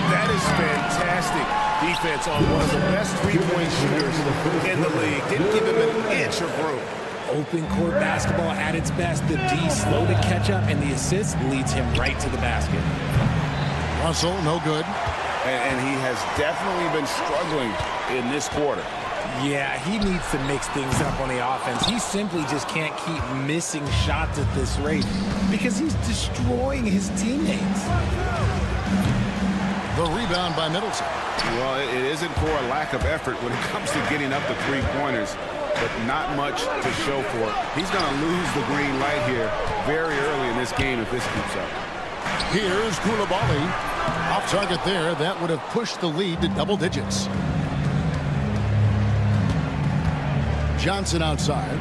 That is fantastic defense on one of the best three-point shooters in the league. Didn't give him an inch of room. Open court basketball at its best. The D slow to catch up, and the assist leads him right to the basket. Russell, no good. And he has definitely been struggling in this quarter. Yeah, he needs to mix things up on the offense. He simply just can't keep missing shots at this rate because he's destroying his teammates. The rebound by Middleton. Well, it isn't for a lack of effort when it comes to getting up the three-pointers, but not much to show for it. He's going to lose the green light here very early in this game if this keeps up. Here's Koulibaly. Off target there. That would have pushed the lead to double digits. Johnson outside.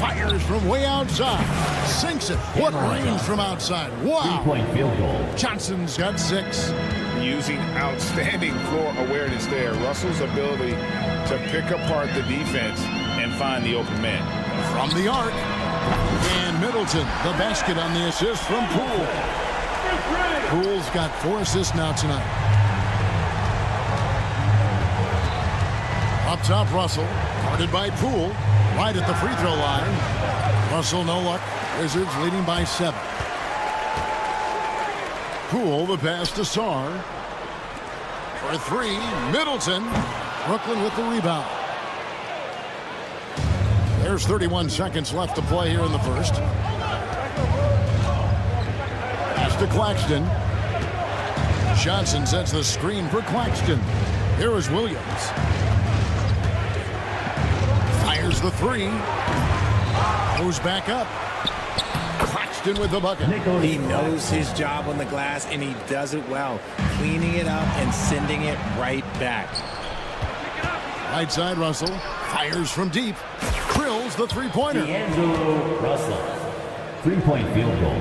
Fires from way outside. Sinks it. What range from outside. Wow. Field goal. Johnson's got 6. Using outstanding floor awareness there. Russell's ability to pick apart the defense and find the open man. From the arc. And Middleton, the basket on the assist from Poole. Poole's got 4 assists now tonight. Up top, Russell. Guarded by Poole. Right at the free throw line. Russell, no luck. Wizards leading by 7. Poole, the pass to Sarr. For 3, Middleton. Brooklyn with the rebound. There's 31 seconds left to play here in the first. Pass to Claxton. Johnson sets the screen for Claxton. Here is Williams. Fires the 3. Goes back up. Claxton Claxton with the bucket. He knows his job on the glass, and he does it well, cleaning it up and sending it right back. Right side, Russell fires from deep, drills the three-pointer. D'Angelo Russell, three-point field goal.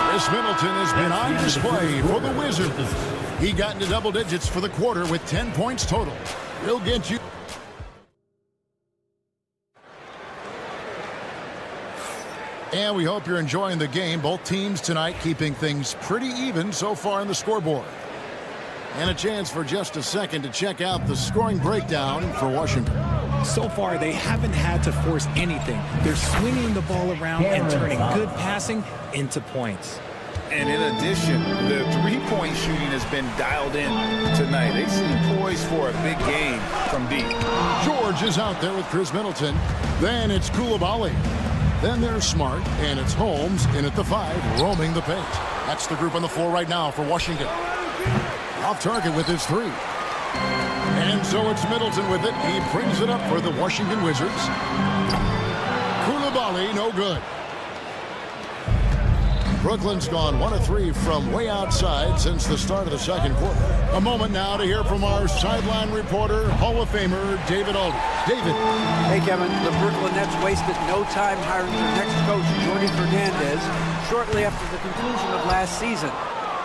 Chris Middleton has been on display for the Wizards. He got into double digits for the quarter with 10 points total. He'll get you. And we hope you're enjoying the game. Both teams tonight keeping things pretty even so far in the scoreboard. And a chance for just a second to check out the scoring breakdown for Washington. So far, they haven't had to force anything. They're swinging the ball around and turning good passing into points. And in addition, the three-point shooting has been dialed in tonight. They seem poised for a big game from deep. George is out there with Chris Middleton. Then it's Coulibaly. Then there's Smart, and it's Holmes in at the 5, roaming the paint. That's the group on the floor right now for Washington. Off target with his 3. And so it's Middleton with it. He brings it up for the Washington Wizards. Coulibaly, no good. Brooklyn's gone 1 of 3 from way outside since the start of the second quarter. A moment now to hear from our sideline reporter, Hall of Famer David Aldridge. David. Hey, Kevin. The Brooklyn Nets wasted no time hiring their next coach, Jordi Fernandez, shortly after the conclusion of last season.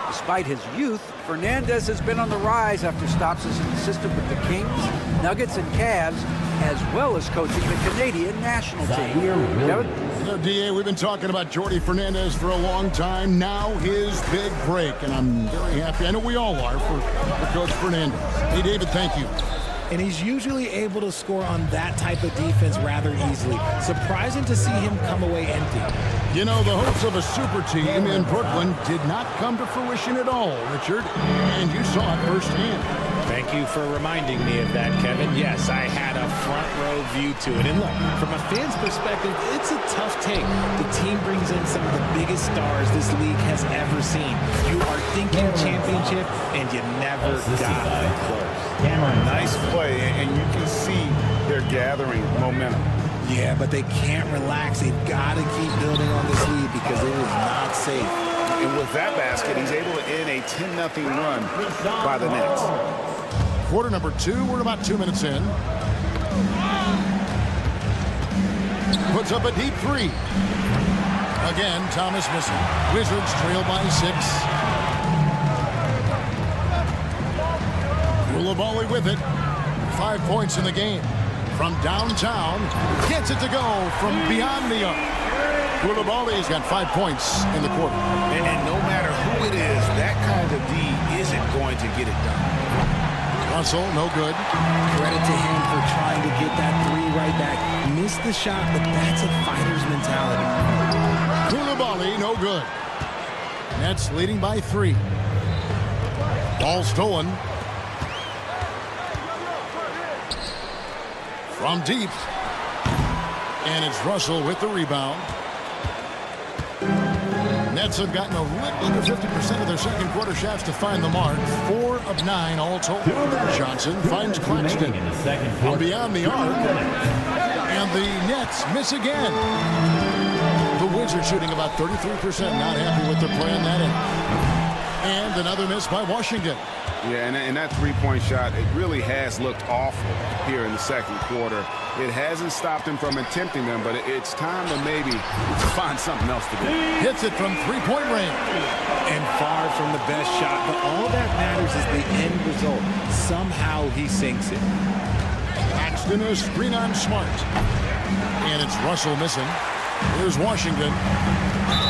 Despite his youth, Fernandez has been on the rise after stops as an assistant with the Kings, Nuggets, and Cavs, as well as coaching the Canadian national team. Kevin? You know, D.A., we've been talking about Jordi Fernandez for a long time. Now his big break, and I'm very happy. I know we all are for Coach Fernandez. Hey, David, thank you. And he's usually able to score on that type of defense rather easily. Surprising to see him come away empty. You know, the hopes of a super team in Brooklyn did not come to fruition at all, Richard, and you saw it firsthand. Thank you for reminding me of that, Kevin. Yes, I had a front row view to it. And look, from a fan's perspective, it's a tough take. The team brings in some of the biggest stars this league has ever seen. You are thinking championship, and you never got close. Nice play, and you can see they're gathering momentum. Yeah, but they can't relax. They've got to keep building on this lead because it is not safe. And with that basket, he's able to end a 10-0 run by the Nets. Quarter number 2, we're about 2 minutes in. Puts up a deep 3. Again, Thomas missing. Wizards trail by 6. Coulibaly with it. 5 points in the game. From downtown, gets it to go from beyond the arc. Coulibaly's got 5 points in the quarter. And no matter who it is, that kind of D isn't going to get it done. Russell, no good. Credit to him for trying to get that 3 right back. Missed the shot, but that's a fighter's mentality. Coulibaly, no good. Nets leading by 3. Ball stolen. From deep. And it's Russell with the rebound. Nets have gotten a little under 50% of their second quarter shots to find the mark. 4 of 9 all told. Johnson finds Claxton from beyond the arc. And the Nets miss again. The Wizards shooting about 33%. Not happy with their play on that end. And another miss by Washington. Yeah, and that three-point shot, it really has looked awful here in the second quarter. It hasn't stopped him from attempting them, but it's time to maybe find something else to do. Hits it from three-point range. And far from the best shot, but all that matters is the end result. Somehow he sinks it. Claxton is screen on Smart. And it's Russell missing. Here's Washington.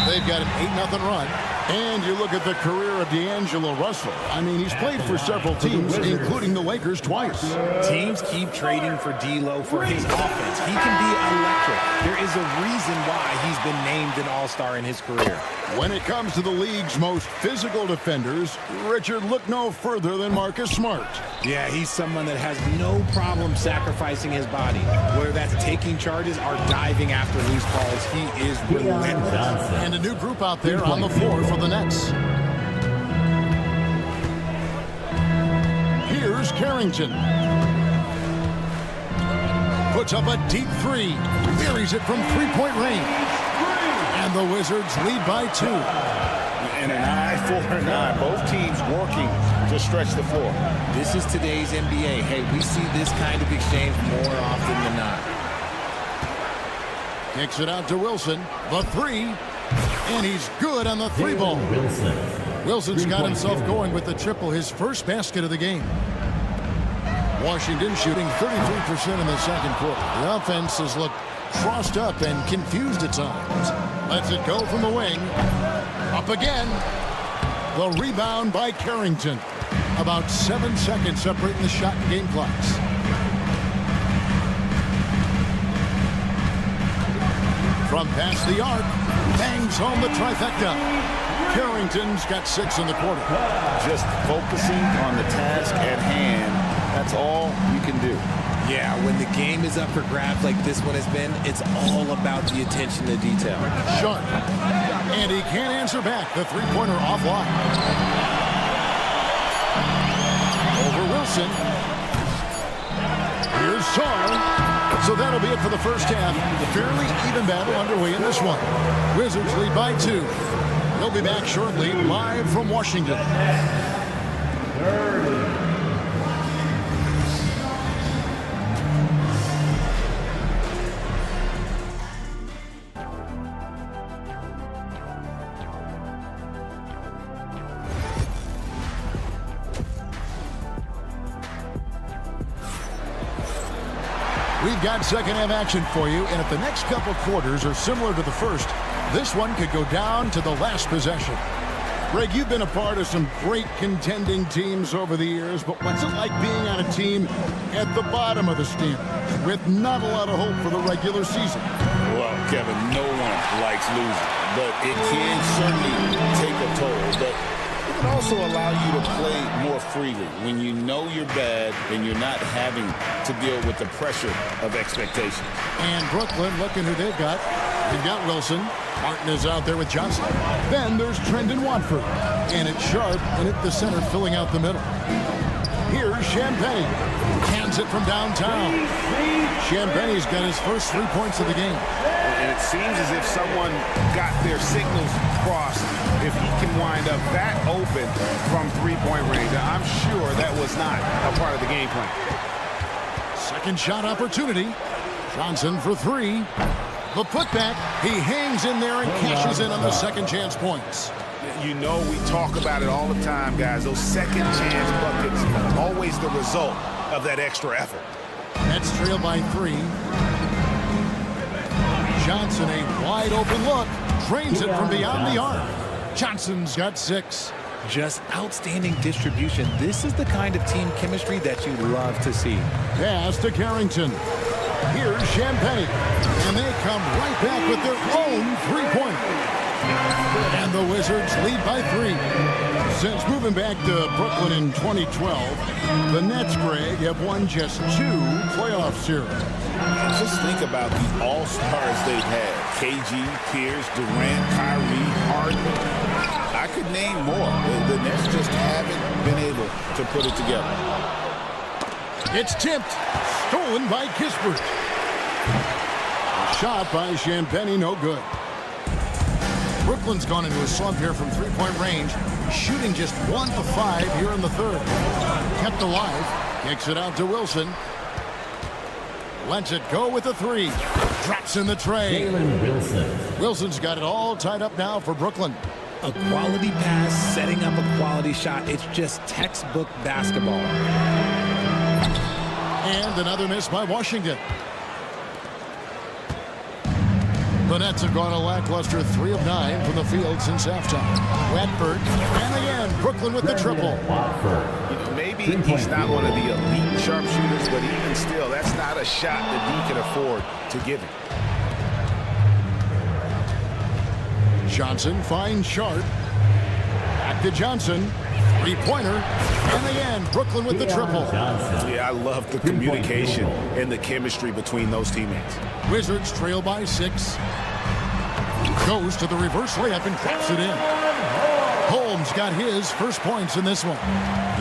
They've got an 8-0 run. And you look at the career of D'Angelo Russell. I mean, he's played for several teams, including the Lakers twice. Teams keep trading for D'Lo for his offense. He can be electric. There is a reason why he's been named an all-star in his career. When it comes to the league's most physical defenders, Richard, look no further than Marcus Smart. Yeah, he's someone that has no problem sacrificing his body. Whether that's taking charges or diving after loose balls, he is relentless. And a new group out there on the floor for the Nets. Here's Carrington. puts up a deep three. Buries it from three-point range. And the Wizards lead by 2. And an eye for an eye. Both teams working to stretch the floor. This is today's NBA. Hey, we see this kind of exchange more often than not. Kicks it out to Wilson. The 3. And he's good on the 3 ball. Wilson's got himself going with the triple, his first basket of the game. Washington shooting 33% in the second quarter. The offense has looked crossed up and confused at times. Lets it go from the wing. Up again. The rebound by Carrington. About 7 seconds separating the shot and game clocks. From past the arc, bangs home the trifecta. Carrington's got 6 in the quarter. Just focusing on the task at hand. That's all you can do. Yeah, when the game is up for grabs like this one has been, it's all about the attention to detail. Sharp. And he can't answer back. The three-pointer offline. Over Wilson. Here's Sarr. So that'll be it for the first half. Fairly even battle underway in this one. Wizards lead by 2. They'll be back shortly, live from Washington. We've got second half action for you, and if the next couple quarters are similar to the first, this one could go down to the last possession. Greg, you've been a part of some great contending teams over the years, but what's it like being on a team at the bottom of the standings with not a lot of hope for the regular season? Well, Kevin, no one likes losing, but it can certainly take a toll. But it can also allow you to play more freely when you know you're bad and you're not having to deal with the pressure of expectations. And Brooklyn, looking who they've got. They've got Wilson. Martin is out there with Johnson. Then there's Trendon Watford. And it's Sharp and at the center filling out the middle. Here's Champagnie. Cans it from downtown. Champagnie's got his first 3 points of the game. And it seems as if someone got their signals crossed. If he can wind up that open from three-point range, I'm sure that was not a part of the game plan. Second shot opportunity. Johnson for 3. The putback. He hangs in there and cashes in on the second chance points. You know, we talk about it all the time, guys. Those second chance buckets, always the result of that extra effort. Nets trail by 3. Johnson, a wide open look. Drains it from beyond the arc. Johnson's got 6. Just outstanding distribution. This is the kind of team chemistry that you love to see. Pass to Carrington. Here's Champagnie. And they come right back with their own three-pointer. And the Wizards lead by 3. Since moving back to Brooklyn in 2012, the Nets, Greg, have won just 2 playoff series. Just think about the all-stars they've had. KG, Pierce, Durant, Kyrie, Harden. I could name more. The Nets just haven't been able to put it together. It's tipped. Stolen by Kispert. Shot by Champagnie, no good. Brooklyn's gone into a slump here from three-point range, shooting just 1 of 5 here in the third. Kept alive. Kicks it out to Wilson. Lets it go with a 3. Drops in the tray. Wilson's got it all tied up now for Brooklyn. A quality pass, setting up a quality shot. It's just textbook basketball. And another miss by Washington. The Nets have gone a lackluster 3 of 9 from the field since halftime. Watford, and again, Brooklyn with the triple. Maybe he's not one of the elite sharpshooters, but even still, that's not a shot that he can afford to give him. Johnson finds Sharp. Back to Johnson. Three-pointer. And again, Brooklyn with the triple. Yeah, I love the communication and the chemistry between those teammates. Wizards trail by 6. Goes to the reverse layup and drops it in. Holmes got his first points in this one.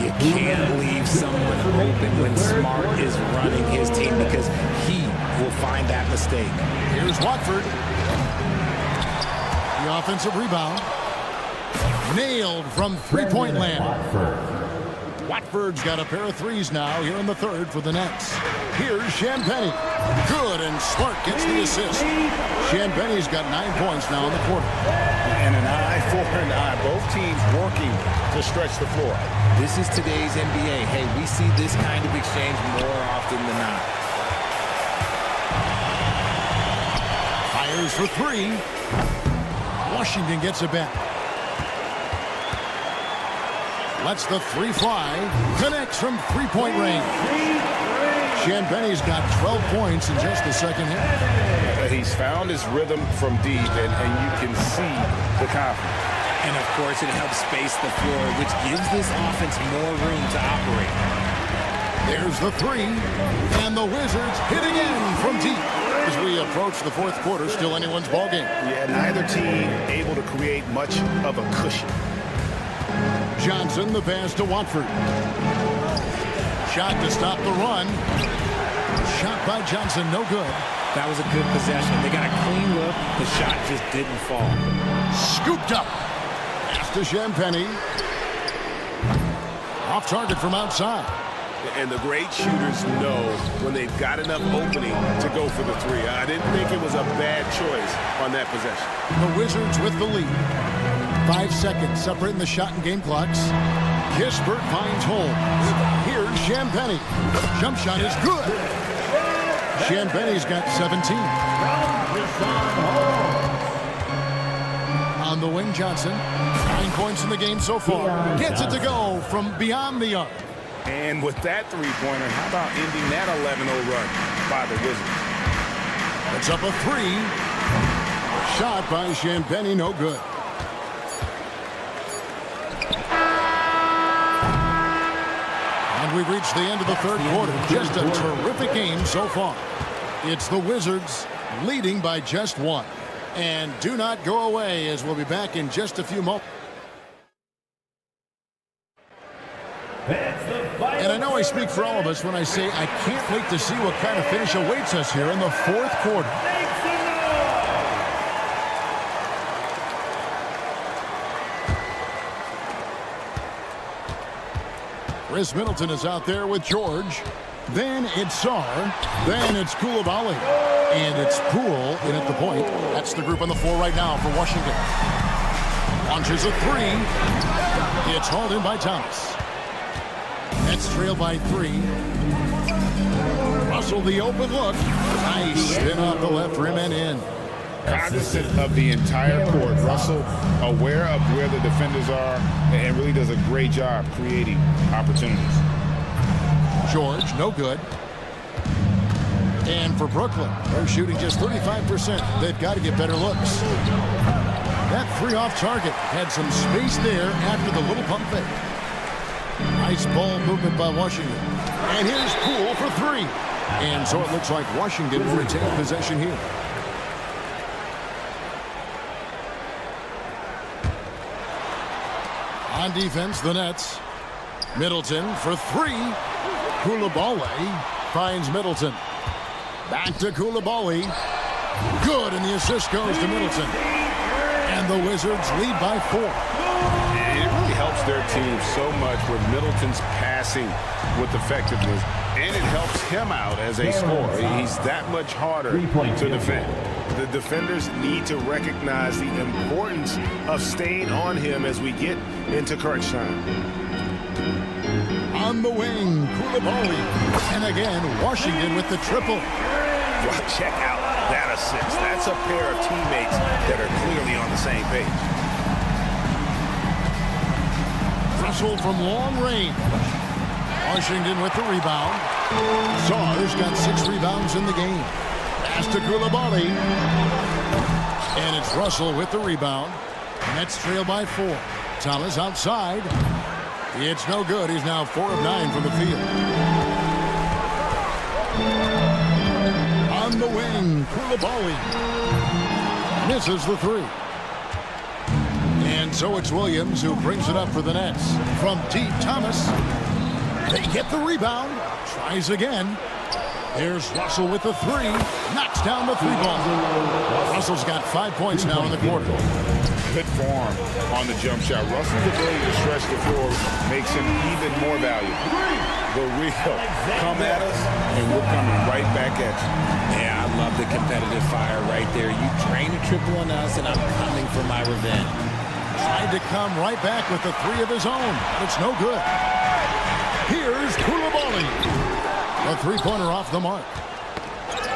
You can't leave someone open when Smart is running his team because he will find that mistake. Here's Watford. The offensive rebound. Nailed from three-point land. Watford's got a pair of threes now here in the third for the Nets. Here's Champagnie. Good, and Smart gets the assist. Champagnie's got 9 points now in the quarter. And an eye for an eye. Both teams working to stretch the floor. This is today's NBA. Hey, we see this kind of exchange more often than not. Fires for three. Washington gets it back. Lets the three fly. Connects from three-point range. Champagnie's got 12 points in just the second half. He's found his rhythm from deep, and you can see the confidence. And, of course, it helps space the floor, which gives this offense more room to operate. There's the three, and the Wizards hit again from deep. As we approach the fourth quarter, still anyone's ballgame. Yeah, neither team able to create much of a cushion. Johnson, the pass to Watford. Shot to stop the run. Shot by Johnson, no good. That was a good possession. They got a clean look. The shot just didn't fall. Scooped up. Pass to Champagnie. Off target from outside. And the great shooters know when they've got enough opening to go for the three. I didn't think it was a bad choice on that possession. The Wizards with the lead. 5 seconds separating the shot and game clocks. Kispert finds Holmes. Here's Champagnie. Jump shot is good. Champagnie's got 17. On the wing, Johnson. 9 points in the game so far. Gets it to go from beyond the arc. And with that three-pointer, how about ending that 11-0 run by the Wizards? It's up a three. Shot by Champagnie, no good. And we've reached the end of the third quarter. Just a terrific game so far. It's the Wizards leading by just 1. And do not go away, as we'll be back in just a few moments. And I know I speak for all of us when I say I can't wait to see what kind of finish awaits us here in the fourth quarter. Chris Middleton is out there with George. Then it's Sarr. Then it's Koulibaly. And it's Poole in at the point. That's the group on the floor right now for Washington. Launches a three. It's hauled in by Thomas. Nets trail by 3. Russell, the open look. Nice spin off the left rim and in. Cognizant of the entire court. Russell aware of where the defenders are and really does a great job creating opportunities. George, no good. And for Brooklyn, they're shooting just 35%. They've got to get better looks. That three off target had some space there after the little pump fake. Nice ball movement by Washington. And here's Poole for 3. And so it looks like Washington will retain possession here. On defense, the Nets. Middleton for 3. Koulibaly finds Middleton. Back to Koulibaly. Good, and the assist goes to Middleton. And the Wizards lead by 4. It really helps their team so much with Middleton's passing with effectiveness, and it helps him out as a scorer. He's that much harder to defend. The defenders need to recognize the importance of staying on him as we get into crunch time. On the wing, Koulibaly. And again, Washington with the triple. Well, check out that assist. That's a pair of teammates that are clearly on the same page. Russell from long range. Washington with the rebound. Sarr's got 6 rebounds in the game. Pass to Koulibaly. And it's Russell with the rebound. Nets trail by 4. Thomas outside. It's no good. He's now 4 of 9 from the field. On the wing, Koulibaly misses the 3. And And so it's Williams who brings it up for the Nets. From deep, Thomas. They get the rebound. Tries again. Here's Russell with the three. Knocks down the three ball. Russell's got 5 points now in the quarter. Good form on the jump shot. Russell's ability to stretch the floor makes him even more valuable. The real come at us, and we're coming right back at you. Yeah, I love the competitive fire right there. You drain a triple on us, and I'm coming for my revenge. Tried to come right back with the three of his own, but it's no good. Here's Koulibaly. A three-pointer off the mark.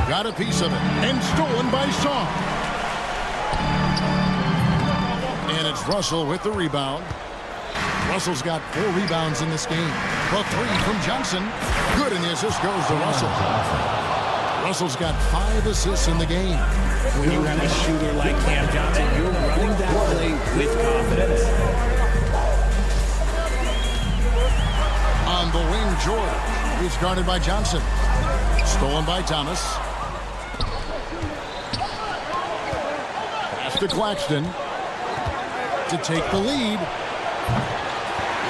Got a piece of it, and stolen by Song. And it's Russell with the rebound. Russell's got 4 rebounds in this game. The three from Johnson. Good, and the assist goes to Russell. Russell's got 5 assists in the game. When you have a shooter like Cam Johnson, you're running that play with confidence. On the wing, George. He's guarded by Johnson. Stolen by Thomas. Pass to Claxton to take the lead.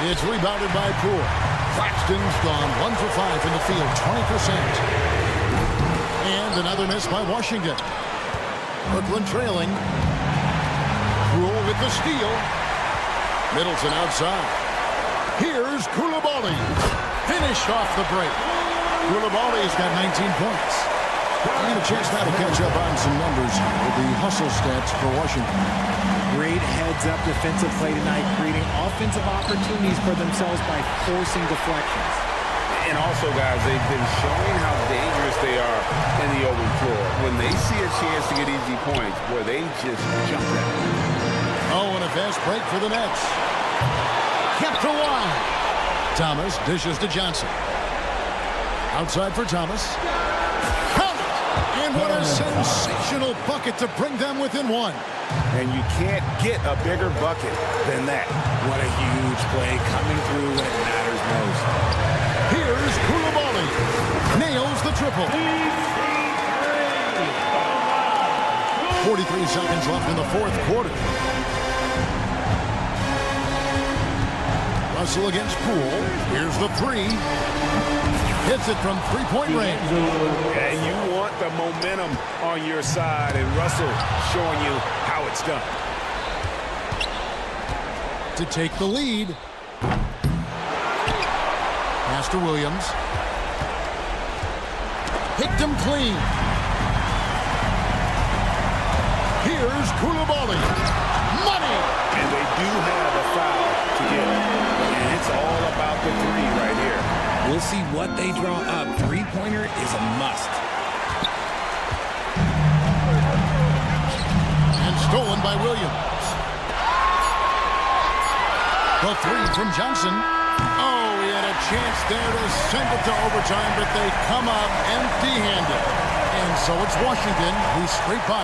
It's rebounded by Poole. Claxton's gone 1 for 5 in the field, 20%. And another miss by Washington. Brooklyn trailing. Poole with the steal. Middleton outside. Here's Koulibaly. Finished off the break. Koulibaly's got 19 points. We're going to chance now to catch up on some numbers with the hustle stats for Washington. Great heads-up defensive play tonight, creating offensive opportunities for themselves by forcing deflections. And also, guys, they've been showing how dangerous they are in the open floor. When they see a chance to get easy points, boy, they just jump at it. Oh, and a fast break for the Nets. Kept alive. Thomas dishes to Johnson. Outside for Thomas. Count it! And what a sensational bucket to bring them within 1. And you can't get a bigger bucket than that. What a huge play coming through when it matters most. Here's Koulibaly. Nails the triple. 43 seconds left in the fourth quarter. Russell against Poole. Here's the three. Hits it from three-point range. And you want the momentum on your side, and Russell showing you how it's done. To take the lead. Pass to Williams. Picked him clean. Here's Koulibaly. Money! And they do have a foul to get. And it's all about the three right here. We'll see what they draw up. Three-pointer is a must. And stolen by Williams. The three from Johnson. Oh, he had a chance there to send it to overtime, but they come up empty-handed. And so it's Washington who scrape by.